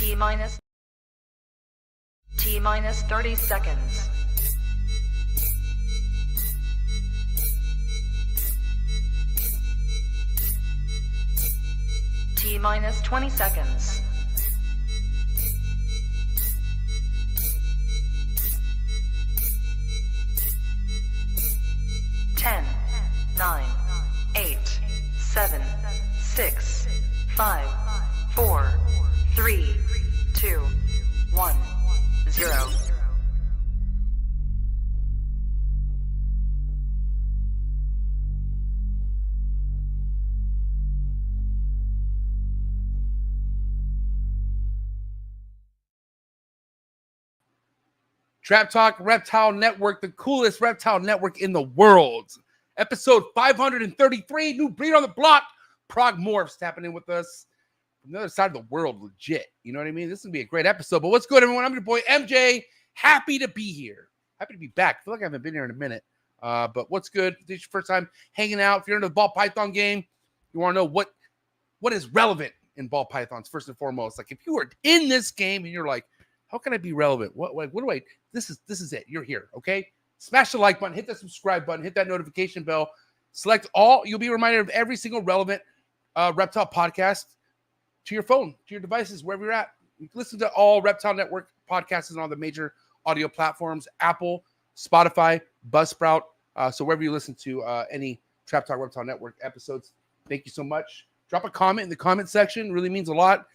T-minus 30 seconds. T-minus 20 seconds. 10, 9, 8, 7, 6, 5, 4, 3, 2, 1, 0. Trap Talk Reptile Network, the coolest reptile network in the world. Episode 533, new breed on the block. Prague Morphs tapping in with us from the other side of the world, legit. You know what I mean? This is going to be a great episode. But what's good, everyone? I'm your boy, MJ. Happy to be here. Happy to be back. I feel like I haven't been here in a minute. But what's good? If this is your first time hanging out. If you're into the ball python game, you want to know what is relevant in ball pythons, first and foremost. Like, if you are in this game and you're like, how can I be relevant? What do I? This is it. You're here, okay? Smash the like button, hit that subscribe button, hit that notification bell. Select all. You'll be reminded of every single relevant reptile podcast to your phone, to your devices, wherever you're at. You can listen to all Reptile Network podcasts on all the major audio platforms: Apple, Spotify, Buzzsprout. So wherever you listen to any Trap Talk Reptile Network episodes, thank you so much. Drop a comment in the comment section. Really means a lot.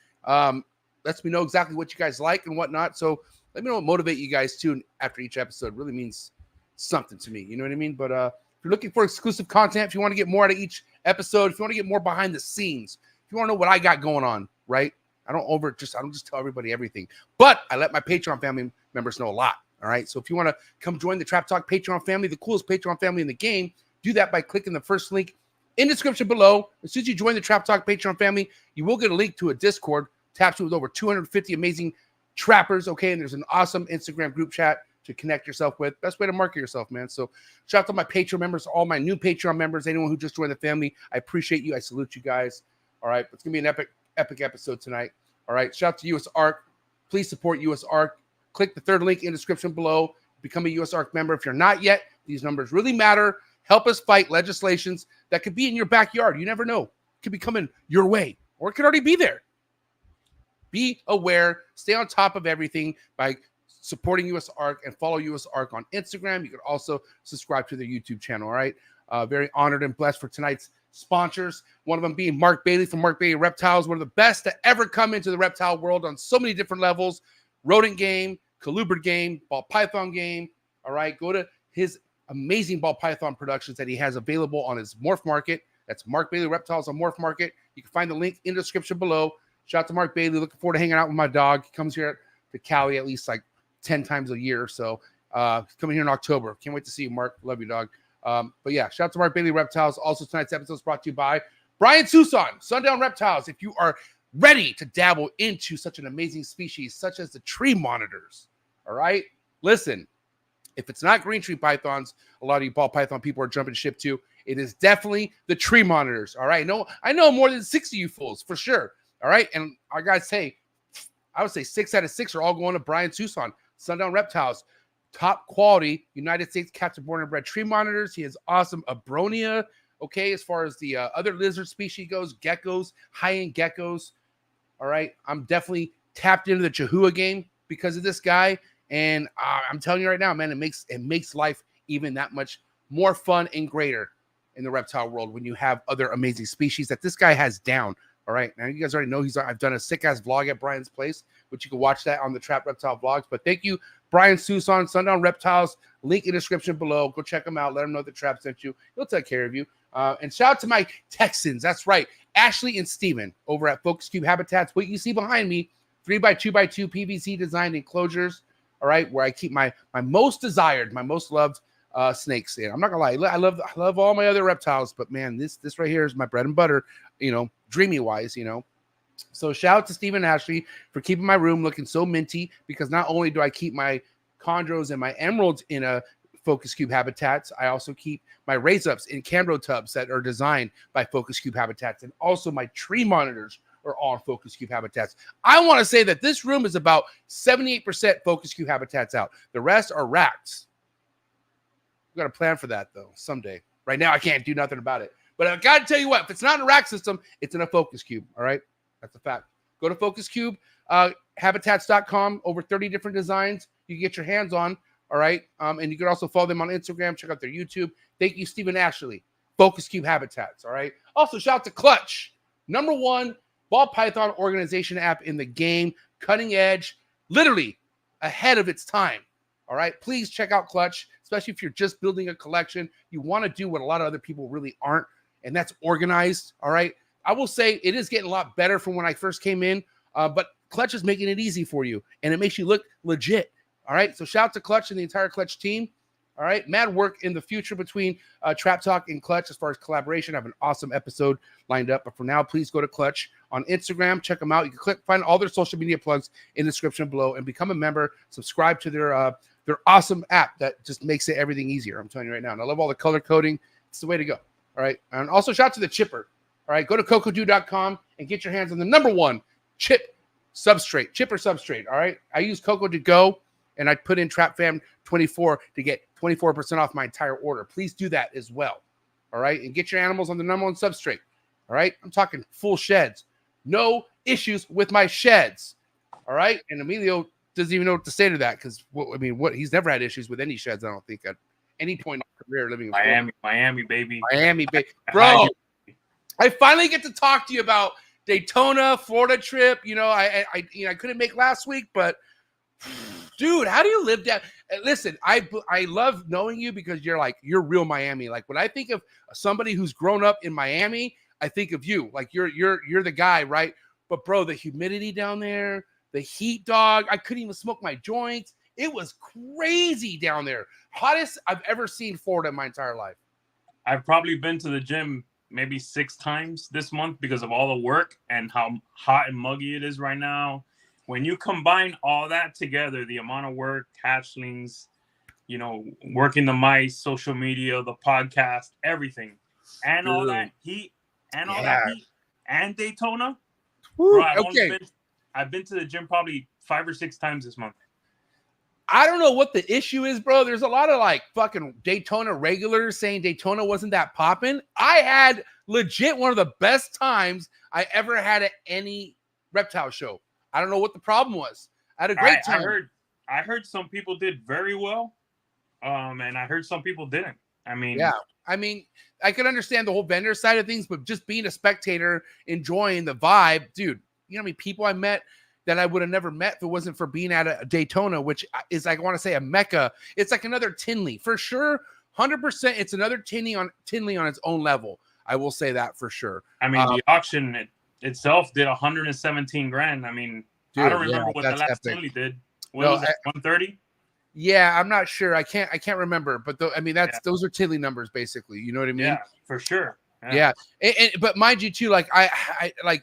Lets me know exactly what you guys like and whatnot. So let me know what motivate you guys too after each episode. Really means something to me. You know what I mean? But if you're looking for exclusive content, if you want to get more out of each episode, if you want to get more behind the scenes, if you want to know what I got going on, right? I don't just tell everybody everything. But I let my Patreon family members know a lot. All right. So if you want to come join the Trap Talk Patreon family, the coolest Patreon family in the game, do that by clicking the first link in the description below. As soon as you join the Trap Talk Patreon family, you will get a link to a Discord. Taps with over 250 amazing trappers, okay? And there's an awesome Instagram group chat to connect yourself with. Best way to market yourself, man. So shout out to my Patreon members, all my new Patreon members, anyone who just joined the family. I appreciate you. I salute you guys. All right, it's going to be an epic episode tonight. All right, shout out to US ARC. Please support US ARC. Click the third link in the description below. Become a US ARC member. If you're not yet, these numbers really matter. Help us fight legislations that could be in your backyard. You never know. It could be coming your way, or it could already be there. Be aware, stay on top of everything by supporting US ARC and follow US ARC on Instagram. You can also subscribe to their YouTube channel, all right? Very honored and blessed for tonight's sponsors. One of them being Mark Bailey from Mark Bailey Reptiles, one of the best to ever come into the reptile world on so many different levels. Rodent game, colubrid game, ball python game, all right? Go to his amazing ball python productions that he has available on his Morph Market. That's Mark Bailey Reptiles on Morph Market. You can find the link in the description below. Shout out to Mark Bailey. Looking forward to hanging out with my dog. He comes here to Cali at least like 10 times a year. So he's coming here in October. Can't wait to see you, Mark. Love you, dog. But yeah, shout out to Mark Bailey Reptiles. Also, tonight's episode is brought to you by Brian Susan, Sundown Reptiles. If you are ready to dabble into such an amazing species, such as the tree monitors, all right? Listen, if it's not green tree pythons, a lot of you ball python people are jumping ship to. It is definitely the tree monitors, all right? No, I know more than 6 of you fools, for sure. All right, and our guys say, I would say 6 out of 6 are all going to Brian Susan, Sundown Reptiles. Top quality United States captive born and bred tree monitors. He has awesome abronia, okay, as far as the other lizard species goes, geckos, high-end geckos. All right, I'm definitely tapped into the Chihuahua game because of this guy, and I'm telling you right now, man, it makes life even that much more fun and greater in the reptile world when you have other amazing species that this guy has down. All right, now you guys already know I've done a sick-ass vlog at Brian's place, which you can watch that on the Trap Reptile vlogs. But thank you, Brian Susan, Sundown Reptiles. Link in the description below. Go check them out. Let them know the Trap sent you. He'll take care of you. And shout out to my Texans. That's right, Ashley and Steven over at Focus Cube Habitats. What you see behind me, 3x2x2 PVC designed enclosures, all right, where I keep my most desired, my most loved snakes in. I'm not gonna lie, I love all my other reptiles, but man, this right here is my bread and butter, you know, dreamy wise, you know. So shout out to Stephen and Ashley for keeping my room looking so minty, because not only do I keep my chondros and my emeralds in a Focus Cube Habitats, I also keep my raise ups in Cambro tubs that are designed by Focus Cube Habitats, and also my tree monitors are all in Focus Cube habitats. I want to say that this room is about 78% Focus Cube habitats out. The rest are racks. We got a plan for that though someday. Right now, I can't do nothing about it. But I got to tell you what, if it's not in a rack system, it's in a Focus Cube. All right, that's a fact. Go to Focus Cube habitats.com. Over 30 different designs you can get your hands on. All right, and you can also follow them on Instagram. Check out their YouTube. Thank you, Stephen Ashley. Focus Cube Habitats. All right. Also, shout out to Clutch, #1 ball python organization app in the game. Cutting edge, literally ahead of its time. All right. Please check out Clutch, especially if you're just building a collection. You want to do what a lot of other people really aren't, and that's organized. All right. I will say it is getting a lot better from when I first came in, but Clutch is making it easy for you, and it makes you look legit. All right. So shout out to Clutch and the entire Clutch team. All right, mad work in the future between Trap Talk and Clutch as far as collaboration. I have an awesome episode lined up. But for now, please go to Clutch on Instagram. Check them out. You can find all their social media plugs in the description below and become a member. Subscribe to their awesome app that just makes it everything easier. I'm telling you right now. And I love all the color coding. It's the way to go. All right. And also shout out to the chipper. All right. Go to COCO.com and get your hands on the #1 chip substrate, chipper substrate. All right. I use COCO to go. And I put in TrapFam24 to get 24% off my entire order. Please do that as well. All right. And get your animals on the #1 substrate. All right. I'm talking full sheds. No issues with my sheds. All right. And Emilio doesn't even know what to say to that because, he's never had issues with any sheds, I don't think, at any point in his career living in Miami, baby. Miami, baby. Bro, I finally get to talk to you about Daytona, Florida trip. I couldn't make last week, but dude, how do you live down? Listen, I love knowing you because you're real Miami. Like when I think of somebody who's grown up in Miami, I think of you. Like you're the guy, right? But bro, the humidity down there, the heat, dog. I couldn't even smoke my joints. It was crazy down there. Hottest I've ever seen Florida in my entire life. I've probably been to the gym maybe 6 times this month because of all the work and how hot and muggy it is right now. When you combine all that together, the amount of work, hatchlings, working the mice, social media, the podcast, everything, and all that heat, and Daytona. Woo, bro, I've been to the gym probably 5 or 6 times this month. I don't know what the issue is, bro. There's a lot of fucking Daytona regulars saying Daytona wasn't that popping. I had legit one of the best times I ever had at any reptile show. I don't know what the problem was. I had a great time. I heard some people did very well, and I heard some people didn't. Yeah. I can understand the whole vendor side of things, but just being a spectator, enjoying the vibe, dude. You know how many people I met that I would have never met if it wasn't for being at a Daytona, which is, I want to say, a mecca. It's like another Tinley for sure. 100%. It's another Tinley on its own level. I will say that for sure. The auction itself did 117 grand. Dude, I don't remember what the last Tinley did. What was it, 130? Yeah, I'm not sure. I can't remember. But those are Tinley numbers basically. You know what I mean? Yeah, for sure. Yeah. But mind you too,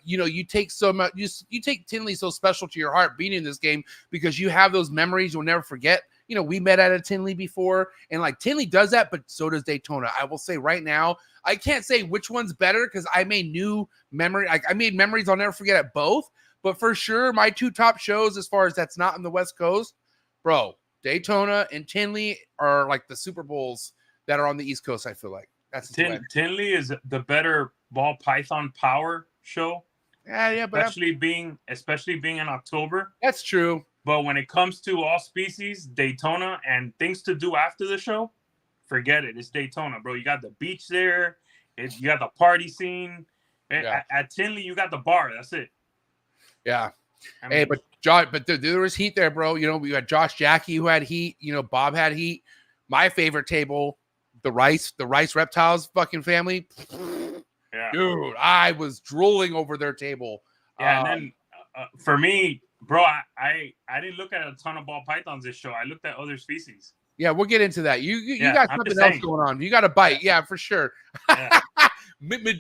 you take so much. You take Tinley so special to your heart being in this game because you have those memories you'll never forget. We met at a Tinley before, and Tinley does that, but so does Daytona. I will say right now, I can't say which one's better because I made new memory. I made memories I'll never forget at both. But for sure, my 2 top shows, as far as that's not on the West Coast, bro, Daytona and Tinley are like the Super Bowls that are on the East Coast. I feel like that's Tinley is the better ball python power show. Yeah, but especially being in October. That's true. But when it comes to all species, Daytona and things to do after the show, forget it. It's Daytona, bro. You got the beach there. You got the party scene. Yeah. At Tinley, you got the bar. That's it. Yeah. But there was heat there, bro. We had Josh Jackie who had heat. Bob had heat. My favorite table, the Rice Reptiles fucking family. Yeah. Dude, I was drooling over their table. Yeah, and then for me, bro, I didn't look at a ton of ball pythons this show. I looked at other species. Yeah, we'll get into that. You got something else going on. You got a bite. Yeah, for sure. Yeah.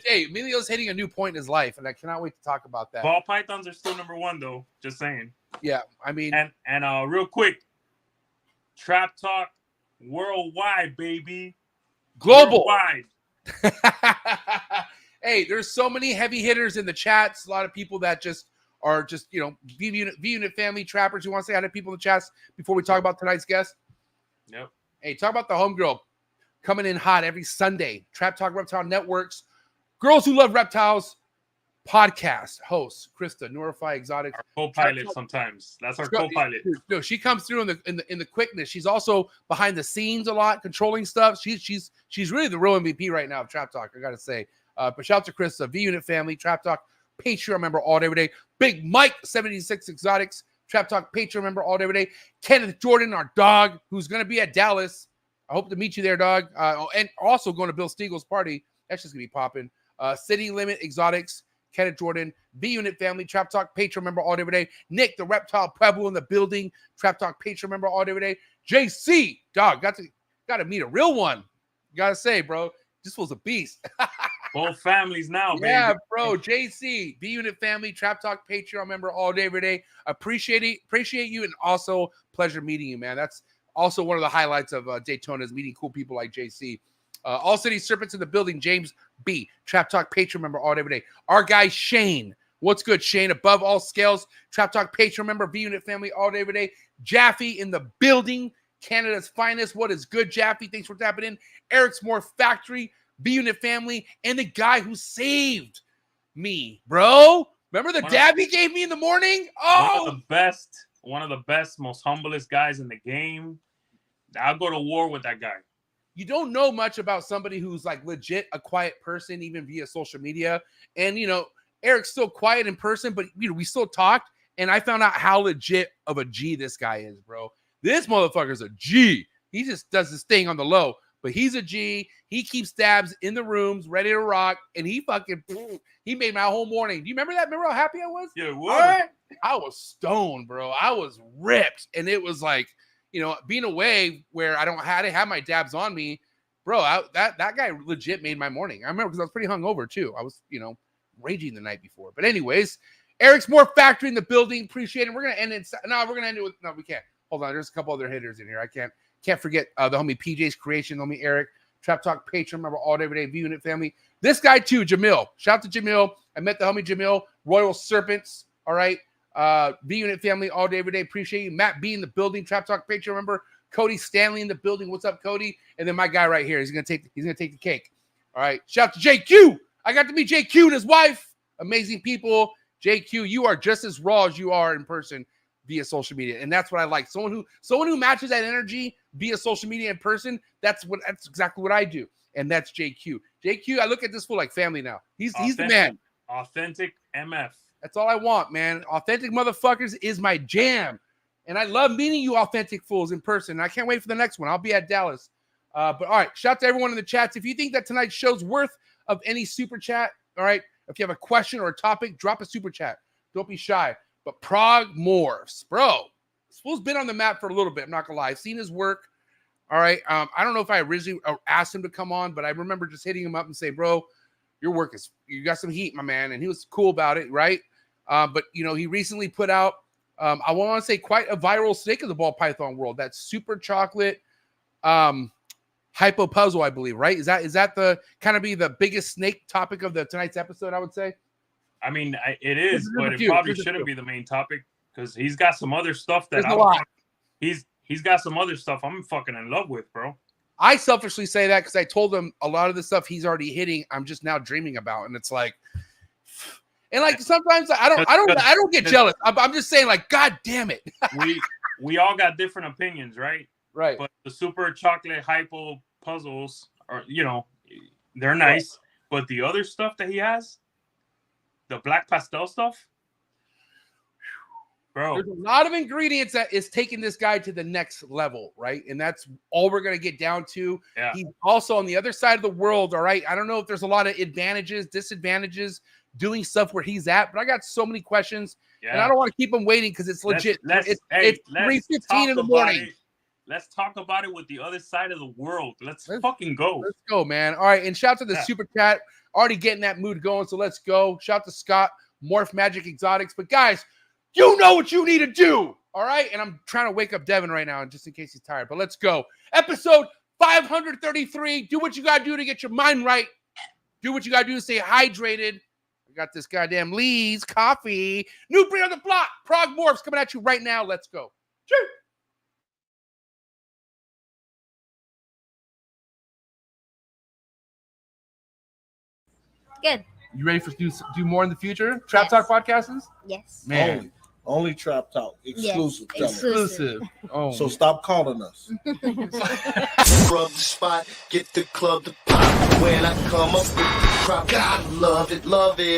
Hey, Emilio's hitting a new point in his life, and I cannot wait to talk about that. Ball pythons are still #1, though. Just saying. Yeah, and real quick, Trap Talk worldwide, baby. Global. Worldwide. Hey, there's so many heavy hitters in the chats. A lot of people that just are just, you know, V-Unit family trappers. You want to say hi to people in the chats before we talk about tonight's guest? Yep. Hey, talk about the homegirl coming in hot every Sunday. Trap Talk Reptile Networks. Girls Who Love Reptiles podcast host Krista, Notify Exotics. Our co-pilot sometimes. That's our co-pilot. No, she comes through in the quickness. She's also behind the scenes a lot, controlling stuff. She's really the real MVP right now of Trap Talk, I gotta say. But shout out to Krista, V-Unit family, Trap Talk Patreon member all day every day. Big Mike 76 Exotics, Trap Talk Patreon member all day every day. Kenneth Jordan, our dog, who's gonna be at Dallas. I hope to meet you there, dog. And also going to Bill Stiegel's party. That's just gonna be popping. City Limit Exotics, Kenneth Jordan, V-Unit family, Trap Talk Patreon member all day every day. Nick, the Reptile Pueblo in the building, Trap Talk Patreon member all day every day. JC, dog, got to meet a real one. Gotta say, bro, this was a beast. Both families now, baby. Yeah, bro. JC, V-Unit family, Trap Talk Patreon member all day, every day. Appreciate you, and also pleasure meeting you, man. That's also one of the highlights of Daytona is meeting cool people like JC. All City Serpents in the building, James B. Trap Talk Patreon member all day, every day. Our guy Shane. What's good, Shane? Above all scales, Trap Talk Patreon member, V-Unit family all day, every day. Jaffe in the building, Canada's finest. What is good, Jaffe? Thanks for tapping in. Eric's Morph Factory, V-Unit family, and the guy who saved me, bro. Remember the dab he gave me in the morning? Oh, one of the best, most humblest guys in the game. I'll go to war with that guy. You don't know much about somebody who's like legit a quiet person, even via social media. And, you know, Eric's still quiet in person, but, you know, we still talked. And I found out how legit of a G this guy is, bro. This motherfucker's a G. He just does his thing on the low. But he's a G. He keeps dabs in the rooms, ready to rock. And he made my whole morning. Do you remember that? Remember how happy I was? Yeah, right? I was stoned, bro. I was ripped. And it was like, you know, being away where I had to have my dabs on me, bro, that guy legit made my morning. I remember because I was pretty hungover too. I was, you know, raging the night before. But anyways, Eric's Morph Factory in the building. Appreciate it. We're going to end it. No, we're going to end it with, no, we can't. Hold on. There's a couple other hitters in here. I can't forget the homie PJ's Creation, homie Eric, Trap Talk Patreon, remember all day, every day, V-Unit family. This guy too, Jamil. Shout out to Jamil. I met the homie Jamil, Royal Serpents. All right. V-Unit family all day, every day. Appreciate you. Matt B in the building, Trap Talk Patreon, remember. Cody Stanley in the building. What's up, Cody? And then my guy right here. He's gonna take the cake. All right. Shout out to JQ. I got to meet JQ and his wife. Amazing people. JQ, you are just as raw as you are in person via social media. And that's what I like. Someone who matches that energy via social media in person. That's exactly what I do. And that's JQ. JQ, I look at this fool like family now. He's the man. Authentic MF. That's all I want, man. Authentic motherfuckers is my jam. And I love meeting you authentic fools in person. I can't wait for the next one. I'll be at Dallas. But all right, shout out to everyone in the chats. If you think that tonight's show's worth of any super chat, all right, if you have a question or a topic, drop a super chat. Don't be shy. But Prague Morphs, bro, this fool's been on the map for a little bit. I'm not gonna lie. I've seen his work. All right. I don't know if I originally asked him to come on, but I remember just hitting him up and say, bro, you got some heat, my man. And he was cool about it, right? But you know, he recently put out, I want to say quite a viral snake of the ball python world. That super chocolate hypo puzzle, I believe, right? Is that the kind of be the biggest snake topic of tonight's episode, I would say? I mean, it is, but it probably shouldn't be the main topic because he's got some other stuff that he's got some other stuff I'm fucking in love with, bro. I selfishly say that because I told him a lot of the stuff he's already hitting, I'm just now dreaming about, and it's like, and like sometimes I don't get jealous. I'm just saying, like, God damn it. we all got different opinions, right? Right. But the super chocolate hypo puzzles are, you know, they're nice, but the other stuff that he has, the black pastel stuff, bro. There's a lot of ingredients that is taking this guy to the next level, right? And that's all we're going to get down to. Yeah. He's also on the other side of the world, all right? I don't know if there's a lot of advantages, disadvantages doing stuff where he's at, but I got so many questions, and I don't want to keep him waiting because it's legit. It's 3:15 in the morning. Let's talk about it with the other side of the world. Let's fucking go. Let's go, man. All right, and shout out to the super chat. Already getting that mood going, so let's go. Shout out to Scott, Morph Magic Exotics. But guys, you know what you need to do, all right? And I'm trying to wake up Devon right now, just in case he's tired. But let's go. Episode 533. Do what you got to do to get your mind right. Do what you got to do to stay hydrated. We got this goddamn Lee's coffee. New breed on the block. Prague Morphs coming at you right now. Let's go. Cheers. Good. You ready for do more in the future? Trap Talk podcasts? Yes. Man. Only Trap Talk. Exclusive. Yes. Exclusive. Oh. So stop calling us. Rub the spot, get the club to pop. When I come up with the crop, God love it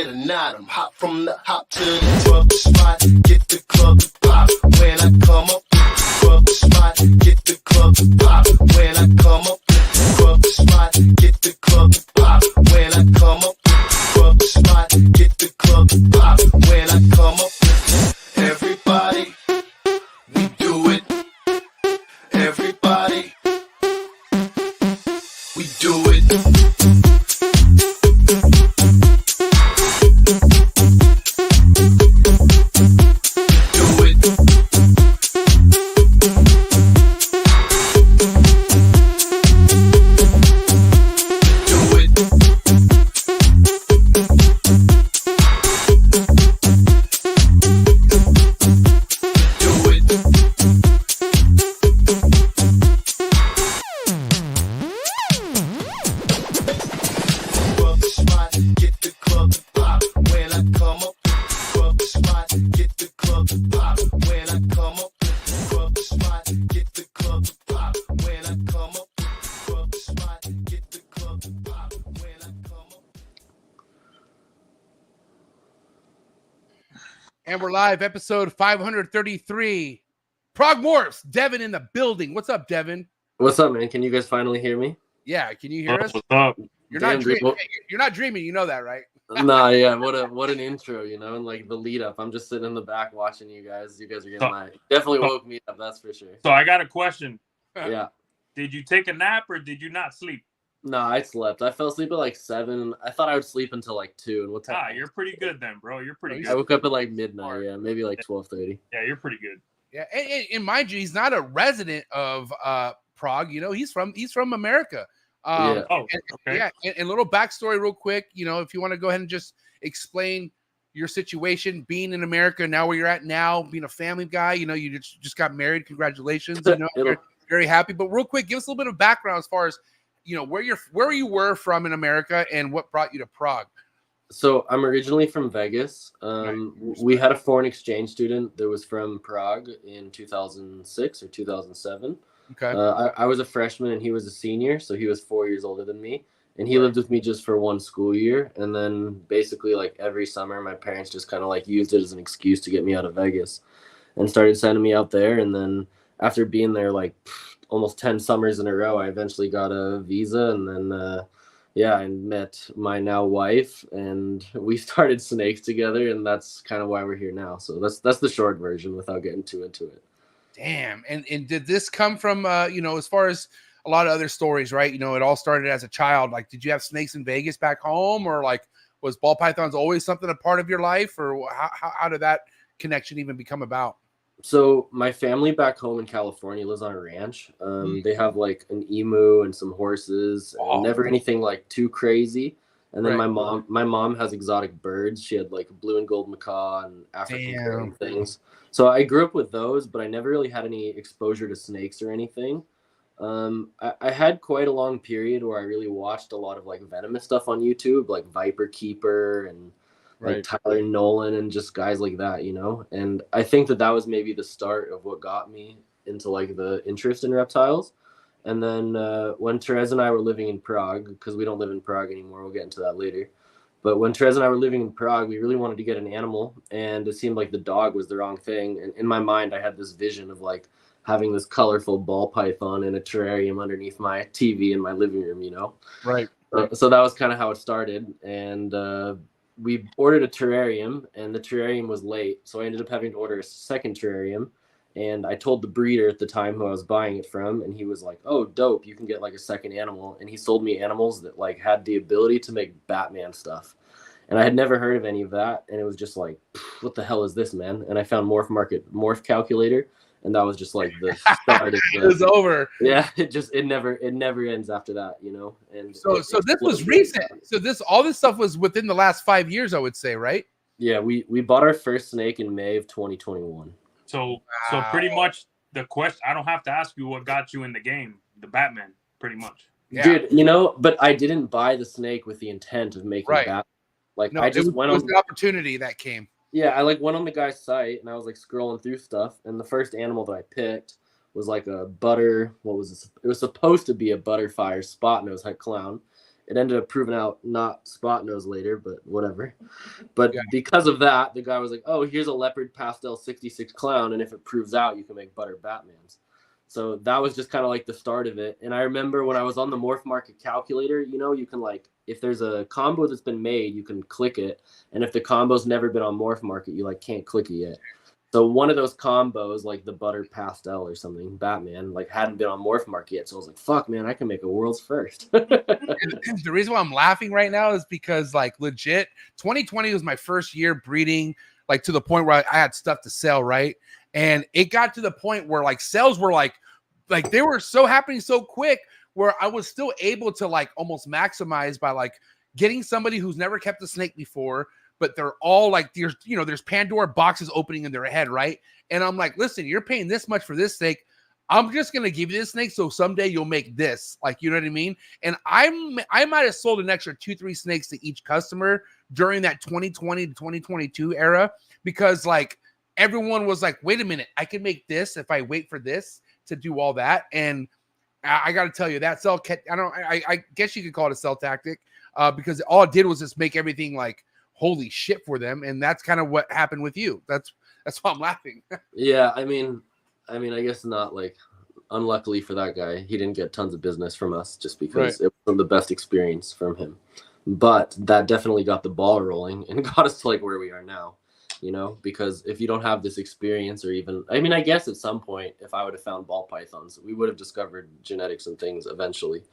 or not. I'm hot from the hop to the rub the spot, get the club to pop. When I come up with the rub the spot, get the club to pop. When I come up with the rub the spot, get the club to pop. When I come up with the rub the spot, get the club to pop. When I come up with everybody, we do it. Everybody, we do it. Do it. Do it. Do it. Rub the spot, get the club to pop. When I come up with the rub the spot, get the club to pop. When I come up with the rub the spot, get the club to pop. When I come up with the rub the spot, get the club to pop. When I come up. And we're live, episode 533. Prague Morphs, Devon in the building. What's up, Devon? What's up, man? Can you guys finally hear me? Yeah, can you hear us? What's up? You're Damn, not dude, dreaming. You're not dreaming. You know that, right? Nah, yeah. What an intro, you know, and like the lead up. I'm just sitting in the back watching you guys. You guys are getting my definitely woke me up. That's for sure. So I got a question. Yeah. Did you take a nap or did you not sleep? Nah, I slept. I fell asleep at like 7. I thought I would sleep until like 2. And what time? You're pretty good then, bro. You're pretty I good. woke up at like midnight. Yeah, maybe like 12:30. Yeah, you're pretty good. Yeah, and mind you, he's not a resident of Prague. You know, he's from America. Yeah. Oh, and, okay. Yeah, and little backstory, real quick. You know, if you want to go ahead and just explain your situation, being in America now, where you're at now, being a family guy. You know, you just got married. Congratulations. You know, It'll- you're very happy. But real quick, give us a little bit of background as far as you know where you were from in America and what brought you to Prague. So I'm originally from Vegas. We had a foreign exchange student that was from Prague in 2006 or 2007. Okay. I was a freshman and he was a senior, so he was 4 years older than me. And he lived with me just for 1 school year. And then basically like every summer, my parents just kind of like used it as an excuse to get me out of Vegas and started sending me out there. And then after being there like almost 10 summers in a row, I eventually got a visa. And then, I met my now wife and we started snakes together. And that's kind of why we're here now. So that's the short version without getting too into it. Damn. And did this come from, as far as a lot of other stories, right? You know, it all started as a child. Like, did you have snakes in Vegas back home, or like was ball pythons always something a part of your life, or how did that connection even become about? So my family back home in California lives on a ranch. They have like an emu and some horses, and never anything like too crazy. And then Right. my mom has exotic birds. She had like a blue and gold macaw and African Damn. crane things. So I grew up with those, but I never really had any exposure to snakes or anything. I had quite a long period where I really watched a lot of like venomous stuff on YouTube, like Viper Keeper and like Tyler Nolan and just guys like that, you know? And I think that was maybe the start of what got me into like the interest in reptiles. And then when Therese and I were living in Prague, because we don't live in Prague anymore, we'll get into that later. But when Therese and I were living in Prague, we really wanted to get an animal, and it seemed like the dog was the wrong thing. And in my mind, I had this vision of like having this colorful ball python in a terrarium underneath my TV in my living room, you know? Right. So that was kind of how it started. And we ordered a terrarium, and the terrarium was late. So I ended up having to order a second terrarium. And I told the breeder at the time who I was buying it from, and he was like, "Oh, dope, you can get like a second animal." And he sold me animals that like had the ability to make Batman stuff. And I had never heard of any of that. And it was just like, what the hell is this, man? And I found Morph Calculator, and that was just like the start of It was over. yeah. It never ends after that, you know. And So this was recent. So all this stuff was within the last 5 years, I would say, right? Yeah, we bought our first snake in May of 2021. So pretty much the question, I don't have to ask you what got you in the game, the Batman, pretty much. Yeah. Dude, you know, but I didn't buy the snake with the intent of making Right. Batman. Like No, I just went it was on the opportunity that came. Yeah, I like went on the guy's site and I was like scrolling through stuff, and the first animal that I picked was like a butter. What was this? It was supposed to be a butterfire spot nose head clown. It ended up proving out not spot nose later, but whatever. But because of that, the guy was like, "Oh, here's a leopard pastel 66 clown, and if it proves out, you can make butter Batmans." So that was just kind of like the start of it. And I remember when I was on the Morph market calculator, you know, you can like, if there's a combo that's been made, you can click it. And if the combo's never been on Morph market, you like can't click it yet. So one of those combos, like the butter pastel or something, Batman, like hadn't been on Morph market yet. So I was like, fuck, man, I can make a world's first. The reason why I'm laughing right now is because like legit 2020 was my first year breeding, like to the point where I had stuff to sell, right? And it got to the point where like sales were like they were so happening so quick where I was still able to like almost maximize by like getting somebody who's never kept a snake before, but they're all like, there's Pandora boxes opening in their head, right? And I'm like, listen, you're paying this much for this snake. I'm just going to give you this snake so someday you'll make this. Like, you know what I mean? And I might have sold an extra 2-3 snakes to each customer during that 2020 to 2022 era because like everyone was like, wait a minute, I can make this if I wait for this to do all that. And I got to tell you that I guess you could call it a sell tactic because all it did was just make everything like holy shit for them. And that's kind of what happened with you. That's why I'm laughing. Yeah. I mean, I guess not like unluckily for that guy, he didn't get tons of business from us just because it wasn't the best experience from him. But that definitely got the ball rolling and got us to like where we are now. You know, because if you don't have this experience or even, I mean, I guess at some point, if I would have found ball pythons, we would have discovered genetics and things eventually.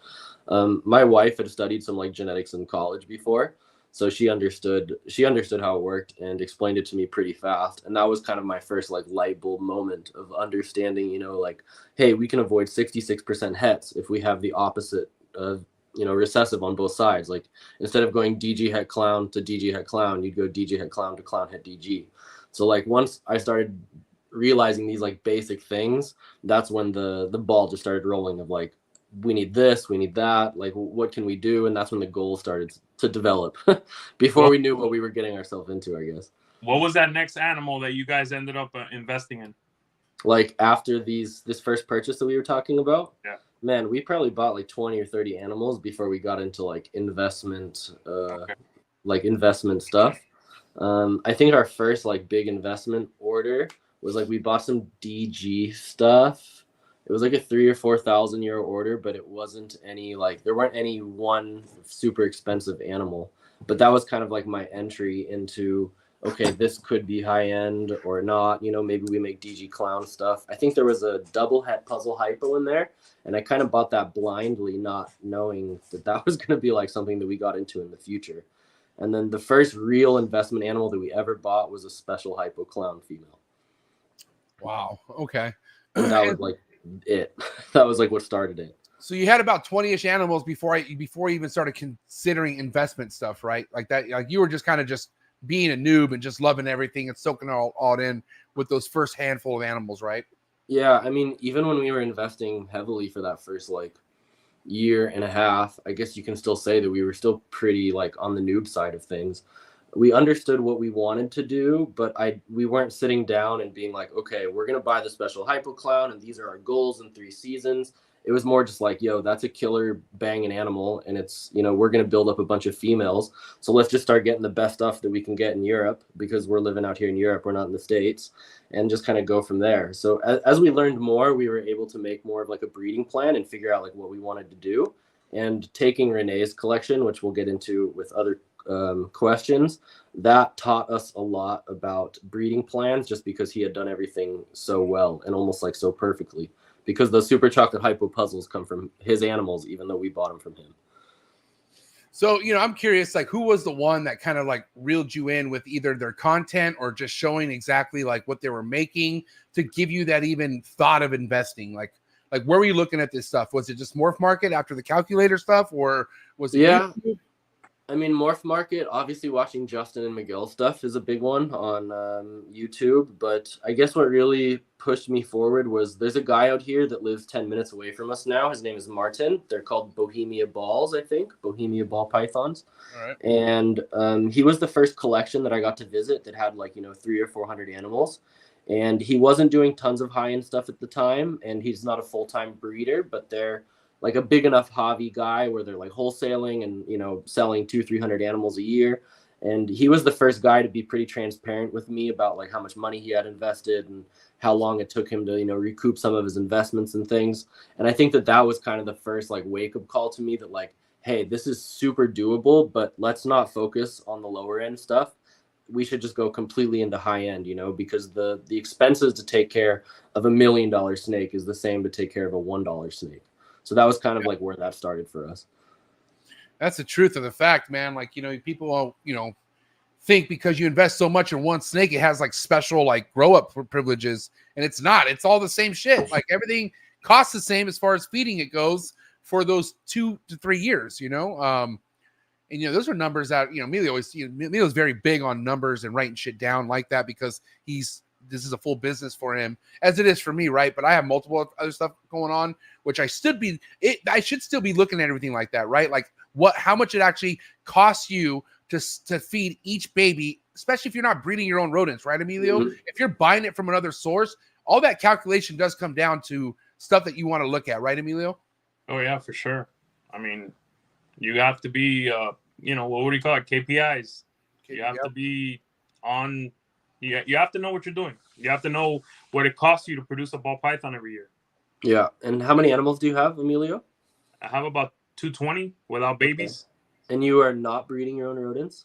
My wife had studied some like genetics in college before. So she understood how it worked and explained it to me pretty fast. And that was kind of my first like light bulb moment of understanding, you know, like, hey, we can avoid 66% hets if we have the opposite of, you know, recessive on both sides. Like instead of going DG het clown to DG het clown, you'd go DG het clown to clown het DG. So like once I started realizing these like basic things, that's when the ball just started rolling of like, we need this, we need that, like what can we do? And that's when the goal started to develop before we knew what we were getting ourselves into, I guess. What was that next animal that you guys ended up investing in? Like after this first purchase that we were talking about? Yeah. Man, we probably bought like 20 or 30 animals before we got into like investment, like investment stuff. I think our first like big investment order was like we bought some DG stuff. It was like a 3,000 or 4,000 euro order, but it wasn't any like there weren't any one super expensive animal. But that was kind of like my entry into okay, this could be high end or not. You know, maybe we make DG clown stuff. I think there was a double het puzzle hypo in there. And I kind of bought that blindly, not knowing that was going to be like something that we got into in the future. And then the first real investment animal that we ever bought was a special hypo clown female. Wow. Okay. And that was like it. That was like what started it. So you had about 20-ish animals before you even started considering investment stuff, right? Like that, like you were just kind of just being a noob and just loving everything and soaking all in with those first handful of animals, right? Yeah, I mean, even when we were investing heavily for that first like year and a half, I guess you can still say that we were still pretty like on the noob side of things. We understood what we wanted to do, but we weren't sitting down and being like, okay, we're gonna buy the special hypo clown and these are our goals in 3 seasons. It was more just like, yo, that's a killer banging animal. And it's, you know, we're going to build up a bunch of females. So let's just start getting the best stuff that we can get in Europe because we're living out here in Europe. We're not in the States, and just kind of go from there. So as we learned more, we were able to make more of like a breeding plan and figure out like what we wanted to do. And taking Renee's collection, which we'll get into with other questions, that taught us a lot about breeding plans just because he had done everything so well and almost like so perfectly. Because the super chocolate hypo puzzles come from his animals, even though we bought them from him. So, I'm curious, like, who was the one that kind of like reeled you in with either their content or just showing exactly like what they were making to give you that even thought of investing? Like where were you looking at this stuff? Was it just Morph Market after the calculator stuff, or was it YouTube? I mean, Morph Market, obviously watching Justin and Miguel stuff is a big one on YouTube. But I guess what really pushed me forward was there's a guy out here that lives 10 minutes away from us now. His name is Martin. They're called Bohemia Balls, I think. Bohemia Ball Pythons. All right. And he was the first collection that I got to visit that had 300 or 400 animals. And he wasn't doing tons of high-end stuff at the time. And he's not a full-time breeder, but they're like a big enough hobby guy where they're like wholesaling and, selling 200-300 animals a year. And he was the first guy to be pretty transparent with me about like how much money he had invested and how long it took him to, recoup some of his investments and things. And I think that was kind of the first like wake up call to me that like, hey, this is super doable, but let's not focus on the lower end stuff. We should just go completely into high end, because the expenses to take care of $1 million snake is the same to take care of a $1 snake. So that was kind of like where that started for us. That's the truth of the fact, man. Like, people, think because you invest so much in one snake, it has like special like grow up privileges, and it's not. It's all the same shit. Like everything costs the same as far as feeding it goes for those 2 to 3 years. And those are numbers that Emilio's very big on numbers and writing shit down like that because this is a full business for him, as it is for me, right? But I have multiple other stuff going on, which I should still be looking at everything like that, right? Like how much it actually costs you to feed each baby, especially if you're not breeding your own rodents, right, Emilio? Mm-hmm. If you're buying it from another source, all that calculation does come down to stuff that you want to look at, right, Emilio? Oh yeah, for sure. I mean, you have to be, what do you call it? KPIs. You have to be on. You have to know what you're doing. You have to know what it costs you to produce a ball python every year. Yeah. And how many animals do you have, Emilio? I have about 220 without babies. Okay. And you are not breeding your own rodents?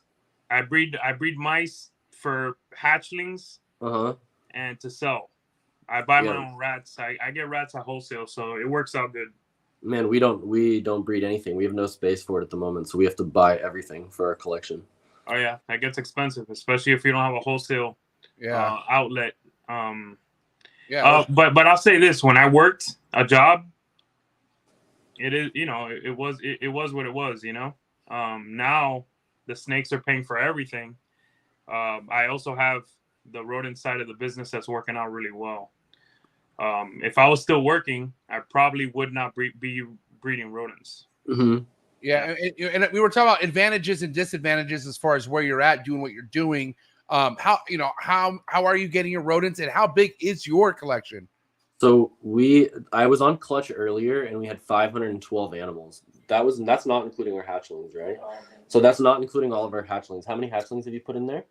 I breed mice for hatchlings and to sell. I buy my own rats. I get rats at wholesale, so it works out good. Man, we don't breed anything. We have no space for it at the moment, so we have to buy everything for our collection. Oh yeah, that gets expensive, especially if you don't have a wholesale outlet. But I'll say this: when I worked a job, it was what it was. Now the snakes are paying for everything. I also have the rodent side of the business that's working out really well. If I was still working, I probably would not be breeding rodents. Mm-hmm. Yeah, and we were talking about advantages and disadvantages as far as where you're at doing what you're doing. How are you getting your rodents, and how big is your collection? So I was on Clutch earlier, and we had 512 animals. That's not including our hatchlings, right? So that's not including all of our hatchlings. How many hatchlings have you put in there?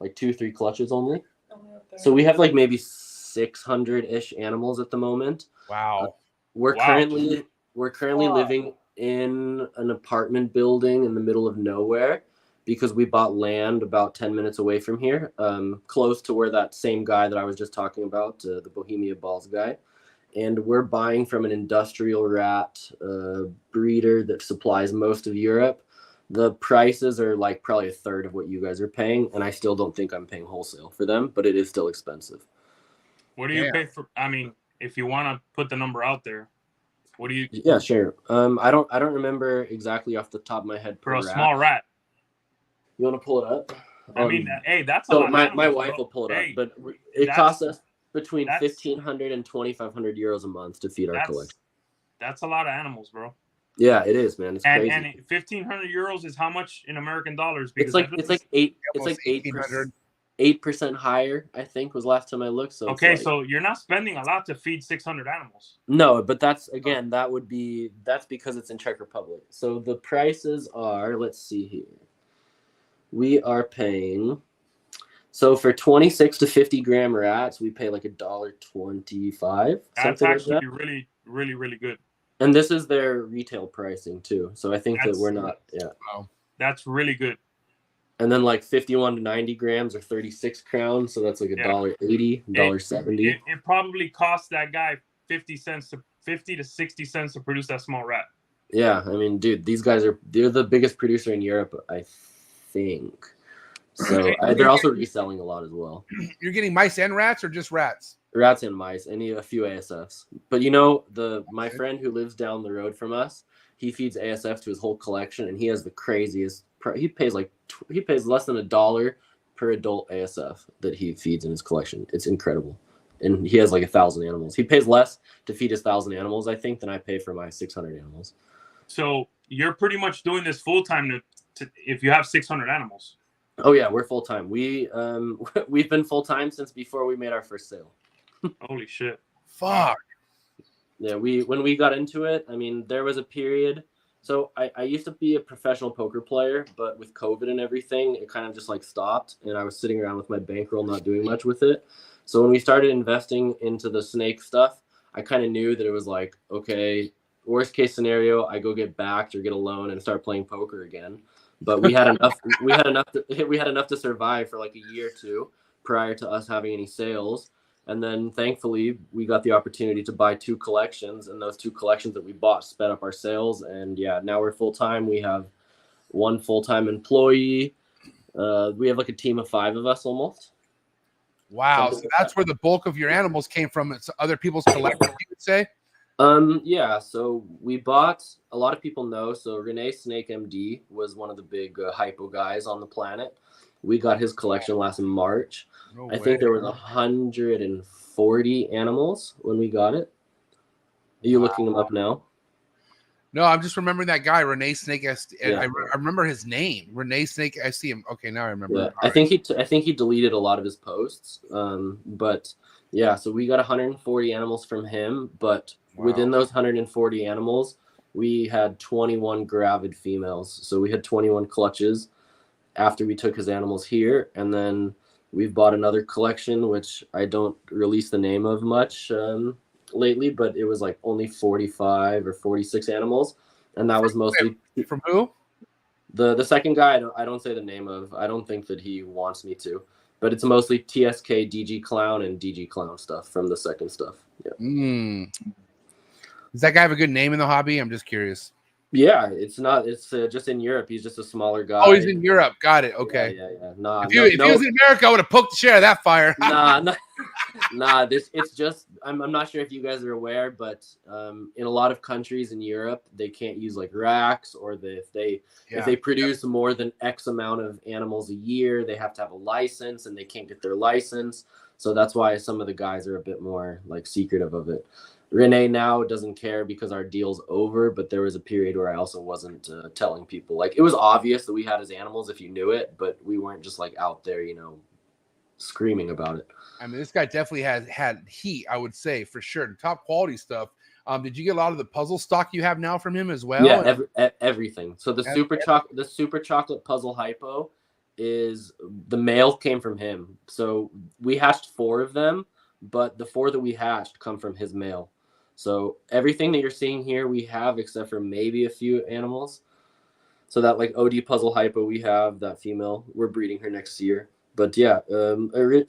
Like 2-3 clutches only? So we have like maybe 600-ish animals at the moment. Wow. We're currently living in an apartment building in the middle of nowhere because we bought land about 10 minutes away from here, close to where that same guy that I was just talking about, the Bohemia Balls guy. And we're buying from an industrial rat breeder that supplies most of Europe. The prices are like probably a third of what you guys are paying, and I still don't think I'm paying wholesale for them, but it is still expensive. What do you pay for? I mean, if you want to put the number out there, what do you? Yeah, sure. I don't remember exactly off the top of my head for a small rat. You want to pull it up? I mean, hey, that's a lot. My wife will pull it up, but it costs us between 1,500 and 2,500 euros a month to feed our collection. That's a lot of animals, bro. Yeah, it is, man. It's crazy. And 1,500 euros is how much in American dollars? Because it's like 8% higher, I think, was last time I looked. So okay, so you're not spending a lot to feed 600 animals. No, but that's because it's in Czech Republic. So the prices are, let's see here. We are paying, so for 26 to 50 gram rats, we pay like $1.25. That's actually really, really, really good. And this is their retail pricing too. So I think that we're not, Wow. That's really good. And then like 51 to 90 grams or 36 crowns. So that's like $1.80, $1.70. It probably costs that guy 50 to 60 cents to produce that small rat. Yeah, I mean, dude, they're the biggest producer in Europe, I think. So they're also reselling a lot as well. You're getting mice and rats, or just rats? Rats and mice, and a few ASFs. But you know, my friend who lives down the road from us, he feeds ASF to his whole collection, and he has the craziest. He pays less than $1 per adult ASF that he feeds in his collection. It's incredible, and he has like 1,000 animals. He pays less to feed his 1,000 animals, I think, than I pay for my 600 animals. So you're pretty much doing this full time if you have 600 animals. Oh yeah, we're full time. We've been full time since before we made our first sale. Holy shit! Fuck. Yeah, when we got into it, I mean, there was a period. So I used to be a professional poker player, but with COVID and everything, it kind of just like stopped, and I was sitting around with my bankroll, not doing much with it. So when we started investing into the snake stuff, I kind of knew that it was like, okay, worst case scenario, I go get backed or get a loan and start playing poker again. But we had enough. We had enough to survive for like a year or two prior to us having any sales. And then thankfully we got the opportunity to buy 2 collections, and those 2 collections that we bought sped up our sales. And yeah, now we're full time. We have 1 full-time employee. We have like a team of 5 of us almost. Wow. So that's where the bulk of your animals came from. It's other people's collections, you would say? Yeah, so we bought, a lot of people know, so Renee Snake MD was one of the big hypo guys on the planet. We got his collection last March. No I way. think there was 140 animals when we got it. Are you looking them up now? No, I'm just remembering that guy, Renee Snake. Yeah. I remember his name, Renee Snake. I see him. Okay, now I remember. Yeah, All I think he deleted a lot of his posts. But yeah, so we got 140 animals from him, but within those 140 animals, we had 21 gravid females. So we had 21 clutches after we took his animals here, and then we've bought another collection, which I don't release the name of much lately, but it was like only 45 or 46 animals, and that was mostly from who? The second guy. I don't say the name of. I don't think that he wants me to, but it's mostly TSK, DG Clown, and DG Clown stuff from the second stuff. Yeah. Does that guy have a good name in the hobby? I'm just curious. Yeah, it's not. It's just in Europe. He's just a smaller guy. Oh, he's in Europe. Got it. Okay. Yeah. Nah, if he was in America, I would have poked the shit out of that fire. Nah. It's just. I'm not sure if you guys are aware, but in a lot of countries in Europe, they can't use like racks, or if they produce more than X amount of animals a year, they have to have a license, and they can't get their license. So that's why some of the guys are a bit more like secretive of it. Renee now doesn't care because our deal's over, but there was a period where I also wasn't telling people. Like, it was obvious that we had his animals if you knew it, but we weren't just like out there, screaming about it. I mean, this guy definitely had heat, I would say, for sure. Top quality stuff. Did you get a lot of the puzzle stock you have now from him as well? Yeah, everything. So the super chocolate puzzle hypo is the male came from him. So we hatched 4 of them, but the 4 that we hatched come from his male. So everything that you're seeing here, we have, except for maybe a few animals. So that like OD puzzle hypo, we have that female. We're breeding her next year. But yeah,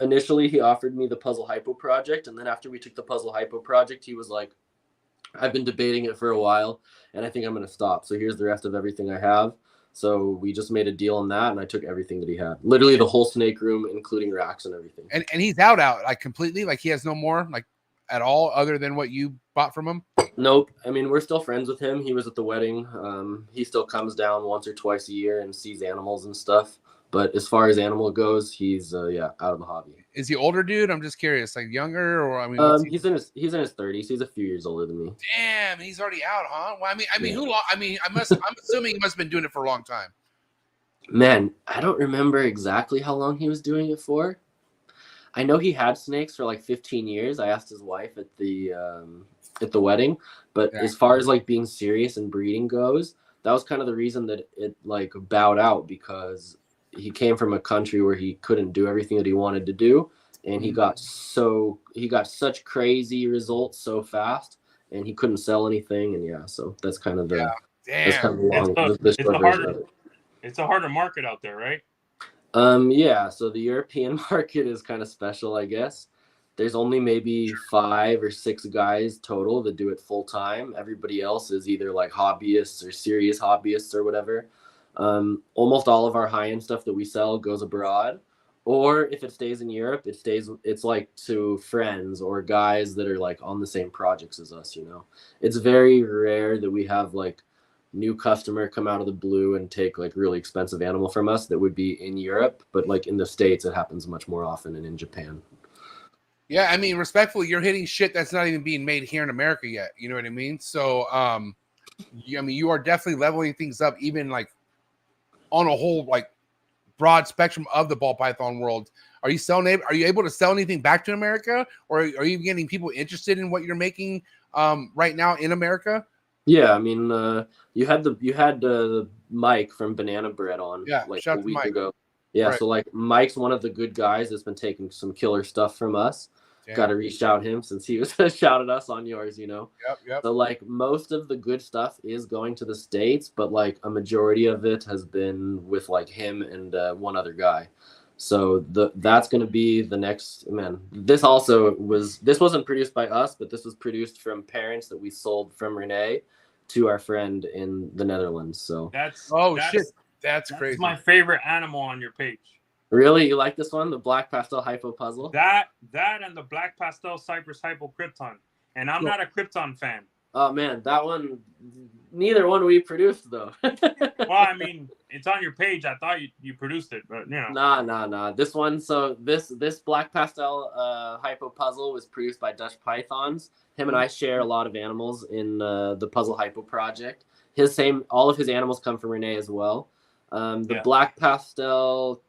initially he offered me the puzzle hypo project. And then after we took the puzzle hypo project, he was like, I've been debating it for a while, and I think I'm going to stop. So here's the rest of everything I have. So we just made a deal on that, and I took everything that he had. Literally the whole snake room, including racks and everything. And he's out, like completely? Like he has no more, like at all, other than what you bought from him? Nope. I mean, we're still friends with him. He was at the wedding. He still comes down once or twice a year and sees animals and stuff. But as far as animal goes, he's out of the hobby. Is he older, dude? I'm just curious. Like younger, or I mean, he's in his 30s. He's a few years older than me. Damn, he's already out, huh? Well, I mean, who long? I mean, I'm assuming he must have been doing it for a long time. Man, I don't remember exactly how long he was doing it for. I know he had snakes for like 15 years. I asked his wife at the wedding, but as far as like being serious and breeding goes, that was kind of the reason that it like bowed out, because he came from a country where he couldn't do everything that he wanted to do, and he got such crazy results so fast, and he couldn't sell anything, and so that's kind of the that's kind of the short version of it. It's a harder market out there, right? So the European market is kind of special, I guess. there's only maybe 5 or 6 guys total that do it full time. Everybody else is either like hobbyists or serious hobbyists or whatever. Almost all of our high-end stuff that we sell goes abroad, or if it stays in Europe, it's like to friends or guys that are like on the same projects as us, you know. It's very rare that we have like new customer come out of the blue and take like really expensive animal from us that would be in Europe, but like in the States it happens much more often, and in Japan. Yeah, I mean, respectfully, you're hitting shit that's not even being made here in America yet. You know what I mean? So, I mean, you are definitely leveling things up, even like on a whole, like broad spectrum of the ball python world. Are you able to sell anything back to America, or are you getting people interested in what you're making right now in America? Yeah, I mean, you had Mike from Banana Bread on like a week ago. Yeah, right. So like Mike's one of the good guys that's been taking some killer stuff from us. Got to reach out him since he was shouted us on yours, you know. Yep. So like most of the good stuff is going to the States, but like a majority of it has been with like him and one other guy. So that's going to be the next, man. This wasn't produced by us, but this was produced from parents that we sold from Renee to our friend in the Netherlands. So that's crazy. That's my favorite animal on your page. Really? You like this one? The black pastel hypo puzzle? That and the black pastel cypress hypo krypton. And I'm not a krypton fan. Oh man, that one, neither one we produced though. Well, I mean, it's on your page. I thought you produced it, but you know. Nah. This one, so this black pastel hypo puzzle was produced by Dutch Pythons. Him and I share a lot of animals in the Puzzle Hypo project. All of his animals come from Renee as well. The black pastel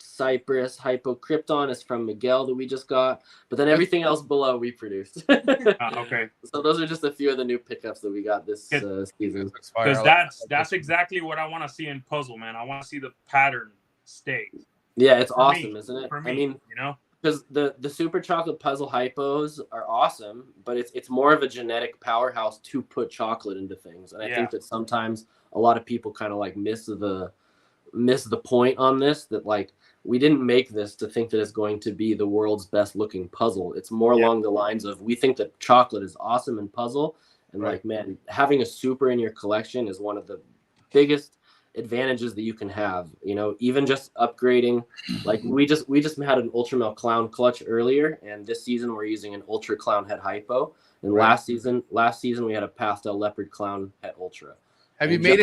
Cypress Hypo Krypton is from Miguel that we just got, but then everything else below we produced. Okay. So those are just a few of the new pickups that we got this season. Because that's exactly what I want to see in puzzle, man. I want to see the pattern stay. Yeah, it's awesome, isn't it? For me, I mean, you know, because the super chocolate puzzle hypos are awesome, but it's more of a genetic powerhouse to put chocolate into things, and I think that sometimes a lot of people kind of like miss the point on this, that like we didn't make this to think that it's going to be the world's best looking puzzle. It's more along the lines of, we think that chocolate is awesome in puzzle, and like, man, having a super in your collection is one of the biggest advantages that you can have, you know. Even just upgrading, like we just had an ultra male clown clutch earlier, and this season we're using an ultra clown head hypo, and last season we had a pastel leopard clown head ultra. Have you made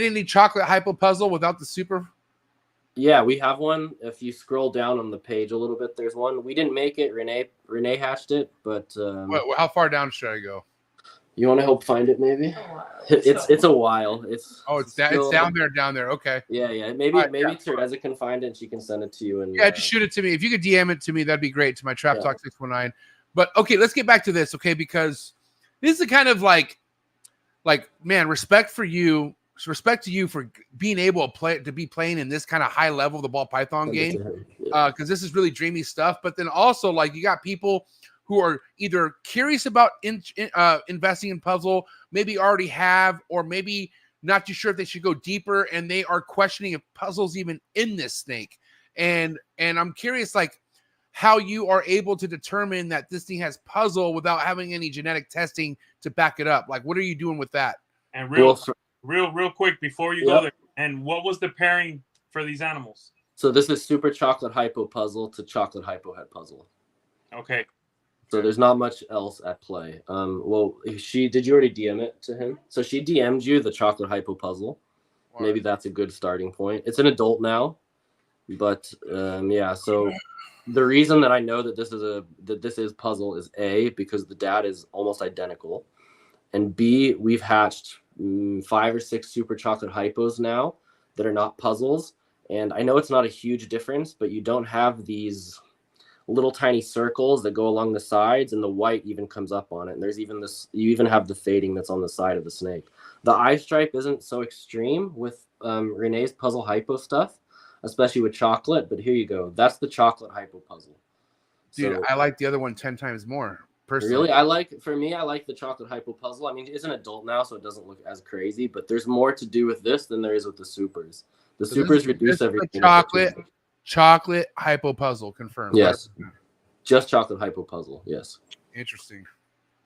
any chocolate hypo puzzle without the super? Yeah, we have one. If you scroll down on the page a little bit, there's one. We didn't make it. Renee hatched it, but how far down should I go? You want to help find it, maybe? It's a while. It's down there. Okay. Yeah. Maybe Teresa can find it and she can send it to you. And just shoot it to me. If you could DM it to me, that'd be great, to my Trap Talk 619. But okay, let's get back to this, okay? Because this is kind of like, man, respect to you for being able to be playing in this kind of high level of the ball python game, because this is really dreamy stuff. But then also, like, you got people who are either curious about investing in puzzle, maybe already have, or maybe not too sure if they should go deeper, and they are questioning if puzzle's even in this snake. And I'm curious, like, how you are able to determine that this thing has puzzle without having any genetic testing to back it up. Like, what are you doing with that? And real quick before you go there, and what was the pairing for these animals? So this is super chocolate hypo puzzle to chocolate hypo head puzzle. Okay. So there's not much else at play. Well, did you already DM it to him? So she DM'd you the chocolate hypo puzzle. Wow. Maybe that's a good starting point. It's an adult now, but so the reason that I know that this is puzzle is A, because the dad is almost identical, and B, we've hatched 5 or 6 super chocolate hypos now that are not puzzles, and I know it's not a huge difference, but you don't have these little tiny circles that go along the sides, and the white even comes up on it, and there's even you even have the fading that's on the side of the snake. The eye stripe isn't so extreme with Renee's puzzle hypo stuff, especially with chocolate, but here you go. That's the chocolate hypo puzzle. Dude, I like the other one 10 times more, personally. Really? I like the chocolate hypo puzzle. I mean, it's an adult now, so it doesn't look as crazy, but there's more to do with this than there is with the supers. Supers reduce everything. Chocolate hypo puzzle, confirmed. Yes. Just chocolate hypo puzzle, yes. Interesting.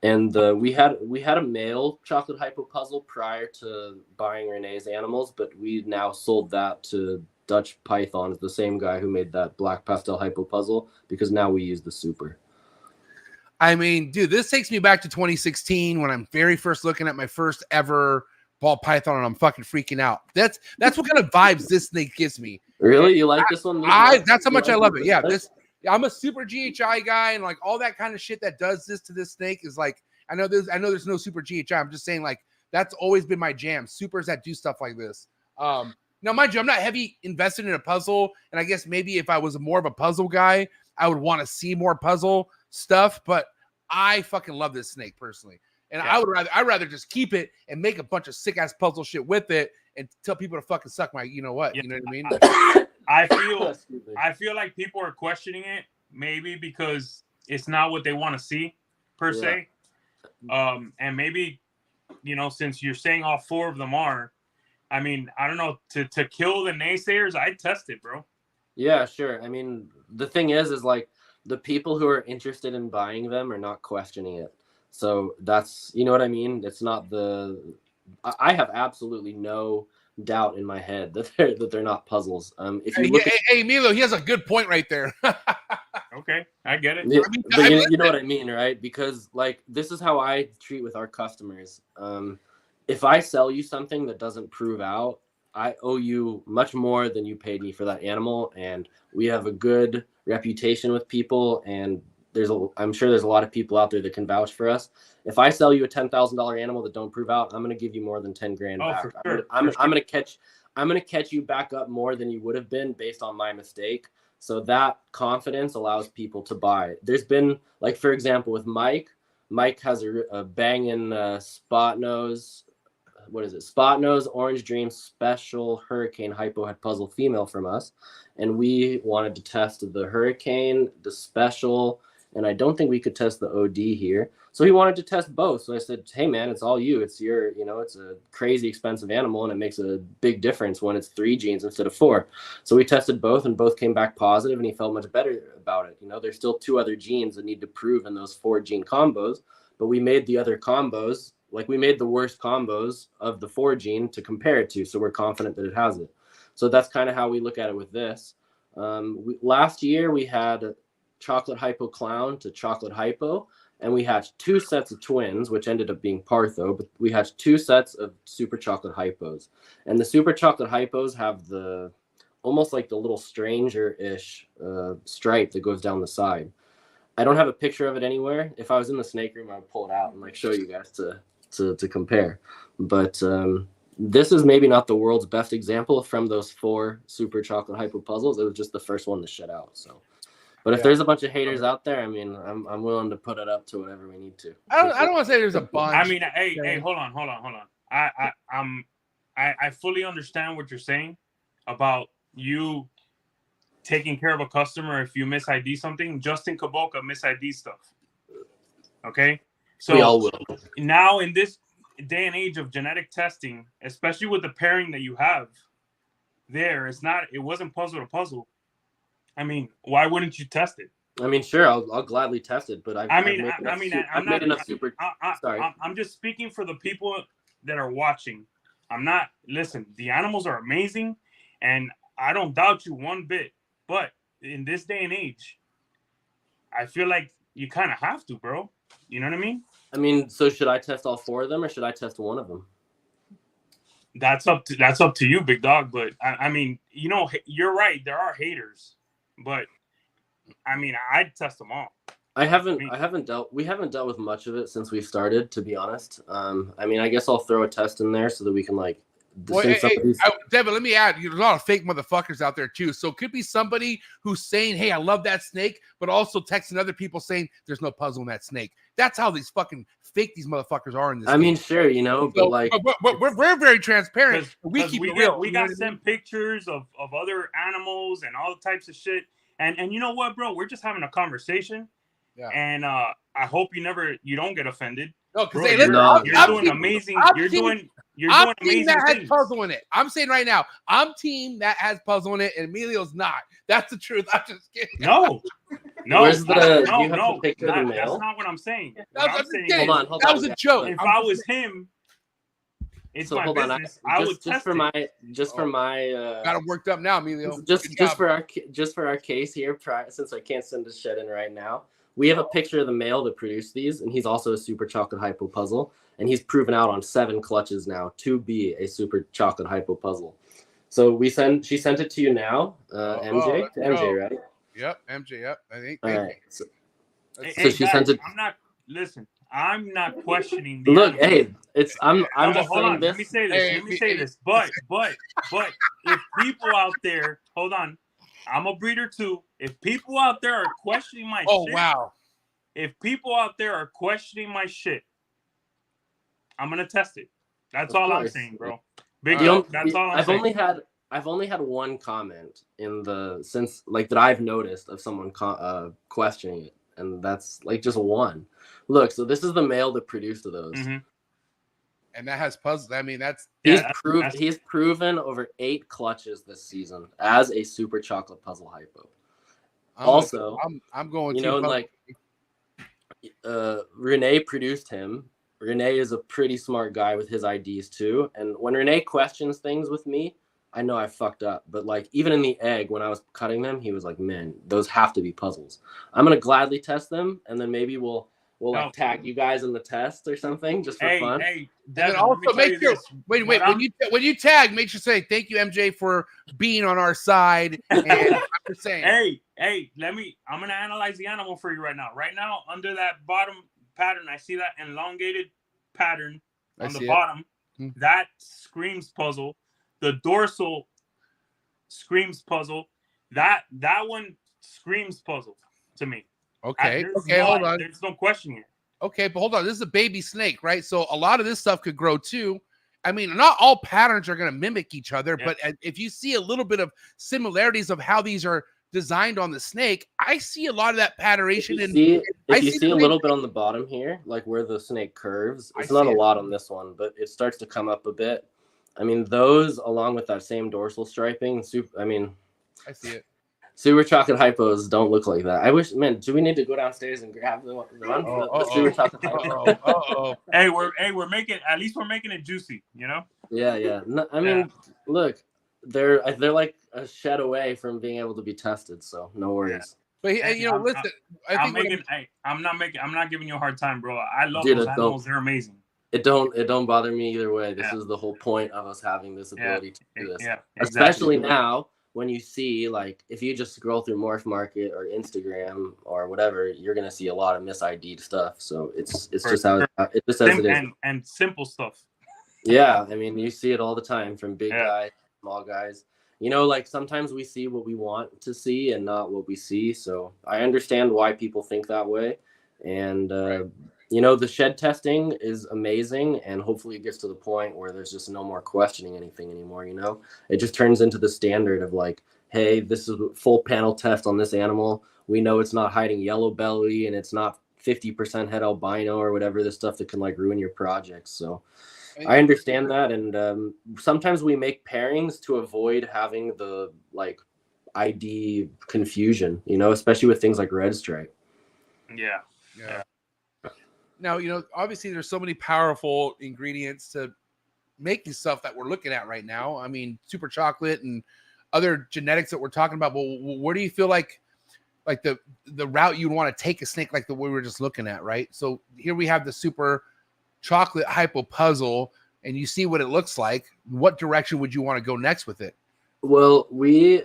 And we had a male chocolate hypo puzzle prior to buying Renee's animals, but we now sold that to Dutch Python, the same guy who made that black pastel hypo puzzle, because now we use the super. I mean, dude, this takes me back to 2016 when I'm very first looking at my first ever ball python, and I'm fucking freaking out. That's what kind of vibes this snake gives me. Really, you like this one? That's how much I love it. Yeah, I'm a super GHI guy, and like all that kind of shit that does this to this snake is like, I know there's no super GHI. I'm just saying, like, that's always been my jam. Supers that do stuff like this. Now, mind you, I'm not heavy invested in a puzzle, and I guess maybe if I was more of a puzzle guy, I would want to see more puzzle stuff. But I fucking love this snake personally, and I'd rather just keep it and make a bunch of sick ass puzzle shit with it and tell people to fucking suck my, you know what, you know what I mean? I feel like people are questioning it maybe because it's not what they want to see per se. And maybe, you know, since you're saying all four of them are, I mean, I don't know, to kill the naysayers, I'd test it, bro. Yeah, sure. I mean, the thing is like the people who are interested in buying them are not questioning it. So that's, you know what I mean? It's not I have absolutely no doubt in my head that they're not puzzles. If you look hey, Milo, he has a good point right there. Okay, I get it. Yeah, but you know what I mean, right? Because like this is how I treat with our customers. If I sell you something that doesn't prove out, I owe you much more than you paid me for that animal, and we have a good reputation with people, and I'm sure there's a lot of people out there that can vouch for us. If I sell you a $10,000 animal that don't prove out, I'm going to give you more than 10 grand back. For sure. I'm going to catch you back up more than you would have been based on my mistake. So that confidence allows people to buy. There's been, like, for example, with Mike has a banging spot nose. What is it? Spot nose, Orange Dream Special Hurricane Hypo Head Puzzle female from us. And we wanted to test the Hurricane, the Special, and I don't think we could test the OD here. So he wanted to test both. So I said, hey man, it's all you. It's your, you know, it's a crazy expensive animal, and it makes a big difference when it's 3 genes instead of 4. So we tested both, and both came back positive, and he felt much better about it. You know, there's still 2 other genes that need to prove in those 4 gene combos, but we made the other combos, like we made the worst combos of the 4 gene to compare it to. So we're confident that it has it. So that's kind of how we look at it with this. Last year we had chocolate hypo clown to chocolate hypo, and we hatched 2 sets of twins, which ended up being partho, but we hatched 2 sets of super chocolate hypos. And the super chocolate hypos have the almost like the little stranger-ish stripe that goes down the side. I don't have a picture of it anywhere. If I was in the snake room, I would pull it out and like show you guys to compare. But this is maybe not the world's best example from those 4 super chocolate hypo puzzles. It was just the first one to shut out. So, but if there's a bunch of haters out there, I mean, I'm willing to put it up to whatever we need to. I don't want to say there's a bunch. I mean, hey, hold on. I fully understand what you're saying about you taking care of a customer if you miss ID something. Justin Kaboka miss ID stuff. Okay, so we all will. Now in this day and age of genetic testing, especially with the pairing that you have there, it wasn't puzzle to puzzle. I mean, why wouldn't you test it? I mean, sure, I'll gladly test it, but I'm made enough super. Sorry, I'm just speaking for the people that are watching. Listen, the animals are amazing, and I don't doubt you one bit. But in this day and age, I feel like you kind of have to, bro. You know what I mean? I mean, so should I test all 4 of them, or should I test one of them? That's up to you, big dog. But I mean, you know, you're right. There are haters, but I mean, I'd test them all. We haven't dealt with much of it since we started, to be honest. I mean, I guess I'll throw a test in there so that we can like. Devon, let me add, there's a lot of fake motherfuckers out there too. So it could be somebody who's saying, hey, I love that snake, but also texting other people saying there's no puzzle in that snake. That's how these fucking fake these motherfuckers are in this game. Mean, sure, you know, but like we're very transparent. We keep it real. We got sent pictures of other animals and all types of shit. And you know what, bro? We're just having a conversation. Yeah. And I hope you don't get offended. No, because you're doing amazing. You're doing amazing that things. has puzzle in it. I'm saying right now, I'm team that has puzzle in it, and Emilio's not. That's the truth. I'm just kidding. No, Where's the? no, do you have no, the picture of the that's male? not what I'm saying. That What was, I'm saying kidding. is, Hold That on, was a yeah. joke. if I'm I just was saying, him, it's So my hold on, business. I would test for it. my for my got him worked up now, Emilio. just Good job. for our case here, since I can't send a shed in right now, we have a picture of the male that produced these, and he's also a super chocolate hypo puzzle, and he's proven out on 7 clutches now to be a super chocolate hypo puzzle. So she sent it to you now, MJ, let's go. MJ, right? Yep, MJ. Yep, I think. All right. So Hey, she guys, sent it. I'm not questioning the Look, animal. hey, I'm No, just hold saying on. this. Let me say this. Hey, Let me say this. But if people out there, hold on, I'm a breeder too. If people out there are questioning my shit, Wow. if people out there are questioning my shit, I'm gonna test it. That's all I'm saying, bro. Big up. That's all I'm saying. I've only had one comment since that I've noticed of someone questioning it, and that's like just one. Look, so this is the male that produced those. Mm-hmm. And that has puzzles. I mean, He's proven over 8 clutches this season as a super chocolate puzzle hypo. I'm going. Renee produced him. Renee is a pretty smart guy with his IDs too. And when Renee questions things with me, I know I fucked up. But even in the egg, when I was cutting them, he was like, "Man, those have to be puzzles." I'm gonna gladly test them, and then maybe we'll tag you guys in the test or something just for fun. Hey, Devon, also make sure. Wait. When you tag, make sure to say thank you, MJ, for being on our side. And I'm just saying. Hey, I'm gonna analyze the animal for you right now. Right now, under that bottom pattern, I see that elongated pattern on the bottom. That screams puzzle. The dorsal screams puzzle. That one screams puzzle to me. Okay. Hold on. There's no questioning it. Okay, but hold on. This is a baby snake, right? So a lot of this stuff could grow too. I mean, not all patterns are going to mimic each other, but if you see a little bit of similarities of how these are designed on the snake, I see a lot of that patternation. If you see a little bit on the bottom here, like where the snake curves, it's not a lot on this one, but it starts to come up a bit. I mean, those along with that same dorsal striping, I see it. Super chocolate hypos don't look like that. I wish, man. Do we need to go downstairs and grab the super chocolate hypo? Hey, we're making it juicy, you know? Yeah. No, I mean, look, they're like a shed away from being able to be tested, so no worries. But listen, I'm not giving you a hard time, bro. I love those animals. They're amazing. It don't bother me either way. This is the whole point of us having this ability to do this. Yeah, especially now when you see, if you just scroll through Morph Market or Instagram or whatever, you're gonna see a lot of mis-ID'd stuff. So it's just how it just as it is. And simple stuff. Yeah, I mean, you see it all the time from big guys, small guys. Sometimes we see what we want to see and not what we see. So I understand why people think that way. And the shed testing is amazing, and hopefully it gets to the point where there's just no more questioning anything anymore. It just turns into the standard of hey, this is a full panel test on this animal. We know it's not hiding yellow belly, and it's not 50% head albino or whatever, the stuff that can ruin your projects. So I understand that, and sometimes we make pairings to avoid having the ID confusion, especially with things like red stripe. Yeah. Now, obviously there's so many powerful ingredients to make the stuff that we're looking at right now. I mean, super chocolate and other genetics that we're talking about. But where do you feel like the route you want to take a snake, like the way we were just looking at, right? So here we have the super chocolate hypo puzzle, and you see what it looks like. What direction would you want to go next with it? Well, we're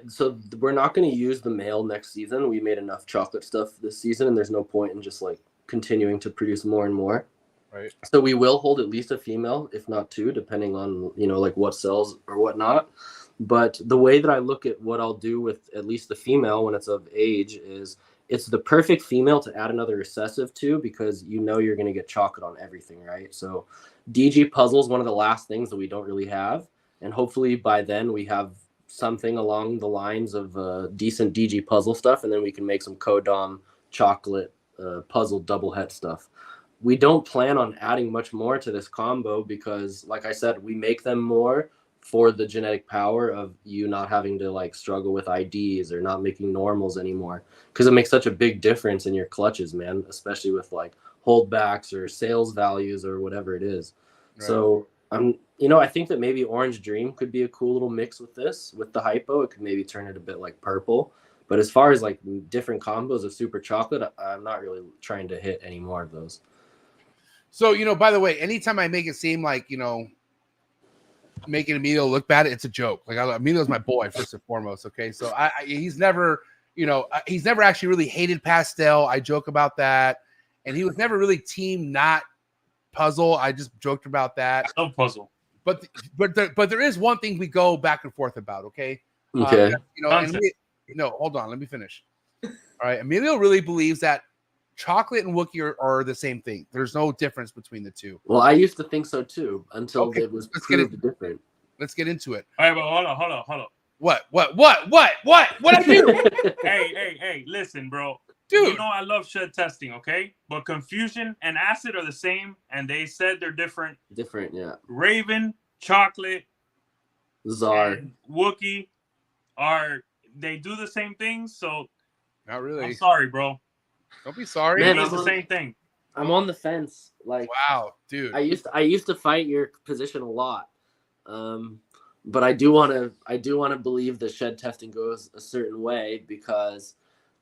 not going to use the male next season. We made enough chocolate stuff this season, and there's no point in just continuing to produce more and more. Right. So we will hold at least a female, if not 2, depending on what sells or whatnot. But the way that I look at what I'll do with at least the female when it's of age is it's the perfect female to add another recessive to, because you're going to get chocolate on everything, right? So DG puzzle is one of the last things that we don't really have, and hopefully by then we have something along the lines of decent DG puzzle stuff, and then we can make some codom chocolate puzzle double het stuff. We don't plan on adding much more to this combo because, like I said, we make them more for the genetic power of you not having to like struggle with IDs or not making normals anymore, because it makes such a big difference in your clutches, man, especially with like holdbacks or sales values or whatever it is. Right. So I think that maybe Orange Dream could be a cool little mix with this, with the hypo. It could maybe turn it a bit like purple. But as far as like different combos of super chocolate, I'm not really trying to hit any more of those. So, by the way, anytime I make it seem like, making Emilio look bad, it's a joke. Like, Emilio's my boy, first and foremost, okay? So he's never, he's never actually really hated Pastel. I joke about that. And he was never really team not Puzzle. I just joked about that. I love Puzzle. But there is one thing we go back and forth about, okay? Okay. Hold on, let me finish. All right, Emilio really believes that chocolate and Wookie are the same thing. There's no difference between the two. Well, I used to think so too until it was proved different. Let's get into it. All right, but hold on. What I do? Hey, listen, bro. Dude. I love shed testing, okay? But Confusion and Acid are the same, and they said they're different. Different, yeah. Raven, Chocolate, Czar, Wookie they do the same things, so not really. I'm sorry, bro. Don't be sorry. Man, it's the same thing. I'm on the fence. Like, wow, dude. I used to fight your position a lot. But I do want to believe that shed testing goes a certain way, because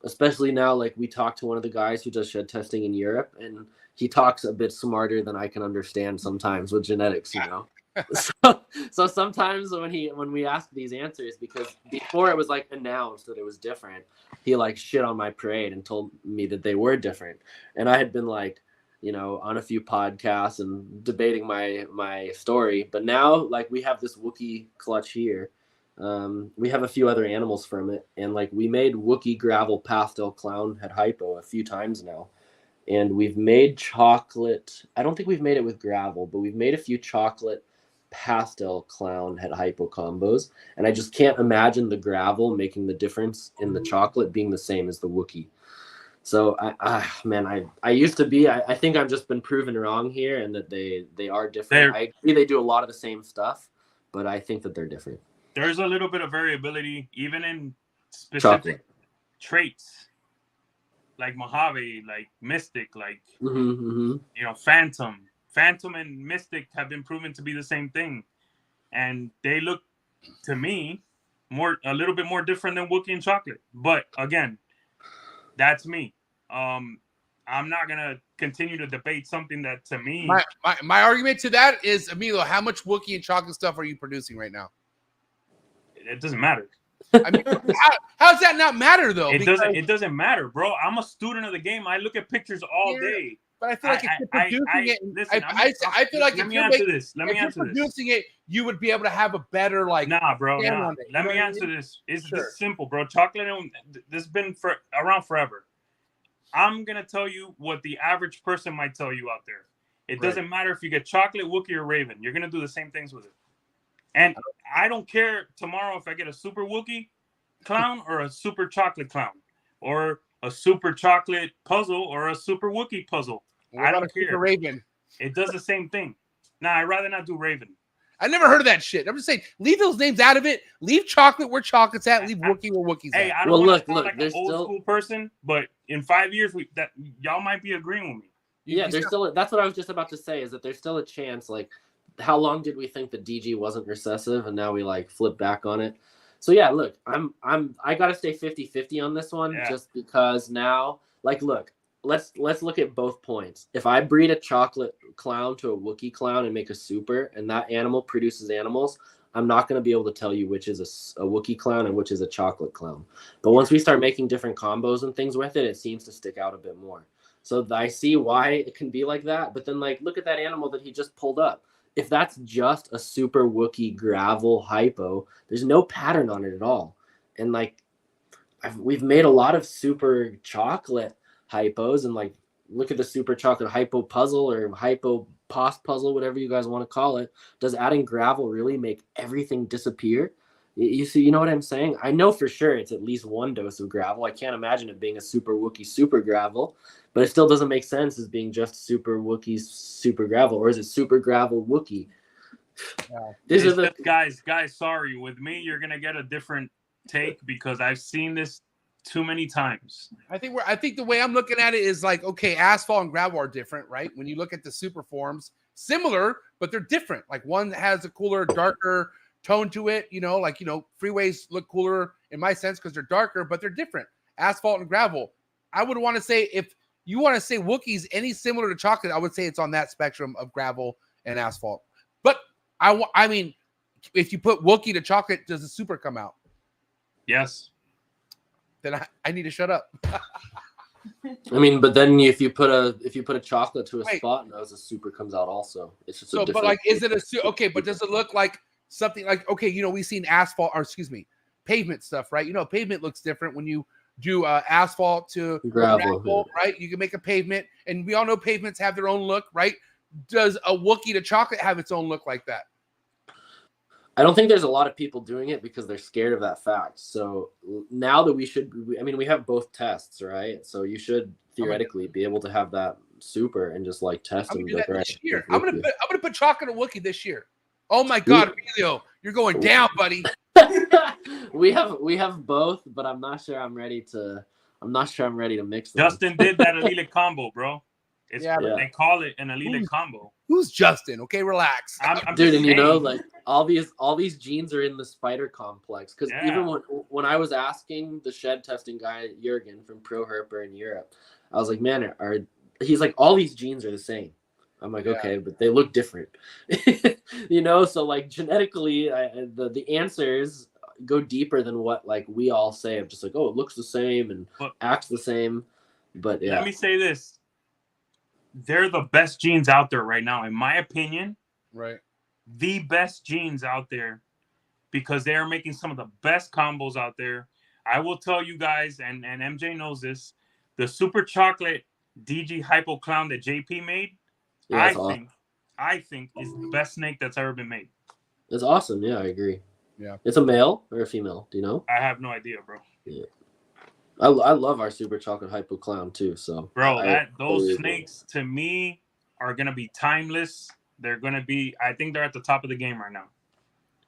especially now, like, we talked to one of the guys who does shed testing in Europe, and he talks a bit smarter than I can understand sometimes with genetics, So sometimes when we ask these answers, because before it was like announced that it was different, he like shit on my parade and told me that they were different. And I had been like, on a few podcasts and debating my story. But now, like, we have this Wookie clutch here. We have a few other animals from it, and like we made Wookie Gravel Pastel Clown Head Hypo a few times now, and we've made chocolate. I don't think we've made it with gravel, but we've made a few chocolate pastel clown head hypo combos, and I just can't imagine the gravel making the difference in the chocolate being the same as the Wookie. So I used to be. I think I've just been proven wrong here, and that they are different. I agree they do a lot of the same stuff, but I think that they're different. There's a little bit of variability, even in specific traits, like Mojave, like Mystic, like Phantom. Phantom and Mystic have been proven to be the same thing, and they look, to me, a little bit more different than Wookie and Chocolate. But again, that's me. I'm not gonna continue to debate something that, to me, my argument to that is, Emilio, how much Wookie and Chocolate stuff are you producing right now? It doesn't matter. I mean, how does that not matter though? It doesn't matter, bro. I'm a student of the game. I look at pictures all day. But I feel like if you're producing I feel like if you're producing it, you would be able to have a better like. Nah, bro. Nah. Let me answer this. It's this simple, bro. Chocolate, this has been around forever. I'm gonna tell you what the average person might tell you out there. It doesn't matter if you get Chocolate, Wookie, or Raven. You're gonna do the same things with it. And I don't care tomorrow if I get a super Wookie clown or a super chocolate clown, or a super chocolate puzzle or a super Wookie puzzle. I don't care. Raven. It does the same thing. Nah, I'd rather not do Raven. I never heard of that shit. I'm just saying, leave those names out of it. Leave chocolate where chocolate's at. Leave Wookie where Wookie's at. Hey, I don't want to sound like an old school person, but in 5 years, y'all might be agreeing with me. Yeah, there's still. That's what I was just about to say. Is that there's still a chance. Like, how long did we think that DG wasn't recessive, and now we like flip back on it? So yeah, look, I gotta stay 50-50 on this one, just because now, like, look, let's look at both points. If I breed a chocolate clown to a Wookie clown and make a super, and that animal produces animals, I'm not gonna be able to tell you which is a Wookie clown and which is a chocolate clown. But once we start making different combos and things with it, it seems to stick out a bit more. So I see why it can be like that. But then, like, look at that animal that he just pulled up. If that's just a super Wookie gravel hypo, there's no pattern on it at all. And like, we've made a lot of super chocolate hypos, and like, look at the super chocolate hypo puzzle or hypo pos puzzle, whatever you guys want to call it. Does adding gravel really make everything disappear? You see, you know what I'm saying? I know for sure it's at least one dose of gravel. I can't imagine it being a super Wookie super gravel, but it still doesn't make sense as being just super Wookie super gravel. Or is it super gravel Wookie? These are It's the just, guys, sorry. With me, you're gonna get a different take because I've seen this too many times. I think the way I'm looking at it is like, okay, asphalt and gravel are different, right? When you look at the super forms, similar, but they're different. Like one has a cooler, darker tone to it, like, freeways look cooler in my sense because they're darker, but they're different. Asphalt and gravel. I would want to say, if you want to say Wookiees any similar to chocolate, I would say it's on that spectrum of gravel and asphalt. But I mean, if you put Wookie to chocolate, does the super come out? Yes. Then I need to shut up. I mean, but then if you put a chocolate to a spot nose, a super comes out also. It's just a different. But like, is it okay? But does it look like something like, okay, we've seen asphalt, or excuse me, pavement stuff, right? Pavement looks different when you do asphalt to gravel, right? You can make a pavement, and we all know pavements have their own look, right? Does a Wookie to chocolate have its own look like that? I don't think there's a lot of people doing it because they're scared of that fact. So now that we have both tests, right? So you should theoretically be able to have that super and just like test them. This year. I'm gonna put chocolate and Wookie this year. Oh my God, Emilio, you're going down, buddy. we have both, but I'm not sure I'm ready to mix them. Justin did that elite combo, bro. They call it an elite combo. Who's Justin? Okay, relax. I'm dude, and like all these genes are in the spider complex. Because even when I was asking the shed testing guy Jürgen from Pro Herper in Europe, I was like, man, he's like, all these genes are the same. I'm like, okay, but they look different. So like genetically, the answers go deeper than what like we all say of just like, oh, it looks the same and acts the same. But let me say this. They're the best genes out there right now, in my opinion. Right. The best genes out there, because they are making some of the best combos out there. I will tell you guys, and MJ knows this, the Super Chocolate DG Hypo Clown that JP made, I think is the best snake that's ever been made. It's awesome. Yeah, I agree. Yeah. It's a male or a female? Do you know? I have no idea, bro. Yeah. I love our Super Chocolate Hypo Clown too. So, bro, those snakes to me are gonna be timeless. They're gonna be. I think they're at the top of the game right now.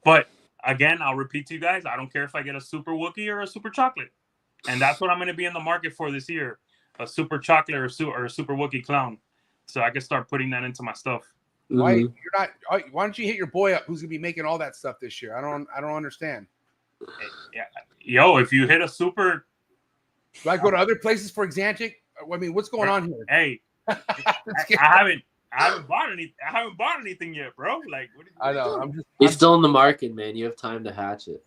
But again, I'll repeat to you guys. I don't care if I get a Super Wookie or a Super Chocolate, and that's what I'm gonna be in the market for this year: a Super Chocolate or a Super Wookie Clown. So I can start putting that into my stuff. Why don't you hit your boy up? Who's gonna be making all that stuff this year? I don't understand. Yeah, yo, if you hit a super. Do I go to other places for Xantic? I mean, what's going on here? Hey, I haven't bought anything yet, bro. Like, I know. He's still in the market, man. You have time to hatch it.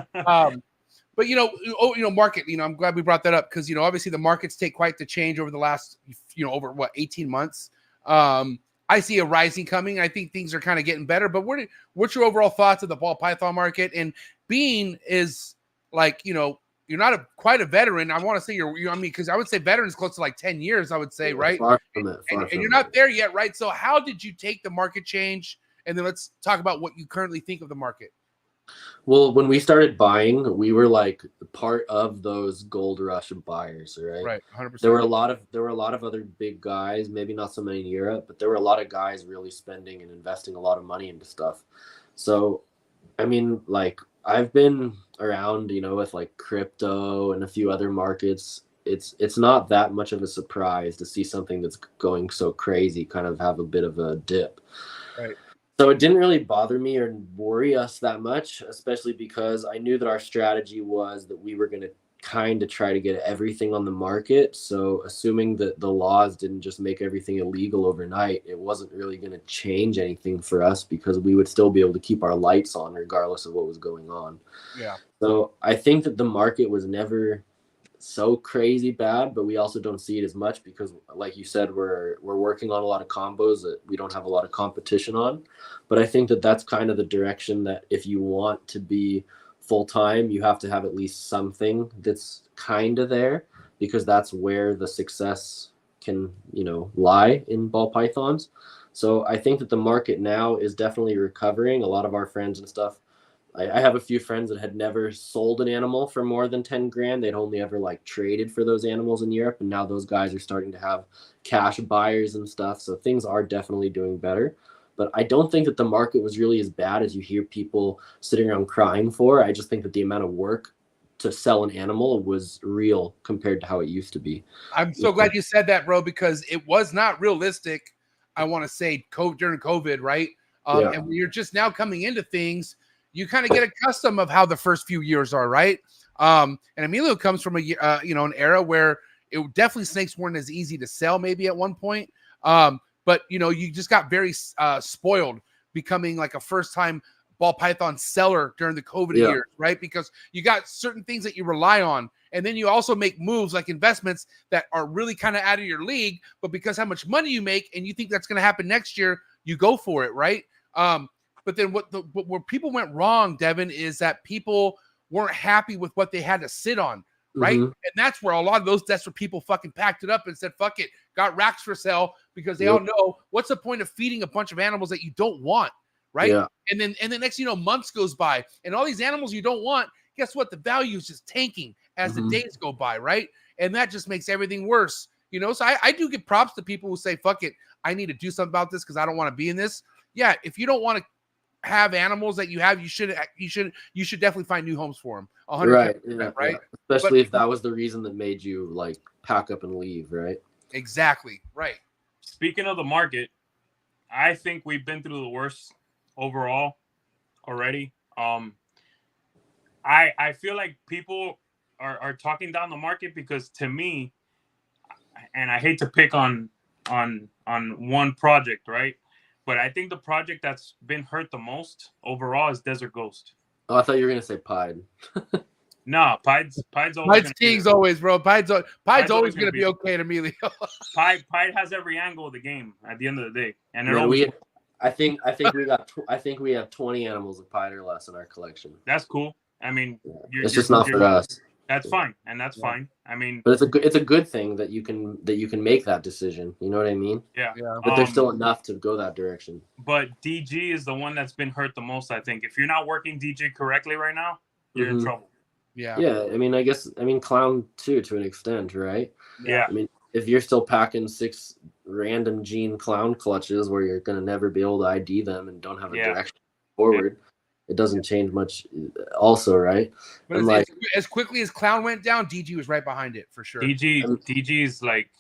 But market. I'm glad we brought that up because obviously the markets take quite the change over the last over 18 months. I see a rising coming. I think things are kind of getting better. But what's your overall thoughts of the ball python market? And Bean is like you're not quite a veteran. I want to say because I would say veteran is close to like 10 years, I would say, right? Far from it. And you're not there yet, right? So how did you take the market change? And then let's talk about what you currently think of the market. Well, when we started buying, we were like part of those gold rush buyers, right? Right, 100%. There were a lot of other big guys, maybe not so many in Europe, but there were a lot of guys really spending and investing a lot of money into stuff. So, I mean, like I've been around, with like crypto and a few other markets. It's not that much of a surprise to see something that's going so crazy kind of have a bit of a dip. Right. So it didn't really bother me or worry us that much, especially because I knew that our strategy was that we were going to kind of try to get everything on the market. So assuming that the laws didn't just make everything illegal overnight, it wasn't really going to change anything for us because we would still be able to keep our lights on regardless of what was going on. Yeah. So I think that the market was never so crazy bad, but we also don't see it as much because, like you said, we're working on a lot of combos that we don't have a lot of competition on. But I think that that's kind of the direction that if you want to be full-time, you have to have at least something that's kind of there because that's where the success can, lie in ball pythons. So I think that the market now is definitely recovering. A lot of our friends and stuff, I have a few friends that had never sold an animal for more than 10 grand. They'd only ever like traded for those animals in Europe. And now those guys are starting to have cash buyers and stuff. So things are definitely doing better. But I don't think that the market was really as bad as you hear people sitting around crying for. I just think that the amount of work to sell an animal was real compared to how it used to be. I'm so glad you said that, bro, because it was not realistic. I want to say during COVID, right? And when you're just now coming into things, you kind of get accustomed of how the first few years are, right? And Emilio comes from an era where it definitely snakes weren't as easy to sell, maybe at one point. But you just got very spoiled becoming like a first-time ball python seller during the COVID years, right? Because you got certain things that you rely on, and then you also make moves like investments that are really kind of out of your league, but because how much money you make and you think that's going to happen next year, you go for it, right? But then where people went wrong, Devon, is that people weren't happy with what they had to sit on, right? And that's where a lot of those desperate people fucking packed it up and said, fuck it, got racks for sale, because they all know what's the point of feeding a bunch of animals that you don't want, right? And then next, months goes by and all these animals you don't want, guess what? The value is just tanking as the days go by, right? And that just makes everything worse, So I do give props to people who say, fuck it, I need to do something about this because I don't want to be in this. Yeah, if you don't want to have animals that you have, you should definitely find new homes for them. 100%, right? Especially if that was the reason that made you like pack up and leave, right? Exactly, right. Speaking of the market, I think we've been through the worst overall already. I feel like people are talking down the market because, to me, and I hate to pick on one project, right? But I think the project that's been hurt the most overall is Desert Ghost. Oh, I thought you were gonna say Pied. No, Pied's always King's always, bro. Pied's always gonna be okay at Emilio. Pied has every angle of the game at the end of the day, and I think we have 20 animals of Pied or less in our collection. That's cool. I mean, it's just not for us. That's fine, and that's fine. I mean, but it's a good thing that you can make that decision. You know what I mean? Yeah. But there's still enough to go that direction. But DG is the one that's been hurt the most, I think. If you're not working DG correctly right now, you're in trouble. Yeah. Yeah. I mean, Clown too, to an extent, right? Yeah. I mean, if you're still packing 6 random gene clown clutches where you're gonna never be able to ID them and don't have a direction forward. It doesn't change much also, right? But as quickly as Clown went down, DG was right behind it for sure. DG is like,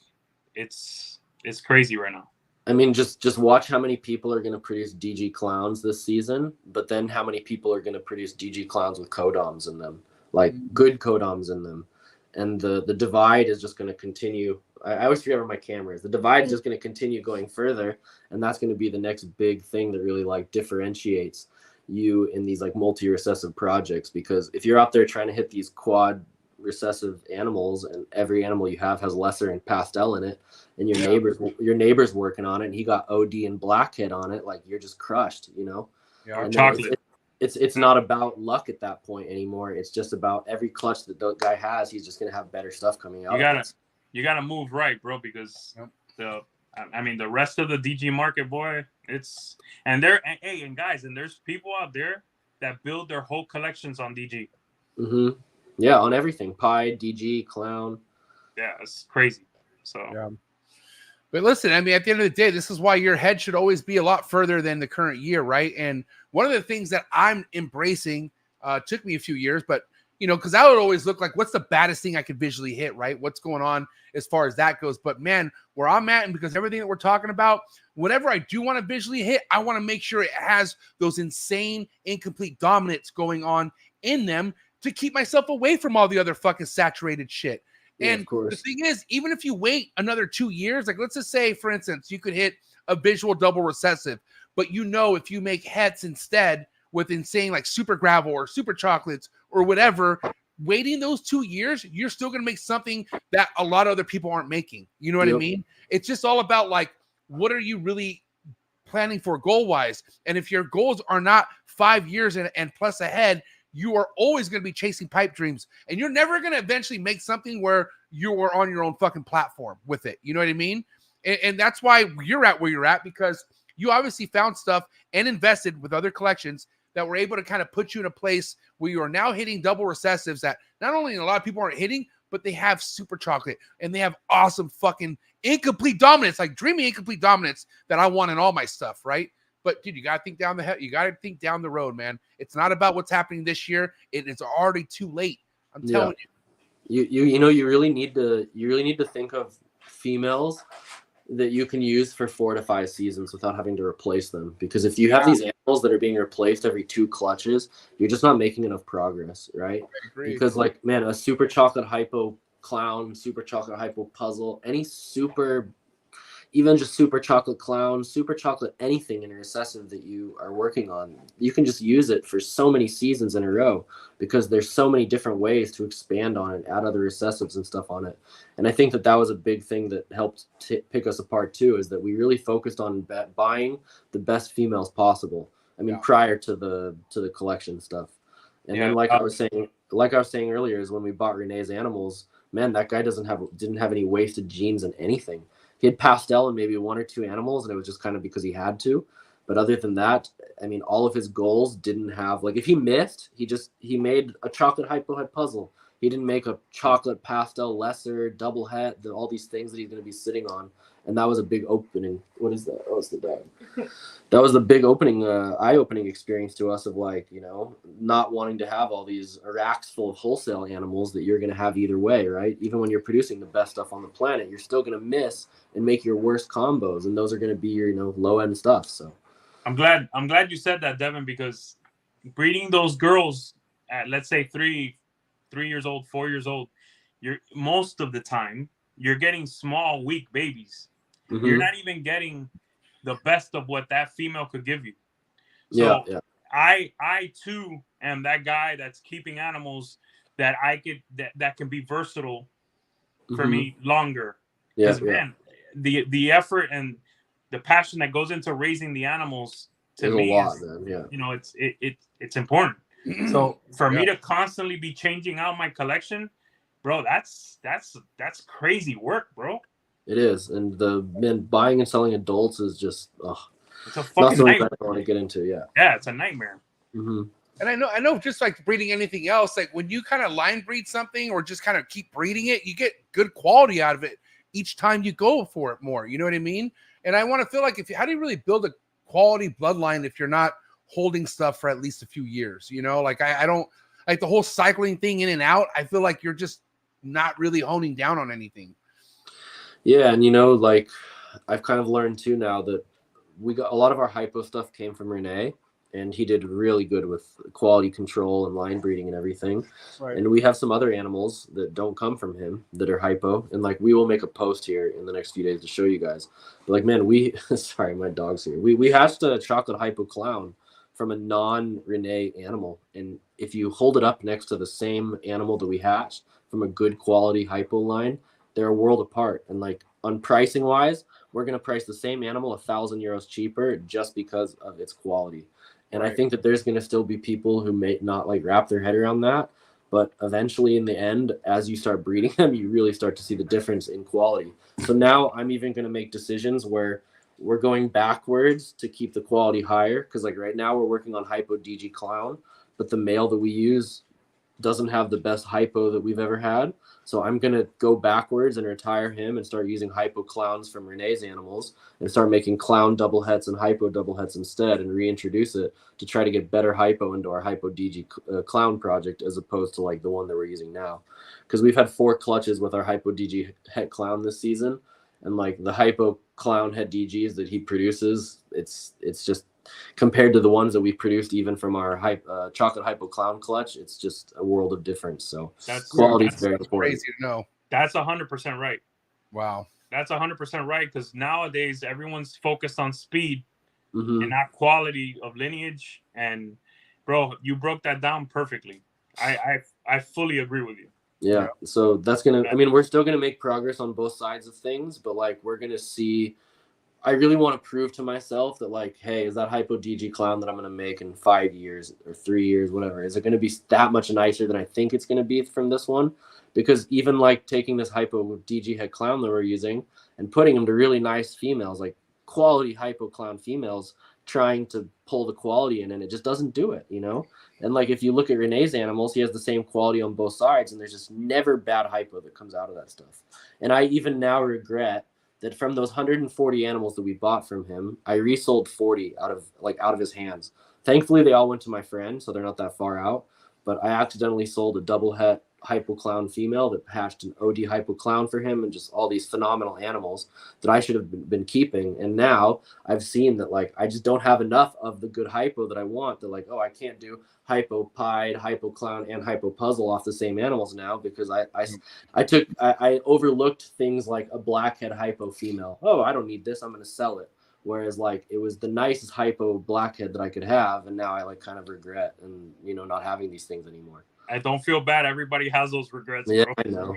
it's crazy right now. I mean, just watch how many people are going to produce DG Clowns this season, but then how many people are going to produce DG Clowns with codoms in them, like good codoms in them. And the divide is just going to continue. I always forget where my camera is. The divide is just going to continue going further, and that's going to be the next big thing that really like differentiates you in these like multi-recessive projects, because if you're out there trying to hit these quad recessive animals and every animal you have has lesser and pastel in it, and your neighbor's working on it and he got OD and blackhead on it, like you're just crushed, And chocolate. It's not about luck at that point anymore. It's just about every clutch that the guy has, he's just gonna have better stuff coming out. You gotta move right, bro, because the rest of the DG market, boy, and there's people out there that build their whole collections on DG. Yeah, on everything. Pied, DG, Clown. Yeah, it's crazy. So But listen, I mean, at the end of the day, this is why your head should always be a lot further than the current year, right? And one of the things that I'm embracing took me a few years, but because I would always look like, what's the baddest thing I could visually hit, right? What's going on as far as that goes? But man, where I'm at, and because everything that we're talking about, whatever I do want to visually hit, I want to make sure it has those insane incomplete dominants going on in them to keep myself away from all the other fucking saturated shit. Yeah, and the thing is, even if you wait another 2 years, like let's just say, for instance, you could hit a visual double recessive, but if you make hets instead with insane like super gravel or super chocolates or whatever, waiting those 2 years, you're still going to make something that a lot of other people aren't making. You know what I mean? It's just all about like, what are you really planning for goal wise? And if your goals are not 5 years and plus ahead, you are always going to be chasing pipe dreams, and you're never going to eventually make something where you are on your own fucking platform with it. You know what I mean? And that's why you're at where you're at, because you obviously found stuff and invested with other collections that were able to kind of put you in a place where you are now hitting double recessives that not only a lot of people aren't hitting, but they have super chocolate and they have awesome fucking incomplete dominance, like dreamy incomplete dominance that I want in all my stuff, right? But dude, you gotta think down the road, man. It's not about what's happening this year. It is already too late. I'm telling you. You really need to think of females that you can use for 4 to 5 seasons without having to replace them. Because if you have these animals that are being replaced every 2 clutches, you're just not making enough progress, right? Because like, man, a super chocolate hypo clown, super chocolate hypo puzzle, even just super chocolate clown, super chocolate anything in a recessive that you are working on, you can just use it for so many seasons in a row because there's so many different ways to expand on it, add other recessives and stuff on it. And I think that was a big thing that helped pick us apart too, is that we really focused on buying the best females possible. I mean, prior to the collection stuff. And then like I was saying earlier, is when we bought Renee's animals, man, that guy didn't have any wasted genes in anything. He had pastel and maybe 1 or 2 animals, and it was just kind of because he had to. But other than that, I mean, all of his goals didn't have, like, if he missed, he made a chocolate hypo head puzzle. He didn't make a chocolate pastel lesser double head, all these things that he's going to be sitting on. And that was a big opening. What is that? Oh, it's the dog. That was the big opening, eye-opening experience to us of, like, you know, not wanting to have all these racks full of wholesale animals that you're going to have either way, right? Even when you're producing the best stuff on the planet, you're still going to miss and make your worst combos, and those are going to be your, you know, low-end stuff. So I'm glad you said that, Devon, because breeding those girls at, let's say, 3 years old, 4 years old, most of the time you're getting small, weak babies. Mm-hmm. You're not even getting the best of what that female could give you. So I too am that guy that's keeping animals that that can be versatile for me longer. Because man, the effort and the passion that goes into raising the animals to me is, you know, it's important. So for me to constantly be changing out my collection, bro, that's crazy work, bro. It is, and buying and selling adults is just it's a fucking nightmare. I want to get into. Yeah, it's a nightmare. Mm-hmm. And I know, just like breeding anything else, like when you kind of line breed something or just kind of keep breeding it, you get good quality out of it each time you go for it more. You know what I mean? And I want to feel like how do you really build a quality bloodline if you're not holding stuff for at least a few years? You know, like I don't like the whole cycling thing in and out. I feel like you're just not really honing down on anything. Yeah, and you know, like I've kind of learned too now that we got a lot of our hypo stuff came from Renee, and he did really good with quality control and line breeding and everything. Right. And we have some other animals that don't come from him that are hypo, and like we will make a post here in the next few days to show you guys. But like, man, sorry, my dog's here. We hatched a chocolate hypo clown from a non-Renee animal, and if you hold it up next to the same animal that we hatched from a good quality hypo line, they're a world apart. And like on pricing wise, we're going to price the same animal 1,000 euros cheaper just because of its quality. And I think that there's going to still be people who may not like wrap their head around that. But eventually in the end, as you start breeding them, you really start to see the difference in quality. So now I'm even going to make decisions where we're going backwards to keep the quality higher. Because like right now we're working on hypo DG clown, but the male that we use doesn't have the best hypo that we've ever had. So I'm going to go backwards and retire him and start using hypo clowns from Renee's animals and start making clown double heads and hypo double heads instead and reintroduce it to try to get better hypo into our hypo DG clown project as opposed to like the one that we're using now. Because we've had 4 clutches with our hypo DG head clown this season, and like the hypo clown head DGs that he produces, it's just compared to the ones that we produced even from our chocolate hypo clown clutch, it's just a world of difference. So quality is very important. Crazy to know. That's 100% right. Wow. That's 100% right, because nowadays everyone's focused on speed and not quality of lineage. And bro, you broke that down perfectly. I fully agree with you. Yeah. So that's we're still gonna make progress on both sides of things, but like we're gonna see. I really want to prove to myself that, like, hey, is that hypo DG clown that I'm going to make in 5 years or 3 years, whatever, is it going to be that much nicer than I think it's going to be from this one? Because even like taking this hypo DG head clown that we're using and putting them to really nice females, like quality hypo clown females, trying to pull the quality in, and it just doesn't do it, you know? And like if you look at Renee's animals, he has the same quality on both sides, and there's just never bad hypo that comes out of that stuff. And I even now regret that from those 140 animals that we bought from him, I resold 40 out of his hands. Thankfully, they all went to my friend, so they're not that far out. But I accidentally sold a double het hypoclown female that hatched an OD hypoclown for him, and just all these phenomenal animals that I should have been keeping. And now I've seen that, like, I just don't have enough of the good hypo that I want. They're like, oh, I can't do hypopide, hypoclown, and hypopuzzle off the same animals now, because I overlooked things like a blackhead hypo female. Oh, I don't need this, I'm going to sell it. Whereas, like, it was the nicest hypo blackhead that I could have, and now I, like, kind of regret and, you know, not having these things anymore. I don't feel bad. Everybody has those regrets, Yeah, bro. I know.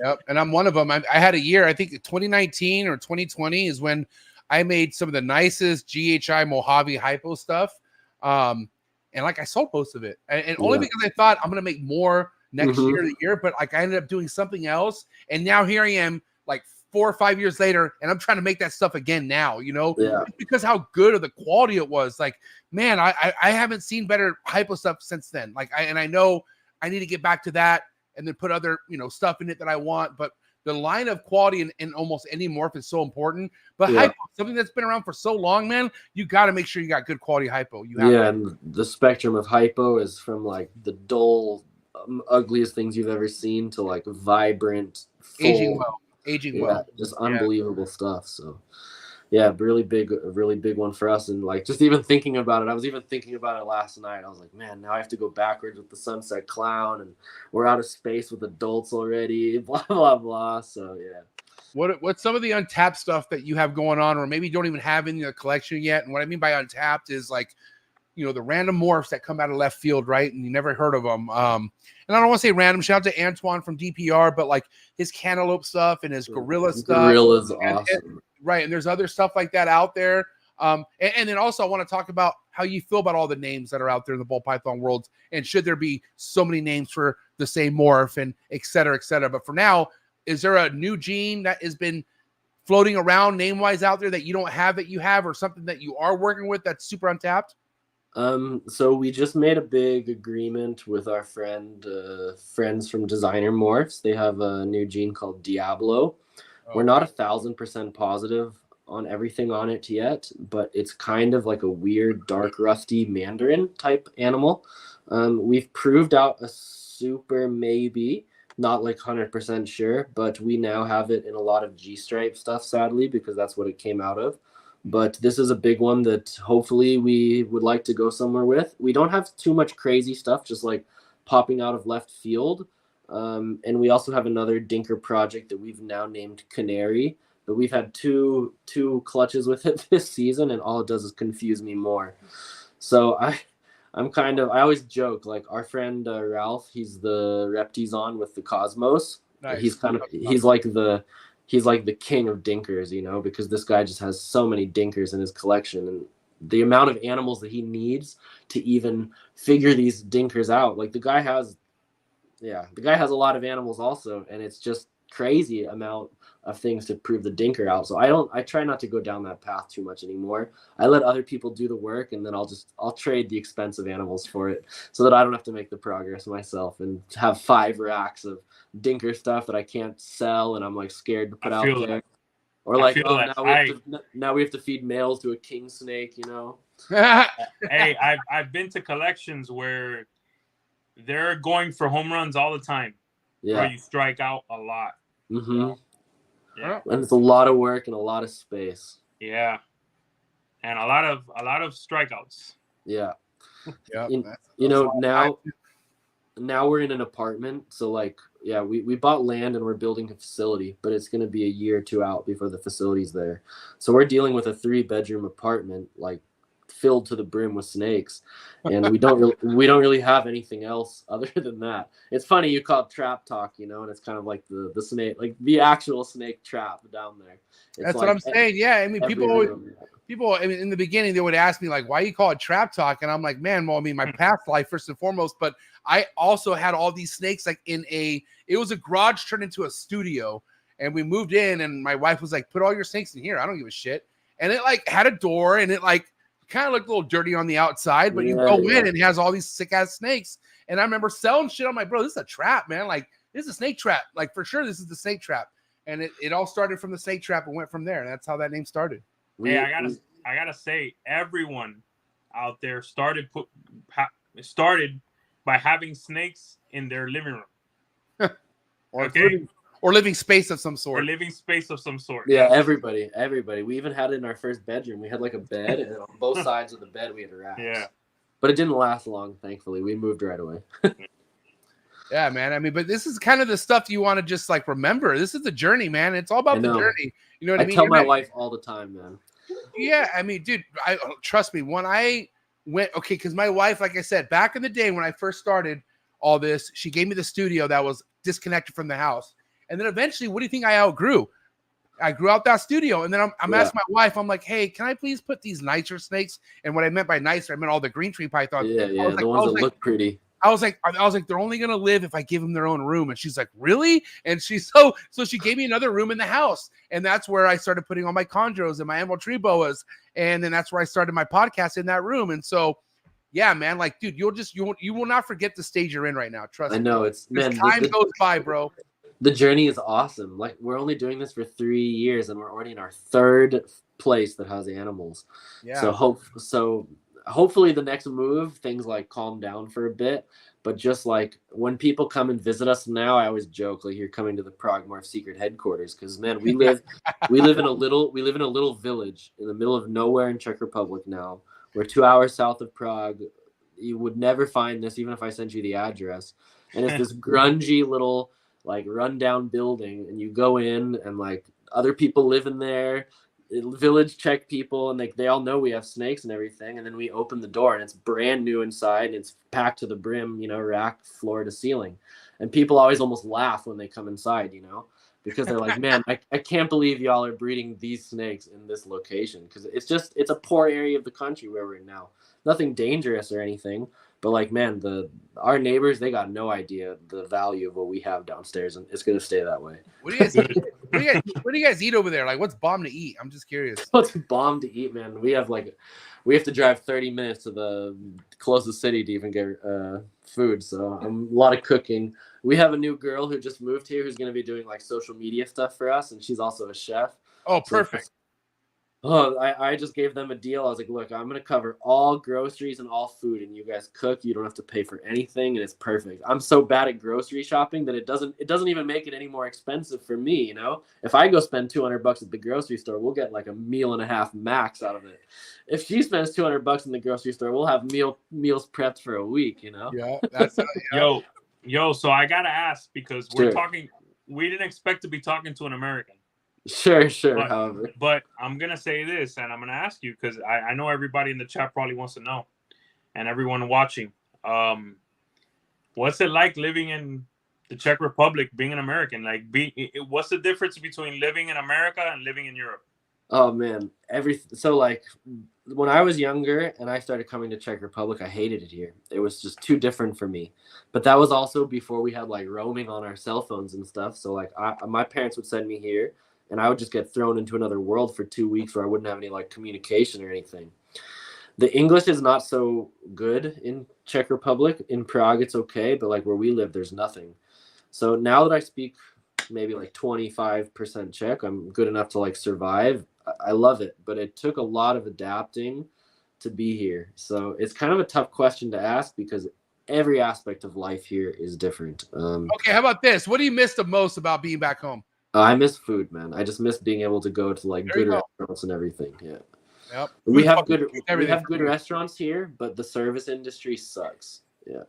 Yep. And I'm one of them. I had a year, I think 2019 or 2020 is when I made some of the nicest GHI Mojave hypo stuff. And like, I sold most of it, and only because I thought I'm going to make more next year, but like I ended up doing something else. And now here I am, like 4 or 5 years later, and I'm trying to make that stuff again now, you know, because how good of the quality it was. Like, man, I haven't seen better hypo stuff since then. Like, I know I need to get back to that and then put other, you know, stuff in it that I want. But the line of quality in almost any morph is so important. But hypo, something that's been around for so long, man, you got to make sure you got good quality hypo. You have and the spectrum of hypo is from like the dull, ugliest things you've ever seen to like vibrant, full, aging well, just unbelievable stuff. So yeah, a really big one for us. And like, just even thinking about it, I was even thinking about it last night. I was like, man, now I have to go backwards with the Sunset Clown, and we're out of space with adults already, blah blah blah. So yeah. What's some of the untapped stuff that you have going on, or maybe you don't even have in your collection yet? And what I mean by untapped is like, you know, the random morphs that come out of left field, right? And you never heard of them. And I don't want to say random. Shout out to Antoine from DPR, but like his cantaloupe stuff and his gorilla stuff. Gorilla's awesome. Right. And there's other stuff like that out there. And then also I want to talk about how you feel about all the names that are out there in the ball python world. And should there be so many names for the same morph and et cetera, et cetera. But for now, is there a new gene that has been floating around name-wise out there that you don't have that you have, or something that you are working with that's super untapped? So we just made a big agreement with our friends from Designer Morphs. They have a new gene called Diablo. We're not 1,000% positive on everything on it yet, but it's kind of like a weird, dark, rusty Mandarin type animal. We've proved out a super maybe, not like 100% sure, but we now have it in a lot of G-stripe stuff, sadly, because that's what it came out of. But this is a big one that hopefully we would like to go somewhere with. We don't have too much crazy stuff, just like popping out of left field. And we also have another dinker project that we've now named Canary, but we've had two clutches with it this season, and all it does is confuse me more. So I always joke, like our friend Ralph, he's the Reptizon with the Cosmos. Nice. He's like the king of dinkers, you know, because this guy just has so many dinkers in his collection, and the amount of animals that he needs to even figure these dinkers out. Like the guy has a lot of animals also, and it's just crazy amount of things to prove the dinker out. So I try not to go down that path too much anymore. I let other people do the work, and then I'll trade the expensive animals for it, so that I don't have to make the progress myself and have 5 racks of dinker stuff that I can't sell, and I'm like scared to put out there. Or like, now we have to feed males to a king snake, you know. Hey, I've been to collections where they're going for home runs all the time. Yeah, where you strike out a lot. Mm-hmm. Yeah, and it's a lot of work and a lot of space. Yeah, and a lot of strikeouts. Yeah, yeah. You know, now we're in an apartment, so like, yeah, we bought land and we're building a facility, but it's going to be a year or 2 out before the facility's there. So we're dealing with a 3-bedroom apartment, like filled to the brim with snakes, and we don't really have anything else other than that. It's funny you call it trap talk, you know, and it's kind of like the snake, like the actual snake trap down there. That's like what I'm saying. Yeah, I mean, people, I mean, in the beginning they would ask me like, why you call it trap talk? And I'm like, man, well, I mean, my past life first and foremost, but I also had all these snakes like it was a garage turned into a studio, and we moved in, and my wife was like, put all your snakes in here, I don't give a shit. And it like had a door, and it like kind of looked a little dirty on the outside, but you go in and it has all these sick ass snakes. And I remember selling shit. I'm like, bro, this is a trap, man. Like, this is a snake trap. Like, for sure, this is the snake trap. and it all started from the snake trap and went from there. And that's how that name started. Hey, I gotta say, everyone out there started by having snakes in their living room, or living space of some sort. Or living space of some sort. Yeah, everybody. We even had it in our first bedroom. We had like a bed, and on both sides of the bed we had rats. Yeah, but it didn't last long. Thankfully, we moved right away. Yeah, man. I mean, but this is kind of the stuff you want to just like remember. This is the journey, man. It's all about the journey. You know what I mean? I tell my wife all the time, man. Yeah, I mean, dude, trust me. When I went, because my wife, like I said, back in the day when I first started all this, she gave me the studio that was disconnected from the house. And then eventually, what do you think I outgrew? I grew out that studio. And then I'm asking my wife, I'm like, hey, can I please put these nicer snakes? And what I meant by nicer, I meant all the green tree pythons. Yeah, the ones that look pretty. I was like, they're only gonna live if I give them their own room. And she's like, really? And she's so she gave me another room in the house, and that's where I started putting all my chondros and my emerald tree boas, and then that's where I started my podcast in that room. And so, yeah, man, like, dude, you will not forget the stage you're in right now. Trust me. I know time goes by, bro. The journey is awesome. Like, we're only doing this for 3 years, and we're already in our third place that has animals. Yeah. So hopefully the next move, things like calm down for a bit, but just like when people come and visit us now, I always joke like you're coming to the Prague Morph secret headquarters, because man, we live in a little village in the middle of nowhere in Czech Republic now. We're 2 hours south of Prague. You would never find this even if I sent you the address. And it's this grungy little like rundown building, and you go in and like other people live in there. Village Czech people, and they all know we have snakes and everything, and then we open the door and it's brand new inside, and it's packed to the brim, rack floor to ceiling, and people always almost laugh when they come inside, because they're like, man, I can't believe y'all are breeding these snakes in this location, because it's a poor area of the country where we're in now. Nothing dangerous or anything, but like, man, our neighbors, they got no idea the value of what we have downstairs, and it's gonna stay that way. What do you guys eat? What do you guys eat over there? Like, what's bomb to eat? I'm just curious. What's bomb to eat, man? We have to drive 30 minutes to the closest city to even get food. So a lot of cooking. We have a new girl who just moved here who's gonna be doing like social media stuff for us, and she's also a chef. Oh, perfect. I just gave them a deal. I was like, look, I'm going to cover all groceries and all food, and you guys cook. You don't have to pay for anything, and it's perfect. I'm so bad at grocery shopping that it doesn't even make it any more expensive for me, If I go spend $200 at the grocery store, we'll get like a meal and a half max out of it. If she spends $200 in the grocery store, we'll have meals prepped for a week, Yeah, that's Yo, so I got to ask, because we didn't expect to be talking to an American. Sure. But I'm going to say this, and I'm going to ask you, because I know everybody in the chat probably wants to know, and everyone watching. What's it like living in the Czech Republic, being an American? Like, what's the difference between living in America and living in Europe? Oh, man. So, like, when I was younger and I started coming to Czech Republic, I hated it here. It was just too different for me. But that was also before we had, like, roaming on our cell phones and stuff. So, like, my parents would send me here, and I would just get thrown into another world for 2 weeks where I wouldn't have any like communication or anything. The English is not so good in Czech Republic. In Prague, it's okay, but like where we live, there's nothing. So now that I speak maybe like 25% Czech, I'm good enough to like survive. I love it, but it took a lot of adapting to be here. So it's kind of a tough question to ask, because every aspect of life here is different. Okay, how about this? What do you miss the most about being back home? I miss food, man. I just miss being able to go to like good restaurants and everything. Yeah. Yep. We have good restaurants here, but the service industry sucks. Yeah.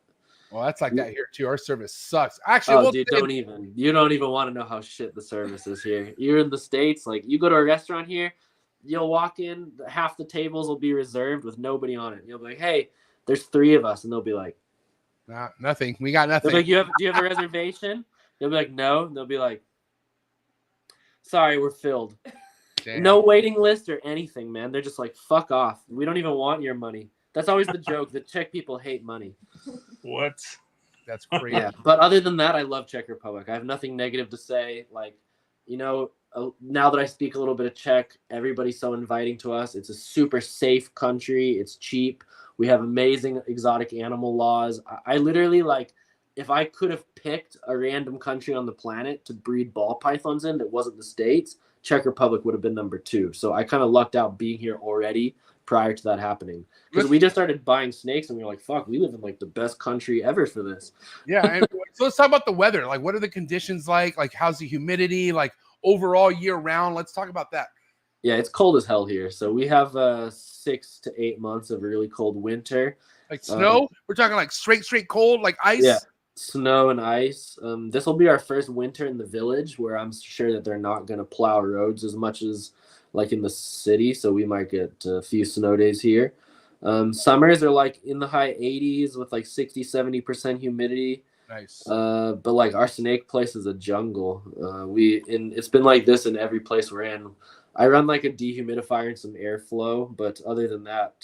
Well, that's like that here too. Our service sucks. Actually, dude, you don't even want to know how shit the service is here. You're in the States, like you go to a restaurant here, you'll walk in, half the tables will be reserved with nobody on it. You'll be like, hey, there's 3 of us, and they'll be like, nah, nothing. We got nothing. Like, do you have a reservation? They'll be like, no. And they'll be like, sorry, we're filled. Damn. No waiting list or anything, man. They're just like, fuck off. We don't even want your money. That's always the joke. The Czech people hate money. What? That's crazy. Yeah, but other than that, I love Czech Republic. I have nothing negative to say. Like, now that I speak a little bit of Czech, everybody's so inviting to us. It's a super safe country. It's cheap. We have amazing exotic animal laws. I literally, like, if I could have picked a random country on the planet to breed ball pythons in that wasn't the States, Czech Republic would have been number 2. So I kind of lucked out being here already prior to that happening. Because we just started buying snakes and we were like, fuck, we live in like the best country ever for this. Yeah. And so let's talk about the weather. Like, what are the conditions like? Like, how's the humidity? Like, overall year round? Let's talk about that. Yeah, it's cold as hell here. So we have 6 to 8 months of really cold winter. Like snow? We're talking like straight cold, like ice? Yeah, snow and ice. This will be our first winter in the village, where I'm sure that they're not going to plow roads as much as like in the city. So we might get a few snow days here. Summers are like in the high 80s with like 60-70% humidity. Nice. But like our snake place is a jungle. It's been like this in every place we're in. I run like a dehumidifier and some airflow, but other than that,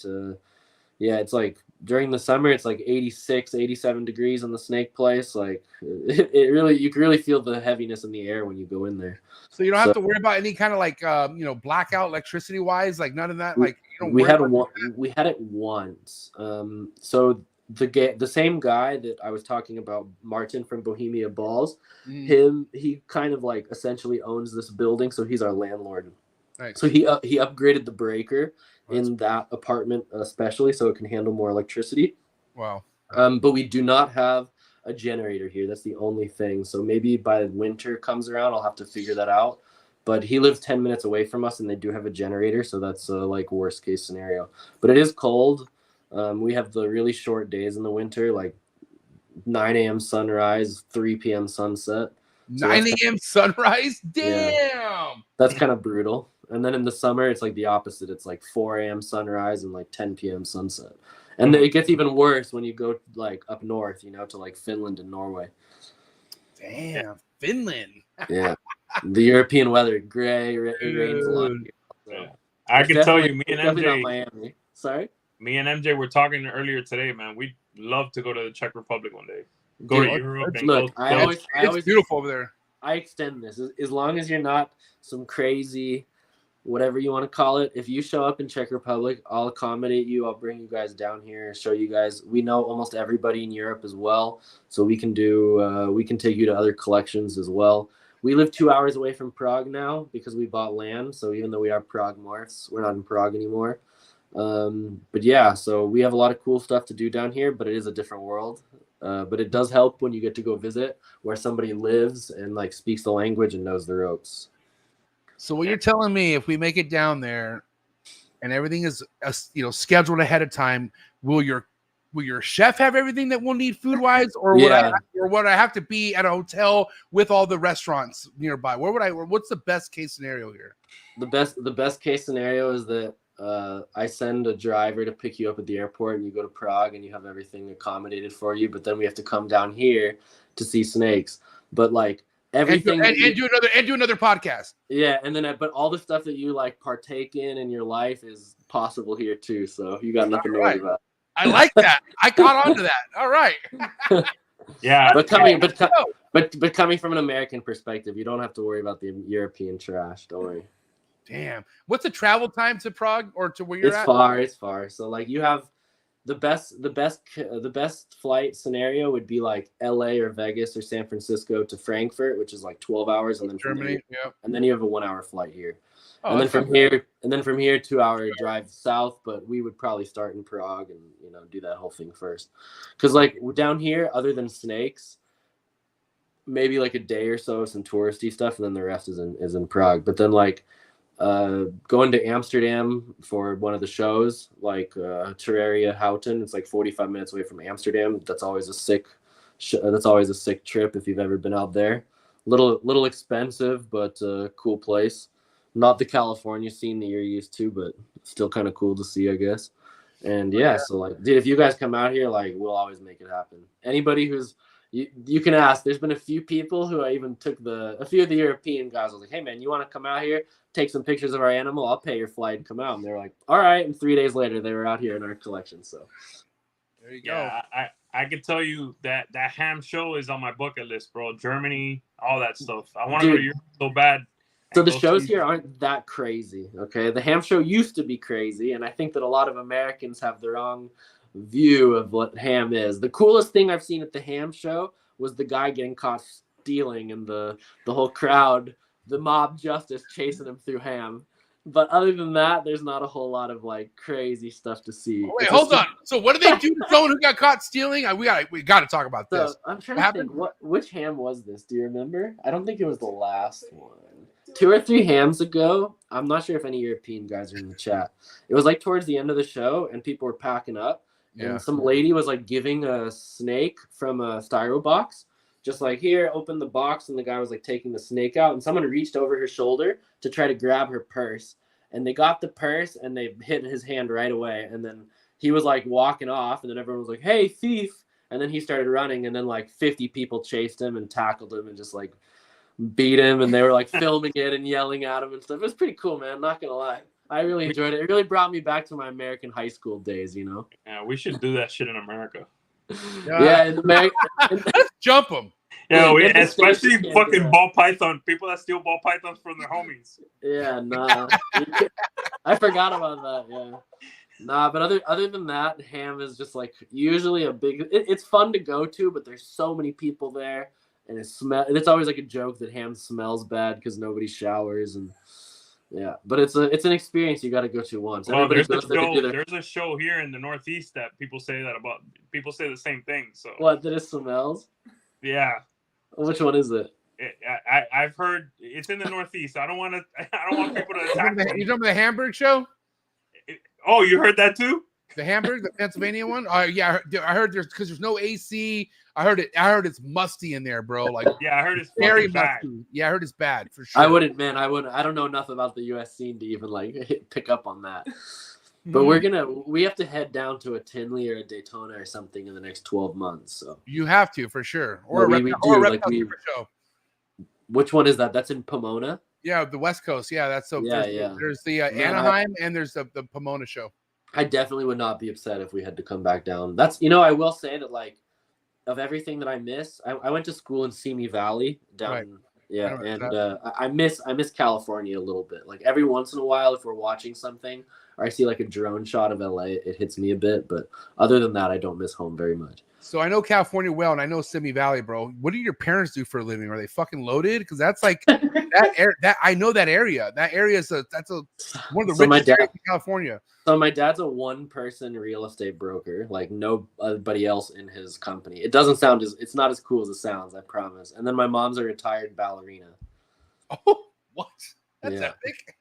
yeah, it's like during the summer it's like 86, 87 degrees in the snake place. Like it really, you can really feel the heaviness in the air when you go in there. So you don't have to worry about any kind of like blackout electricity wise, like none of that. Like you don't we had it once. So the same guy that I was talking about, Martin from Bohemia Balls, he kind of like essentially owns this building, so he's our landlord. Nice. So he upgraded the breaker in that apartment especially, so it can handle more electricity. Wow. But we do not have a generator here. That's the only thing. So maybe by winter comes around, I'll have to figure that out. But he lives 10 minutes away from us, and they do have a generator, so that's like worst case scenario. But it is cold. We have the really short days in the winter, like 9 a.m. sunrise, 3 p.m. sunset. So 9 a.m. sunrise? Damn! Yeah, that's kind of brutal. And then in the summer, it's like the opposite. It's like 4 a.m. sunrise and like 10 p.m. sunset. And it gets even worse when you go like up north, to like Finland and Norway. Damn, Finland. Yeah. The European weather, gray, it rains a lot. So. I can tell you, me and MJ. MJ. Sorry? Me and MJ were talking earlier today, man. We'd love to go to the Czech Republic one day. Go to Europe and look, go. It's beautiful over there. I extend this. As long as you're not some crazy, whatever you want to call it, if you show up in Czech Republic, I'll accommodate you. I'll bring you guys down here, show you guys. We know almost everybody in Europe as well, so we can take you to other collections as well. We live 2 hours away from Prague now because we bought land. So even though we are Prague Morphs, we're not in Prague anymore. But yeah, so we have a lot of cool stuff to do down here, but it is a different world. But it does help when you get to go visit where somebody lives and like speaks the language and knows the ropes. So what you're telling me, if we make it down there and everything is scheduled ahead of time, will your chef have everything that we'll need food wise, or would I have to be at a hotel with all the restaurants nearby? What's the best case scenario here? The best case scenario is that I send a driver to pick you up at the airport and you go to Prague and you have everything accommodated for you, but then we have to come down here to see snakes. But like everything and do another podcast. Yeah, and then but all the stuff that you like partake in your life is possible here too. So you got nothing to worry about. I like that. I caught on to that. All right. Yeah. But coming from an American perspective, you don't have to worry about the European trash. Don't worry. Damn. What's the travel time to Prague or to where you're at? It's far. So like you have the best flight scenario would be like LA or Vegas or San Francisco to Frankfurt, which is like 12 hours, and then Germany, and then you have a 1 hour flight here. Oh, and then from here 2 hour drive south, but we would probably start in Prague and do that whole thing first. Cuz like down here, other than snakes, maybe like a day or so of some touristy stuff, and then the rest is in Prague. But then like going to Amsterdam for one of the shows, like Terraria Houten, it's like 45 minutes away from Amsterdam. That's always a sick trip if you've ever been out there. Little expensive, but cool place. Not the California scene that you're used to, but still kind of cool to see, I guess. And yeah, so like, dude, if you guys come out here, like, we'll always make it happen. Anybody who's you can ask. There's been a few people who I even took a few of the European guys. I was like, hey man, you want to come out here, take some pictures of our animal? I'll pay your flight and come out. And they're like, all right. And 3 days later, they were out here in our collection. So there you go. Yeah, I can tell you that ham show is on my bucket list, bro. Germany, all that stuff. I want to go to Europe so bad. So the shows here aren't that crazy, okay? The ham show used to be crazy, and I think that a lot of Americans have the wrong view of what ham is. The coolest thing I've seen at the ham show was the guy getting caught stealing, and the whole crowd, the mob justice chasing him through Ham. But other than that, there's not a whole lot of like crazy stuff to see. Wait, hold on. So what did they do to someone who got caught stealing? We got to talk about this. So I'm trying to think, which ham was this? Do you remember? I don't think it was the last one. 2 or 3 hams ago, I'm not sure if any European guys are in the chat. It was like towards the end of the show, and people were packing up, and some lady was like giving a snake from a styro box. Just like, here, open the box, and the guy was like taking the snake out, and someone reached over her shoulder to try to grab her purse, and they got the purse, and they hit his hand right away, and then he was like walking off, and then everyone was like, hey, thief, and then he started running, and then like 50 people chased him and tackled him and just like beat him, and they were like filming it and yelling at him and stuff. It was pretty cool, man, not gonna lie. I really enjoyed it. It really brought me back to my American high school days, you know? Yeah, we should do that shit in America. Yeah, in America. Let's jump them. Yeah, especially fucking ball python. People that steal ball pythons from their homies. Yeah, nah. I forgot about that, yeah. Nah, but other than that, Ham is just like usually a big... It's fun to go to, but there's so many people there, and it's always like a joke that Ham smells bad because nobody showers, and yeah. But it's an experience you got to go to once. Well, there's a show here in the Northeast that people say the same thing. So what? That it smells? Yeah. Which one is it? I've heard it's in the Northeast. I don't want people to attack me. You remember the Hamburg show? Oh, you heard that too? The Hamburg, the Pennsylvania one? Yeah, I heard there's no AC. I heard it's musty in there, bro. Like, yeah, I heard it's very bad. Musty. Yeah, I heard it's bad for sure. I wouldn't. I don't know enough about the U.S. scene to even like pick up on that. But we have to head down to a Tinley or a Daytona or something in the next 12 months. So you have to for sure. Or no, a Reptile show. Which one is that? That's in Pomona. Yeah, the West Coast. Yeah, that's so. Yeah, There's the Anaheim and there's the Pomona show. I definitely would not be upset if we had to come back down. That's I will say that like of everything that I miss, I went to school in Simi Valley down. Right. Yeah, and I miss California a little bit. Like every once in a while, if we're watching something or I see like a drone shot of LA, it hits me a bit. But other than that, I don't miss home very much. So I know California well, and I know Simi Valley, bro. What do your parents do for a living? Are they fucking loaded? Because that's like that I know that area. That area is one of the richest areas in California. So my dad's a 1-person real estate broker, like nobody else in his company. It doesn't sound it's not as cool as it sounds, I promise. And then my mom's a retired ballerina. Oh, what? That's epic.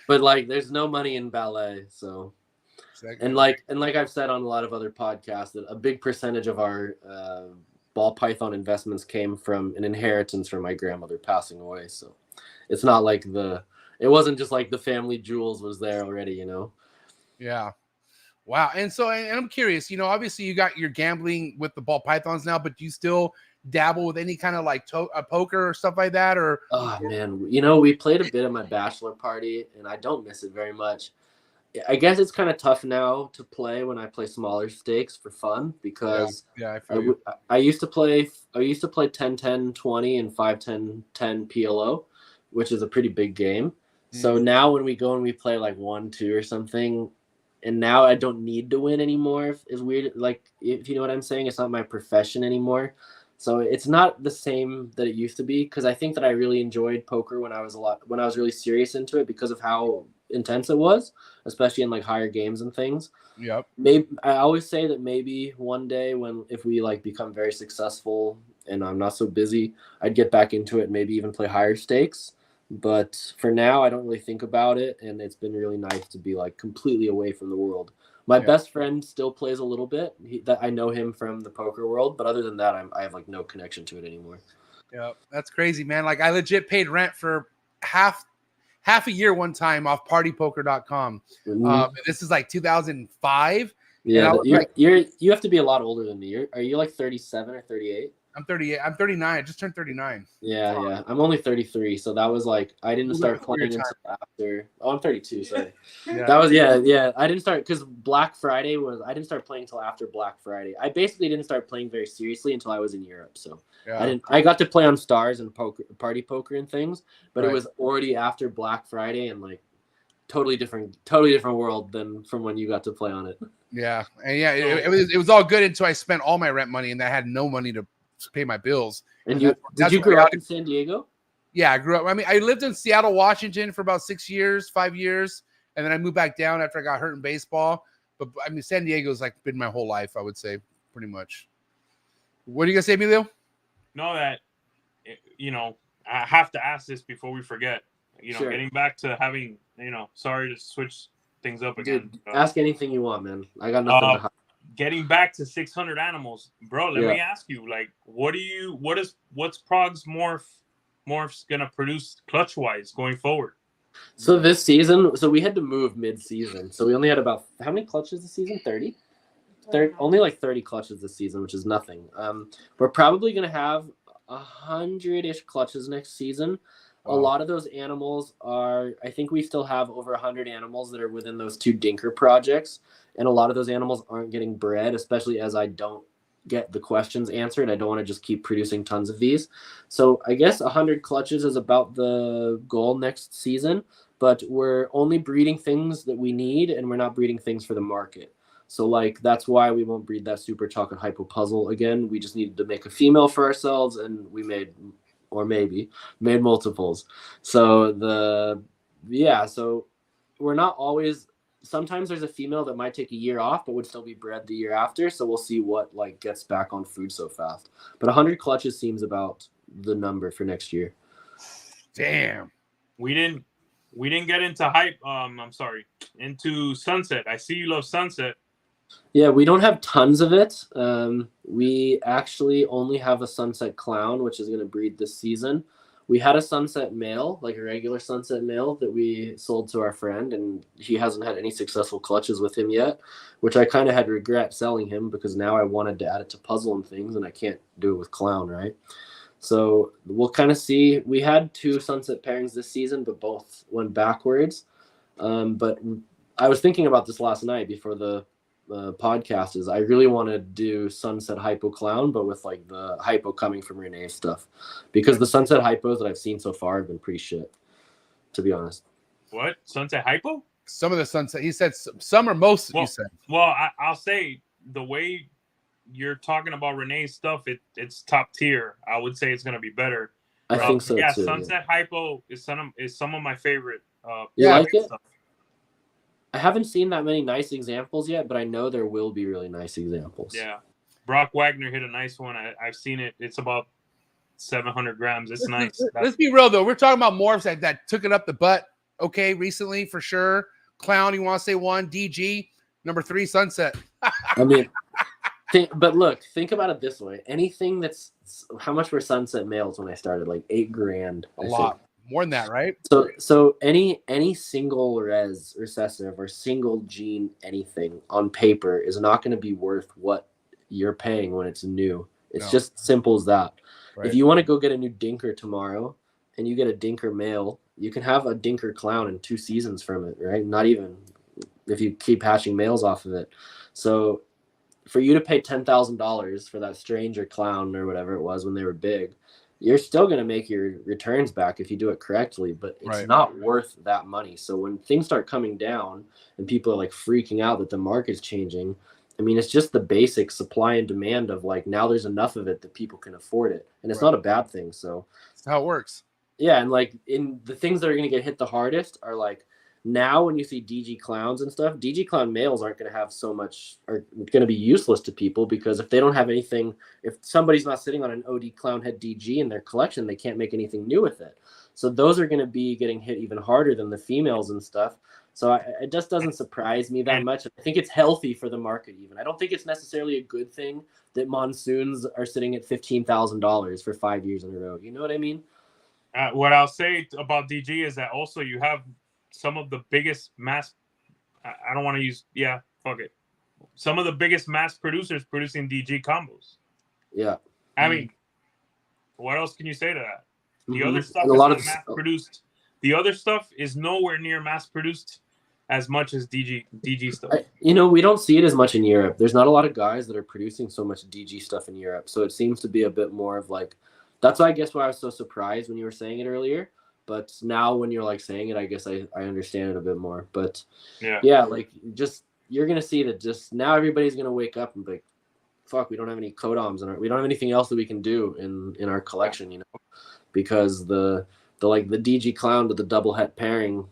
But like, there's no money in ballet, so. And like I've said on a lot of other podcasts, that a big percentage of our ball python investments came from an inheritance from my grandmother passing away. So it's not like it wasn't just like the family jewels was there already, you know? Yeah. Wow. And so, and I'm curious, obviously you got your gambling with the ball pythons now, but do you still dabble with any kind of like poker or stuff like that? Or oh man, we played a bit at my bachelor party, and I don't miss it very much. I guess it's kind of tough now to play when I play smaller stakes for fun because I used to play 10-10-20 and 5-10-10 PLO, which is a pretty big game. So now when we go and we play like 1-2 or something, and now I don't need to win anymore. It's weird, like if you know what I'm saying. It's not my profession anymore, so it's not the same that it used to be. Because I think that I really enjoyed poker when I was really serious into it because of how intense it was, especially in like higher games and things. Yep. Maybe I always say that maybe one day if we like become very successful and I'm not so busy, I'd get back into it, maybe even play higher stakes. But for now, I don't really think about it, and it's been really nice to be like completely away from the world. My best friend still plays a little bit. I know him from the poker world, but other than that, I have like no connection to it anymore. Yeah, that's crazy, man. Like I legit paid rent for half a year one time off partypoker.com. This is like 2005. Yeah, you have to be a lot older than me. Are you like 37 or 38? I'm 38. I'm 39. I just turned 39. Yeah. I'm only 33, so that was like I didn't start playing until after. Oh, I'm 32. Sorry. That was I didn't start because Black Friday I didn't start playing until after Black Friday. I basically didn't start playing very seriously until I was in Europe. So I got to play on Stars and party poker and things, but it was already after Black Friday and like totally different world than from when you got to play on it. Yeah, and it was all good until I spent all my rent money and I had no money to pay my bills. And That's did you what I grow up gotta in San Diego? Yeah, I grew up. I mean, I lived in Seattle, Washington for about 5 years, and then I moved back down after I got hurt in baseball. But I mean, San Diego's like been my whole life, I would say, pretty much. What are you gonna say, Emilio? Know that, you know, I have to ask this before we forget. You know, Sure. getting back to having, you know, sorry to switch things up again. Dude, ask anything you want, man. I got nothing to hide. Getting back to 600 animals, bro. Let me ask you, like, what's Prague's Morphs gonna produce clutch wise going forward? So this season, we had to move mid-season. So we only had about, how many clutches this season? 30? Only like 30 clutches this season, which is nothing. We're probably going to have 100-ish clutches next season. A lot of those animals are, I think we still have over 100 animals that are within those 2 dinker projects. And a lot of those animals aren't getting bred, especially as I don't get the questions answered. I don't want to just keep producing tons of these. So I guess 100 clutches is about the goal next season, but we're only breeding things that we need, and we're not breeding things for the market. So like, that's why we won't breed that super chocolate hypo puzzle again. We just needed to make a female for ourselves, and we made multiples. So so we're not always, sometimes there's a female that might take a year off but would still be bred the year after, so we'll see what like gets back on food so fast. But 100 clutches seems about the number for next year. Damn. We didn't get into hype. Into Sunset. I see you love Sunset. Yeah, we don't have tons of it. We actually only have a Sunset Clown, which is going to breed this season. We had a Sunset male, like a regular Sunset male, that we sold to our friend, and he hasn't had any successful clutches with him yet, which I kind of had regret selling him because now I wanted to add it to puzzle and things, and I can't do it with Clown, right? So we'll kind of see. We had 2 Sunset pairings this season, but both went backwards. But I was thinking about this last night before the podcast. Is I really want to do Sunset Hypo Clown, but with like the hypo coming from Renee's stuff, because the Sunset hypos that I've seen so far have been pretty shit, to be honest. What? Sunset hypo? Some of the Sunset. He said some or most. Well, you said. Well, I'll say the way you're talking about Renee's stuff, it's top tier. I would say it's gonna be better. I think so yeah, too. Sunset hypo is some of my favorite. You like it? Stuff. I haven't seen that many nice examples yet, but I know there will be really nice examples. Yeah. Brock Wagner hit a nice one. I've seen it. It's about 700 grams. It's nice. Let's be real, though. We're talking about morphs that took it up the butt, okay, recently, for sure. Clown, you want to say 1. DG, number 3, Sunset. I mean, but look, think about it this way. Anything that's, how much were Sunset males when I started? Like $8,000. A lot. More than that, right? So any single res recessive or single gene anything on paper is not going to be worth what you're paying when it's new. It's just simple as that. Right. If you want to go get a new dinker tomorrow and you get a dinker male, you can have a dinker clown in 2 seasons from it, right? Not even if you keep hatching males off of it. So for you to pay $10,000 for that stranger clown or whatever it was when they were big, you're still going to make your returns back if you do it correctly, but it's not worth that money. So when things start coming down and people are like freaking out that the market's changing, I mean, it's just the basic supply and demand of like, now there's enough of it that people can afford it. And it's not a bad thing. So that's how it works. Yeah. And like in the things that are going to get hit the hardest are like, now when you see DG clowns and stuff, DG clown males aren't going to have so much, are going to be useless to people, because if they don't have anything, if somebody's not sitting on an OD clown head DG in their collection, they can't make anything new with it. So those are going to be getting hit even harder than the females and stuff. So it just doesn't surprise me that much. I think it's healthy for the market even. I don't think it's necessarily a good thing that monsoons are sitting at $15,000 for 5 years in a row. You know what I mean? What I'll say about DG is that also you have some of the biggest mass, I don't want to use, fuck it. Some of the biggest mass producers producing DG combos. Yeah. I mean, what else can you say to that? The other stuff is not mass produced. The other stuff is nowhere near mass produced as much as DG stuff. We don't see it as much in Europe. There's not a lot of guys that are producing so much DG stuff in Europe. So it seems to be a bit more of like, that's why I guess why I was so surprised when you were saying it earlier. But now when you're like saying it, I guess I understand it a bit more. But yeah, like just, you're going to see that just now everybody's going to wake up and be like, fuck, we don't have any codoms and we don't have anything else that we can do in our collection, you know, because the DG clown with the double het pairing,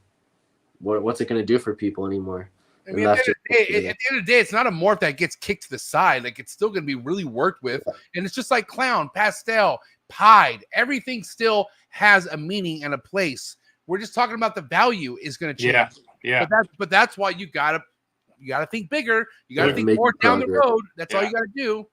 what's it going to do for people anymore? I mean, at the end of the day, it's not a morph that gets kicked to the side. Like, it's still going to be really worked with. And it's just like clown, pastel, pied. Everything still has a meaning and a place. We're just talking about the value is going to change. Yeah. But that's why you gotta think bigger. You gotta think more down the road. That's all you gotta do.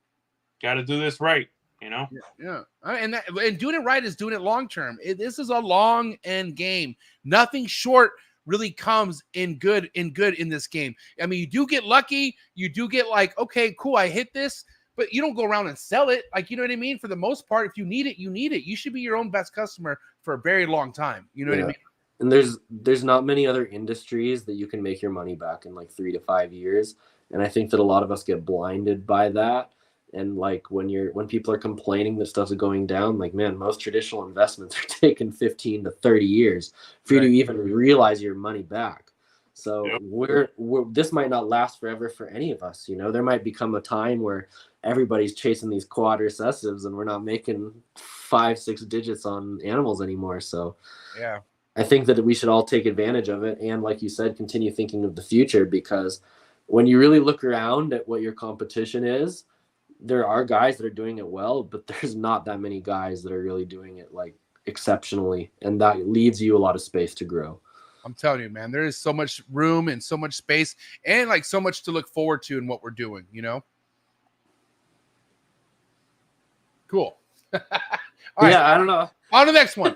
Got to do this right, you know. Yeah. And doing it right is doing it long term. This is a long end game. Nothing short really comes in good in this game. I mean, you do get lucky. You do get like, okay, cool, I hit this, but you don't go around and sell it. Like, you know what I mean? For the most part, if you need it, you need it. You should be your own best customer for a very long time. You know what I mean? And there's not many other industries that you can make your money back in like 3 to 5 years. And I think that a lot of us get blinded by that. And like when people are complaining that stuff's going down, like, man, most traditional investments are taking 15 to 30 years for you to even realize your money back. So this might not last forever for any of us. You know, there might become a time where everybody's chasing these quad recessives and we're not making 5-6 digits on animals anymore. So yeah, I think that we should all take advantage of it. And like you said, continue thinking of the future, because when you really look around at what your competition is, there are guys that are doing it well, but there's not that many guys that are really doing it like exceptionally. And that leaves you a lot of space to grow. I'm telling you, man, there is so much room and so much space and like so much to look forward to in what we're doing, you know? Cool. All right. I don't know. On to the next one.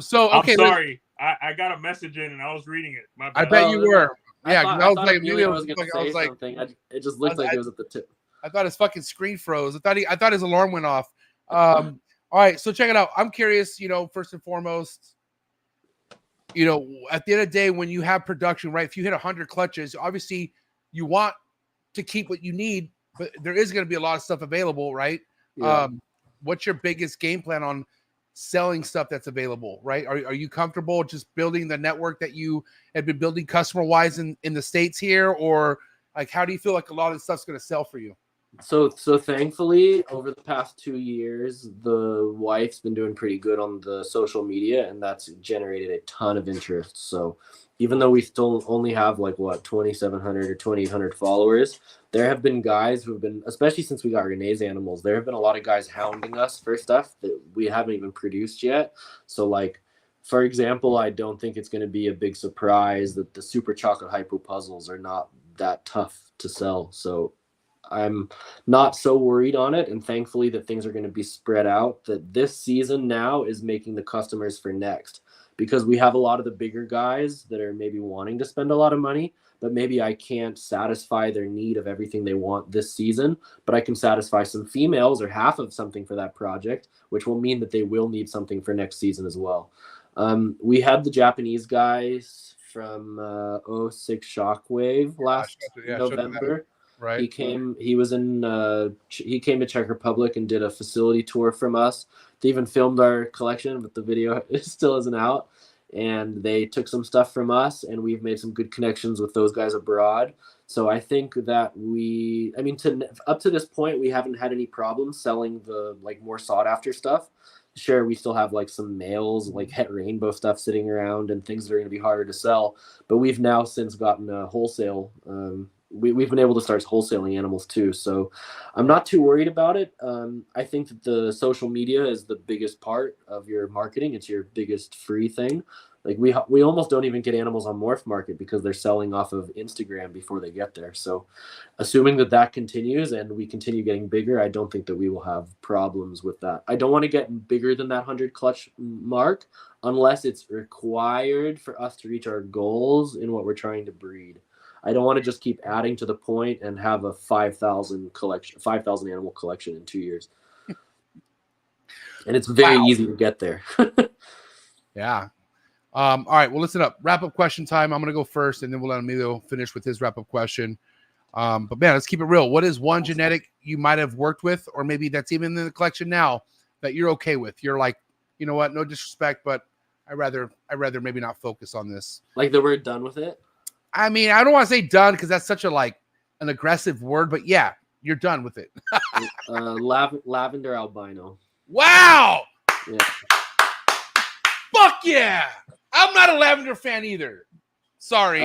So, okay. I'm sorry. I got a message in and I was reading it. My bad. I bet you were. Yeah, I was like, maybe I was going to say something. It just looked like it was at the tip. I thought his fucking screen froze. I thought his alarm went off. All right, so check it out. I'm curious, you know, first and foremost, you know, at the end of the day, when you have production, right? If you hit 100 clutches, obviously you want to keep what you need, but there is going to be a lot of stuff available, right? Yeah. What's your biggest game plan on selling stuff that's available, right? Are you comfortable just building the network that you have been building customer-wise in the States here? Or like, how do you feel like a lot of stuff's going to sell for you? So thankfully, over the past 2 years, the wife's been doing pretty good on the social media, and that's generated a ton of interest. So even though we still only have like 2,700 or 2,800 followers, there have been guys who have been, especially since we got Renee's animals, there have been a lot of guys hounding us for stuff that we haven't even produced yet. So like, for example, I don't think it's going to be a big surprise that the Super Chocolate Hypo puzzles are not that tough to sell. So I'm not so worried on it, and thankfully that things are going to be spread out, that this season now is making the customers for next, because we have a lot of the bigger guys that are maybe wanting to spend a lot of money, but maybe I can't satisfy their need of everything they want this season, but I can satisfy some females or half of something for that project, which will mean that they will need something for next season as well. We had the Japanese guys from 06 Shockwave last November. Right. He came to Czech Republic and did a facility tour from us. They even filmed our collection, but the video still isn't out. And they took some stuff from us, and we've made some good connections with those guys abroad. So I think that up to this point, we haven't had any problems selling the like more sought after stuff. Sure, we still have like some males, like Het Rainbow stuff sitting around and things that are going to be harder to sell. But we've now since gotten a wholesale. We've been able to start wholesaling animals too. So I'm not too worried about it. I think that the social media is the biggest part of your marketing. It's your biggest free thing. Like we almost don't even get animals on Morph Market because they're selling off of Instagram before they get there. So assuming that continues and we continue getting bigger, I don't think that we will have problems with that. I don't want to get bigger than that 100 clutch mark unless it's required for us to reach our goals in what we're trying to breed. I don't want to just keep adding to the point and have a 5,000 animal collection in 2 years. And it's very easy to get there. Yeah. All right. Well, listen up. Wrap up question time. I'm going to go first, and then we'll let Emilio finish with his wrap up question. But man, let's keep it real. What is one genetic you might have worked with, or maybe that's even in the collection now, that you're okay with? You're like, you know what? No disrespect, but I'd rather maybe not focus on this. Like that we're done with it? I mean, I don't want to say done because that's such a like an aggressive word, but yeah, you're done with it. Lavender albino. Wow. Yeah. Fuck yeah. I'm not a lavender fan either. Sorry.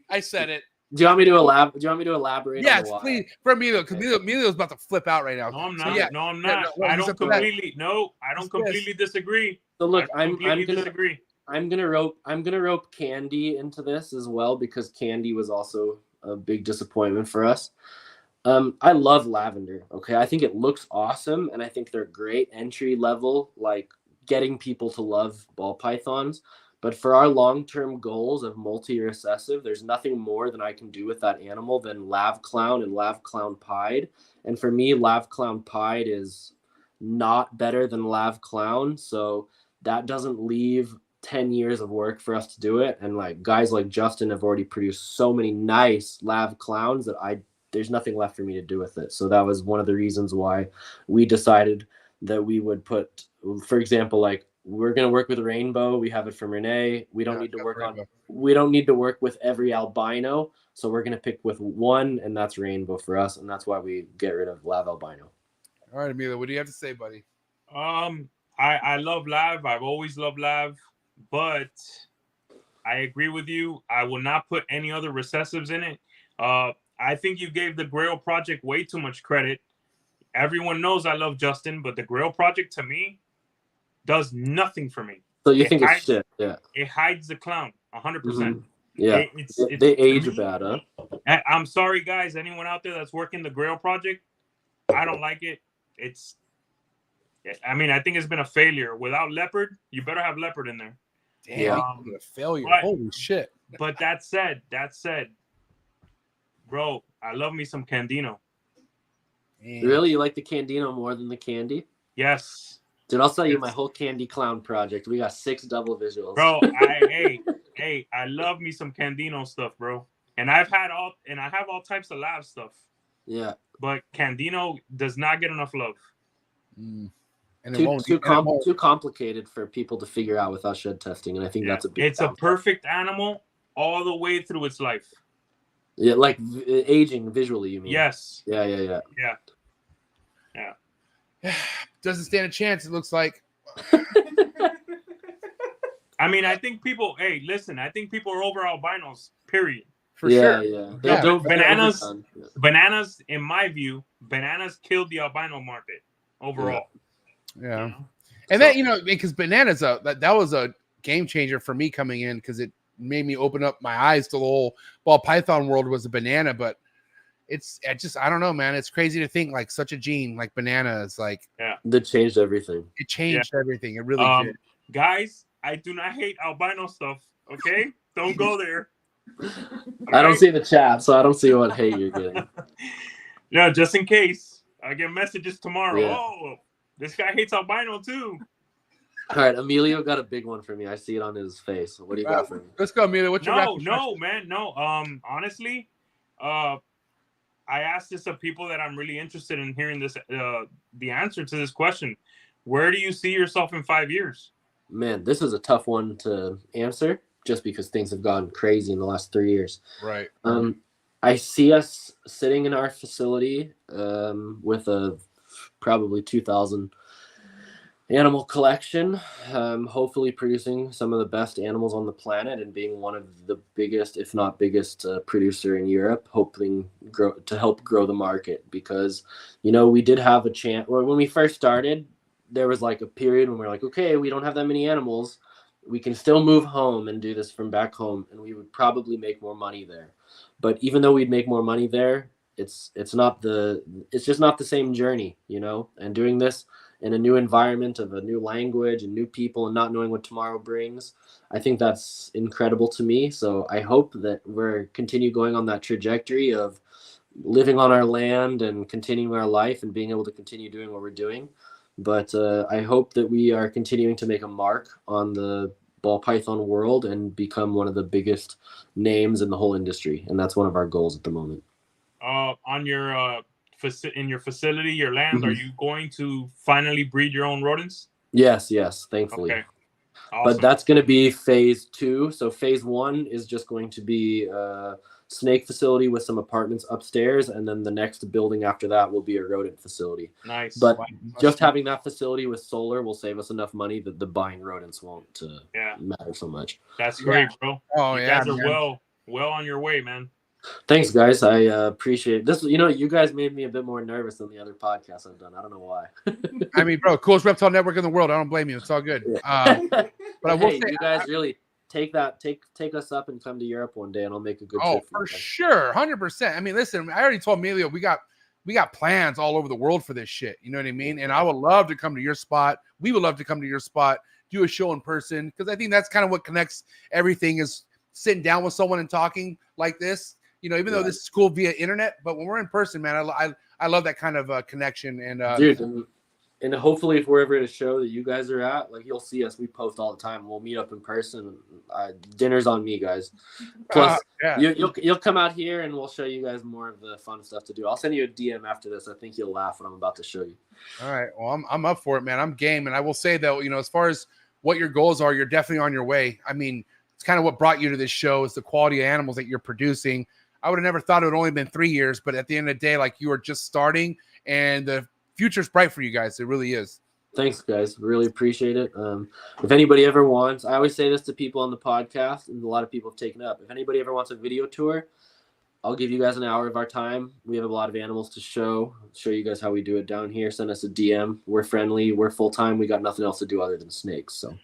I said it. Do you want me to elaborate? Yes, on why? please. For Emilio, because Emilio's about to flip out right now. No, I'm So, not. yeah. No, I'm not. no, I he's don't upset. completely disagree. So look, I I'm completely gonna disagree. I'm gonna rope Candy into this as well, because Candy was also a big disappointment for us. I love lavender. Okay, I think it looks awesome, and I think they're great entry level, like getting people to love ball pythons. But for our long-term goals of multi-recessive, there's nothing more than I can do with that animal than Lav Clown and Lav Clown Pied. And for me, Lav Clown Pied is not better than Lav Clown. So that doesn't leave 10 years of work for us to do it. And like guys like Justin have already produced so many nice Lav Clowns that there's nothing left for me to do with it. So that was one of the reasons why we decided that we would put, for example, like, we're going to work with Rainbow. We have it from Renee. We don't need to work with every albino. So we're going to pick with one, and that's Rainbow for us. And that's why we get rid of Lav albino. All right, Emilio, what do you have to say, buddy? I love Lav. I've always loved Lav, but I agree with you. I will not put any other recessives in it. I think you gave the Grail Project way too much credit. Everyone knows I love Justin, but the Grail Project to me does nothing for me. So you think it's shit? Yeah. It hides the clown 100%. Mm-hmm. Yeah. It's they age bad, huh? I'm sorry, guys. Anyone out there that's working the Grail Project, I don't like it. I think it's been a failure. Without Leopard, you better have Leopard in there. Damn, a failure. Holy shit. But that said, bro, I love me some Candino. Man. Really? You like the Candino more than the Candy? Yes. Dude, I'll sell you my whole Candy Clown project. We got 6 double visuals. Bro, I love me some Candino stuff, bro. And I have all types of Lav stuff. Yeah. But Candino does not get enough love. And too complicated for people to figure out without shed testing, and I think that's a big. It's a perfect animal all the way through its life. Yeah, like aging visually, you mean? Yes. Yeah. Doesn't stand a chance, it looks like. I mean, I think people. Hey, listen. I think people are over albinos. Period. For sure. Yeah. Bananas. In my view, bananas killed the albino market overall. Yeah. And then because bananas, that was a game changer for me coming in, because it made me open up my eyes to the whole ball python world was a banana. But I don't know, man. It's crazy to think like such a gene like banana is like that changed everything. It changed everything. It really did. Guys, I do not hate albino stuff. Okay, don't go there. I don't see the chat, so I don't see what hate you're getting. Yeah, just in case I get messages tomorrow. Yeah. Oh, this guy hates albino too. All right, Emilio got a big one for me. I see it on his face. What do you got for me? Let's go, Emilio. What's your No. Honestly, I asked this of people that I'm really interested in hearing this, the answer to this question. Where do you see yourself in 5 years? Man, this is a tough one to answer just because things have gone crazy in the last 3 years. Right. I see us sitting in our facility with a probably 2,000 animal collection, hopefully producing some of the best animals on the planet and being one of the biggest, if not biggest, producer in Europe, hoping to help grow the market. Because, we did have a chance, or when we first started, there was like a period when we were like, okay, we don't have that many animals. We can still move home and do this from back home, and we would probably make more money there. But even though we'd make more money there, it's just not the same journey, and doing this in a new environment of a new language and new people and not knowing what tomorrow brings, I think that's incredible to me. So I hope that we're continue going on that trajectory of living on our land and continuing our life and being able to continue doing what we're doing. But I hope that we are continuing to make a mark on the ball python world and become one of the biggest names in the whole industry. And that's one of our goals at the moment. On your in your facility, your land, are you going to finally breed your own rodents? Yes, thankfully. Okay. Awesome. But that's going to be phase 2. So phase 1 is just going to be snake facility with some apartments upstairs, and then the next building after that will be a rodent facility. Nice. But just having that facility with solar will save us enough money that the buying rodents won't matter so much. That's great, bro. Oh, you yeah, guys are man. well on your way, man. Thanks, guys. I appreciate this. You know, you guys made me a bit more nervous than the other podcasts I've done. I don't know why. I mean, bro, coolest reptile network in the world. I don't blame you. It's all good. But I will say, you guys really take us up and come to Europe one day, and I'll make a good trip for sure, 100%. I mean, listen, I already told Emilio we got plans all over the world for this shit. You know what I mean? And I would love to come to your spot. We would love to come to your spot, do a show in person, because I think that's kind of what connects everything, is sitting down with someone and talking like this. You know, even though this is cool via internet, but when we're in person, man, I love that kind of connection. And dude, and hopefully, if we're ever at a show that you guys are at, like, you'll see us. We post all the time. We'll meet up in person. Dinner's on me, guys. Plus, you'll come out here, and we'll show you guys more of the fun stuff to do. I'll send you a DM after this. I think you'll laugh what I'm about to show you. All right. Well, I'm up for it, man. I'm game, and I will say though, you know, as far as what your goals are, you're definitely on your way. I mean, it's kind of what brought you to this show, is the quality of animals that you're producing. I would have never thought it would only been 3 years, but at the end of the day, like, you are just starting, and the future's bright for you guys. It really is. Thanks, guys. Really appreciate it. If anybody ever wants, I always say this to people on the podcast, and a lot of people have taken it up. If anybody ever wants a video tour, I'll give you guys an hour of our time. We have a lot of animals to show you guys how we do it down here. Send us a DM. We're friendly. We're full-time. We got nothing else to do other than snakes. So,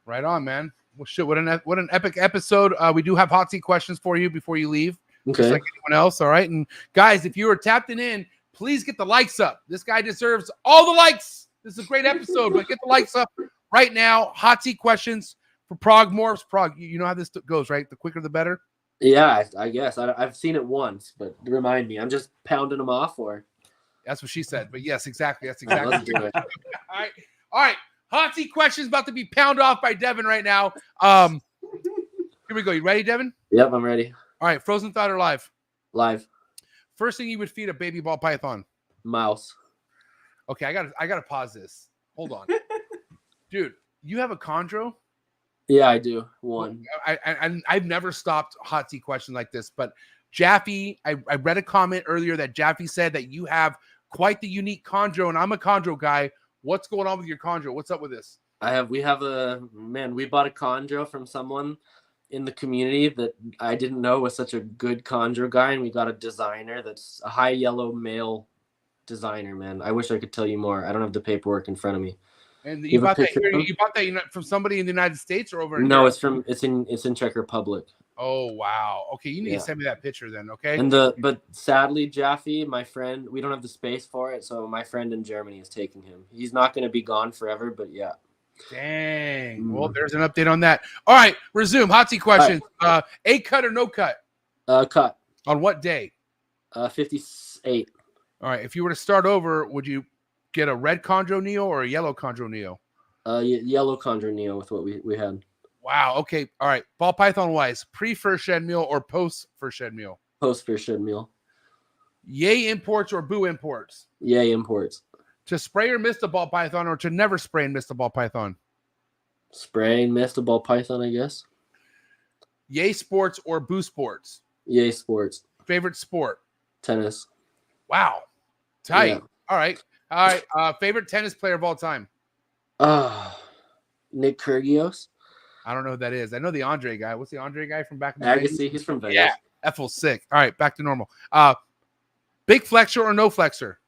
right on, man. Well, shit, what an epic episode. We do have hot seat questions for you before you leave. Okay. Just like anyone else. All right. And guys, if you were tapping in, please get the likes up. This guy deserves all the likes. This is a great episode, but get the likes up right now. Hot seat questions for Prague Morphs. Prague, you know how this goes, right? The quicker, the better. Yeah, I guess. I've seen it once, but remind me. I'm just pounding them off, or? That's what she said. But yes, exactly. That's exactly. Let's do it. All right. Hot seat questions about to be pounded off by Devon right now. Here we go. You ready, Devon? Yep, I'm ready. All right. Frozen thought or live? Live. First thing you would feed a baby ball python? Mouse. Okay, I gotta pause this. Hold on. Dude, you have a chondro? Yeah, I do. One. I've never stopped hot seat questions like this, but Jaffe, I read a comment earlier that Jaffe said that you have quite the unique chondro, and I'm a chondro guy. What's going on with your chondro? What's up with this? We bought a chondro from someone in the community that I didn't know was such a good chondro guy, and we got a designer that's a high yellow male designer, man. I wish I could tell you more. I don't have the paperwork in front of me. And you bought that from somebody in the United States or over? No, Europe? it's in Czech Republic. Oh wow. Okay, you need to send me that picture then. Okay. But sadly, Jaffe, my friend, we don't have the space for it, so my friend in Germany is taking him. He's not going to be gone forever, but yeah. Dang. Well, there's an update on that. All right, resume. Hot seat questions. Right. A cut or no cut? Cut. On what day? 58. All right. If you were to start over, would you get a red chondro neo or a yellow chondro neo? Yellow chondro neo with what we had. Wow. Okay. All right. Ball python wise, pre-first shed meal or post-first shed meal? Post-first shed meal. Yay imports or boo imports? Yay imports. To spray or mist a ball python, or to never spray and mist a ball python? Spray and mist a ball python, I guess. Yay sports or boo sports? Yay sports. Favorite sport? Tennis. Wow. Tight. Yeah. All right. Favorite tennis player of all time? Nick Kyrgios. I don't know who that is. I know the Andre guy. What's the Andre guy from back in the day? Agassi. He's from Vegas. Yeah. Effel's sick. All right. Back to normal. Big flexor or no flexor?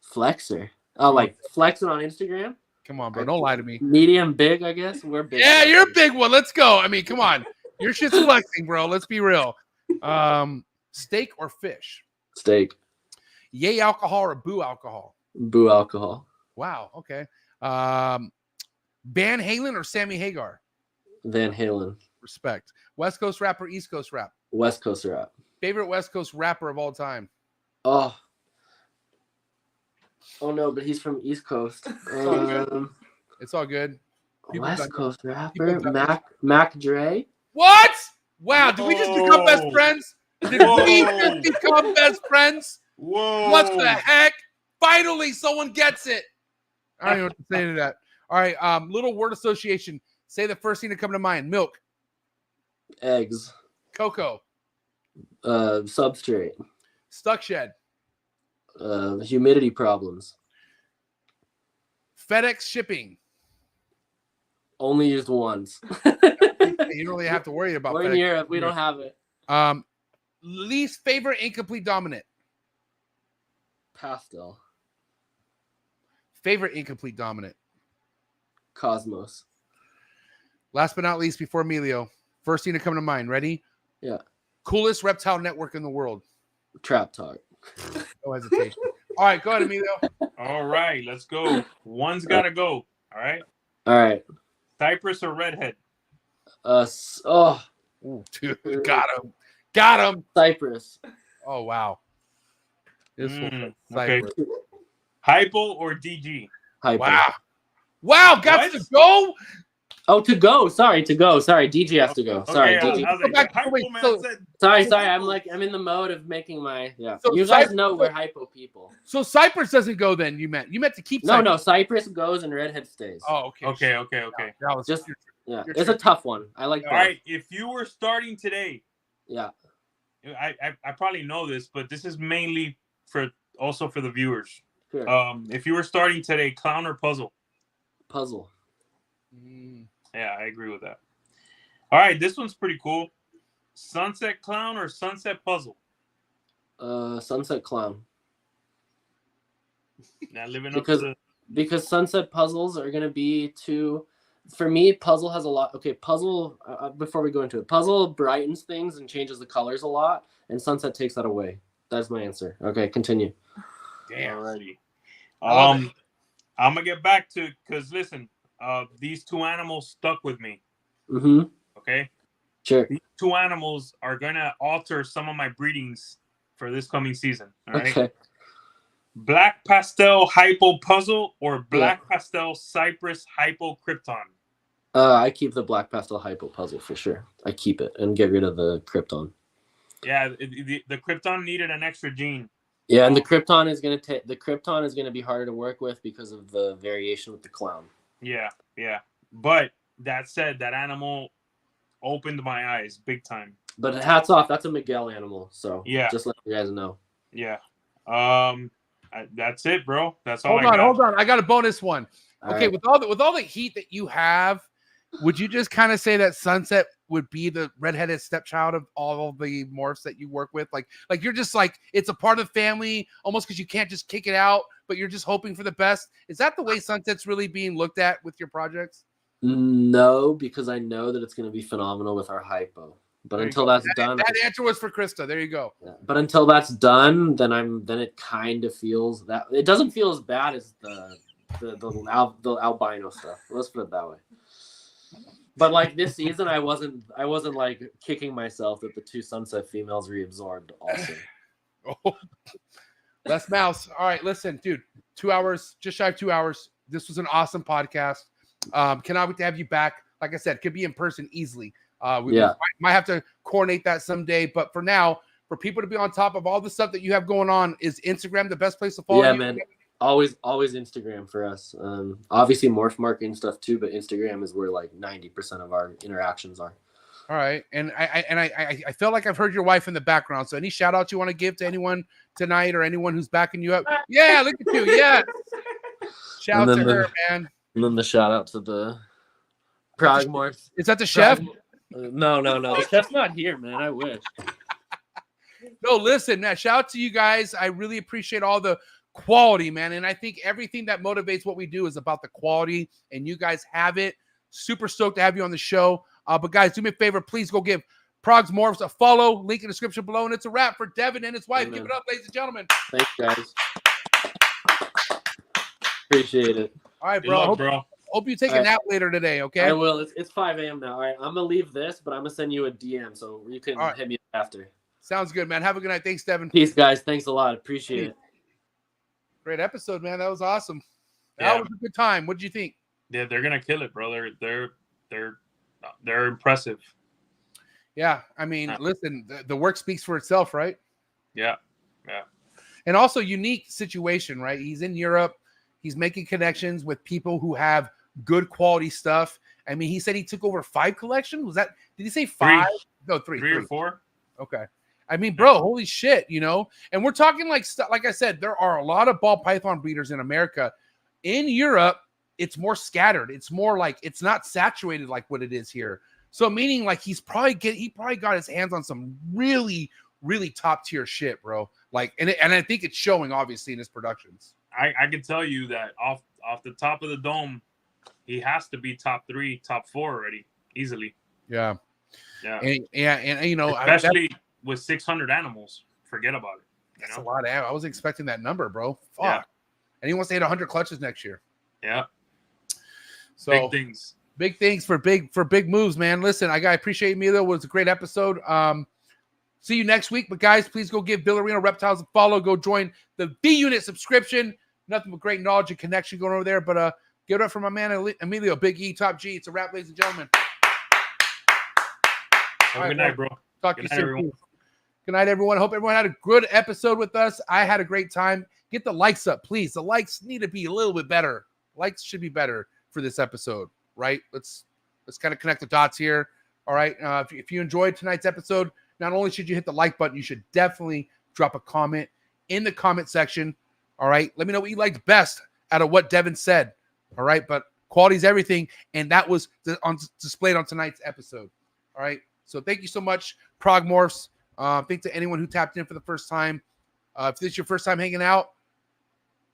Flexor. Oh, like flexing on Instagram? Come on, bro. Don't lie to me. Medium, big, I guess. We're big. Yeah, you're a big one. Let's go. I mean, come on. Your shit's flexing, bro. Let's be real. Steak or fish? Steak. Yay alcohol or boo alcohol? Boo alcohol. Wow. Okay. Van Halen or Sammy Hagar? Van Halen. Respect. West Coast rap or East Coast rap? West Coast rap. Favorite West Coast rapper of all time? Oh no, but he's from East Coast. It's all good. West Coast rapper Mac Dre. What? Wow, did we just become best friends? Did we just become best friends? Whoa. What the heck? Finally, someone gets it. I don't even know what to say to that. All right, little word association. Say the first thing to come to mind. Milk. Eggs. Coco. Substrate. Stuck shed. Humidity problems. FedEx shipping. Only used once. You don't really have to worry about We're in FedEx. Europe. We don't have it. Least favorite incomplete dominant. Pastel. Favorite incomplete dominant. Cosmos. Last but not least, before Emilio, first thing to come to mind. Ready? Yeah. Coolest reptile network in the world. Trap Talk. No hesitation. All right, go ahead, Emilio. All right, let's go. One's got to go. All right. All right. Cypress or redhead? Ooh, dude, got him. Got him. Cypress. Oh, wow. This Okay. Cypress. Hypo or DG? Hyper. Wow. Wow, got What? to go? Oh, to go. Sorry, to go. Sorry, DG has to go. Sorry, Okay, DG. I was Go like, back- Hypo wait, man so- said Sorry. I'm in the mode of making my So you guys Cypress- know we're hypo people. So Cypress doesn't go then, you meant to keep No, Cypress. no. Cypress goes and redhead stays. Oh, okay. okay. That was Just- Yeah, Your it's turn. a tough one. I like All both. right, if you were starting today, Yeah. I probably know this, but this is mainly for the viewers. Sure. If you were starting today, clown or puzzle? Puzzle. Yeah, I agree with that. All right, this one's pretty cool. Sunset clown or sunset puzzle? Sunset clown. Not living Because- up to Because sunset puzzles are gonna be too. For me, puzzle has a lot. Okay, puzzle. Before we go into it, puzzle brightens things and changes the colors a lot, and sunset takes that away. That's my answer. Okay, continue. damn. already. I love I'm gonna get back to because listen, these two animals stuck with me. Mm-hmm. Okay, Sure. these two animals are gonna alter some of my breedings for this coming season. All right. Okay. Black pastel hypo puzzle or black pastel cypress hypo krypton? I keep the black pastel hypo puzzle for sure. I keep it and get rid of the krypton. Yeah, the krypton needed an extra gene. Yeah, and the krypton is gonna take the krypton is gonna be harder to work with because of the variation with the clown. Yeah. But that said, that animal opened my eyes big time. But hats off, that's a Miguel animal. So Yeah. just let you guys know. Yeah. That's it, bro. That's all Hold I got. on. I got a bonus one. All Okay, right. with all the heat that you have, would you just kind of say that Sunset would be the redheaded stepchild of all of the morphs that you work with? Like you're just like it's a part of the family, almost because you can't just kick it out, but you're just hoping for the best. Is that the way Sunset's really being looked at with your projects? No, because I know that it's gonna be phenomenal with our hypo. But There you until go. that's done, That answer was for Krista. There you go. yeah. But until that's done, then it kind of feels that it doesn't feel as bad as the albino stuff. Let's put it that way. But like this season, I wasn't like kicking myself that the two sunset females reabsorbed also. Oh, that's Mouse. All right, listen, dude. 2 hours, just shy of 2 hours. This was an awesome podcast. Cannot wait to have you back. Like I said, could be in person easily. We might have to coordinate that someday. But for now, for people to be on top of all the stuff that you have going on, is Instagram the best place to follow you? Man. Always Instagram for us. Obviously Morph marketing stuff too, but Instagram is where like 90% of our interactions are. All right. And I feel like I've heard your wife in the background. So any shout outs you want to give to anyone tonight or anyone who's backing you up? Yeah, look at you. Yeah. Shout out to her, man. And then the shout out to the Prague Morphs. Is that the chef? No. The chef's not here, man. I wish. No, listen, man, shout out to you guys. I really appreciate all the quality, man. And I think everything that motivates what we do is about the quality, and you guys have it. Super stoked to have you on the show. But guys, do me a favor. Please go give Prague Morphs a follow. Link in the description below. And it's a wrap for Devon and his wife. Amen. Give it up, ladies and gentlemen. Thanks, guys. Appreciate it. All right, Good bro. luck, bro. Hope you take a All right. nap later today, okay? I will. It's 5 a.m. now. All right, I'm gonna leave this, but I'm gonna send you a DM so you can All right. hit me up after. Sounds good, man. Have a good night. Thanks, Devon. Peace, guys. Thanks a lot. Appreciate it. Great episode, man. That was awesome. Yeah. That was a good time. What did you think? Yeah, they're gonna kill it, bro. They're impressive. Yeah, I mean, listen, the work speaks for itself, right? Yeah. And also unique situation, right? He's in Europe. He's making connections with people who have good quality stuff. I mean, he said he took over 5 collections. Was that? Did he say 5? No, 3. Three or four. Okay. I mean, bro, holy shit, you know? And we're talking like I said, there are a lot of ball python breeders in America. In Europe, it's more scattered. It's more like it's not saturated like what it is here. So meaning like he probably got his hands on some really, really top tier shit, bro. Like, and I think it's showing obviously in his productions. I can tell you that off the top of the dome, he has to be top 3, top 4 already easily. Yeah. And you know, especially with 600 animals, forget about it. That's a lot. I was expecting that number, bro. Fuck. Yeah. And he wants to hit 100 clutches next year. Yeah. So big things for big moves, man. Listen, I appreciate Emilio. It was a great episode. See you next week. But guys, please go give Villarino Reptiles a follow. Go join the V Unit subscription. Nothing but great knowledge and connection going over there. But give it up for my man Emilio, Big E, Top G. It's a wrap, ladies and gentlemen. Have a good night, bro. Talk to you soon. Good night, everyone. Hope everyone had a good episode with us. I had a great time. Get the likes up, please. The likes need to be a little bit better. Likes should be better for this episode, right? Let's kind of connect the dots here. All right. If you enjoyed tonight's episode, not only should you hit the like button, you should definitely drop a comment in the comment section. All right. Let me know what you liked best out of what Devon said. All right. But quality is everything. And that was displayed on tonight's episode. All right. So thank you so much, Prague Morphs. Thank to anyone who tapped in for the first time. If this is your first time hanging out,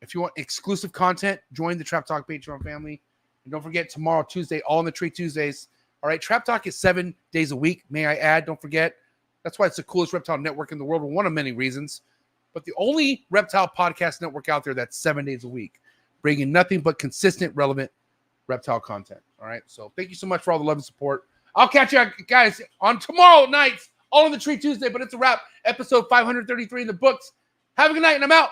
if you want exclusive content, join the Trap Talk Patreon family. And don't forget, tomorrow, Tuesday, All in the Tree Tuesdays. All right, Trap Talk is 7 days a week, may I add. Don't forget. That's why it's the coolest reptile network in the world, for one of many reasons. But the only reptile podcast network out there that's 7 days a week, bringing nothing but consistent, relevant reptile content. All right, so thank you so much for all the love and support. I'll catch you guys on tomorrow night's All in the Tree Tuesday, but it's a wrap. Episode 533 in the books. Have a good night, and I'm out.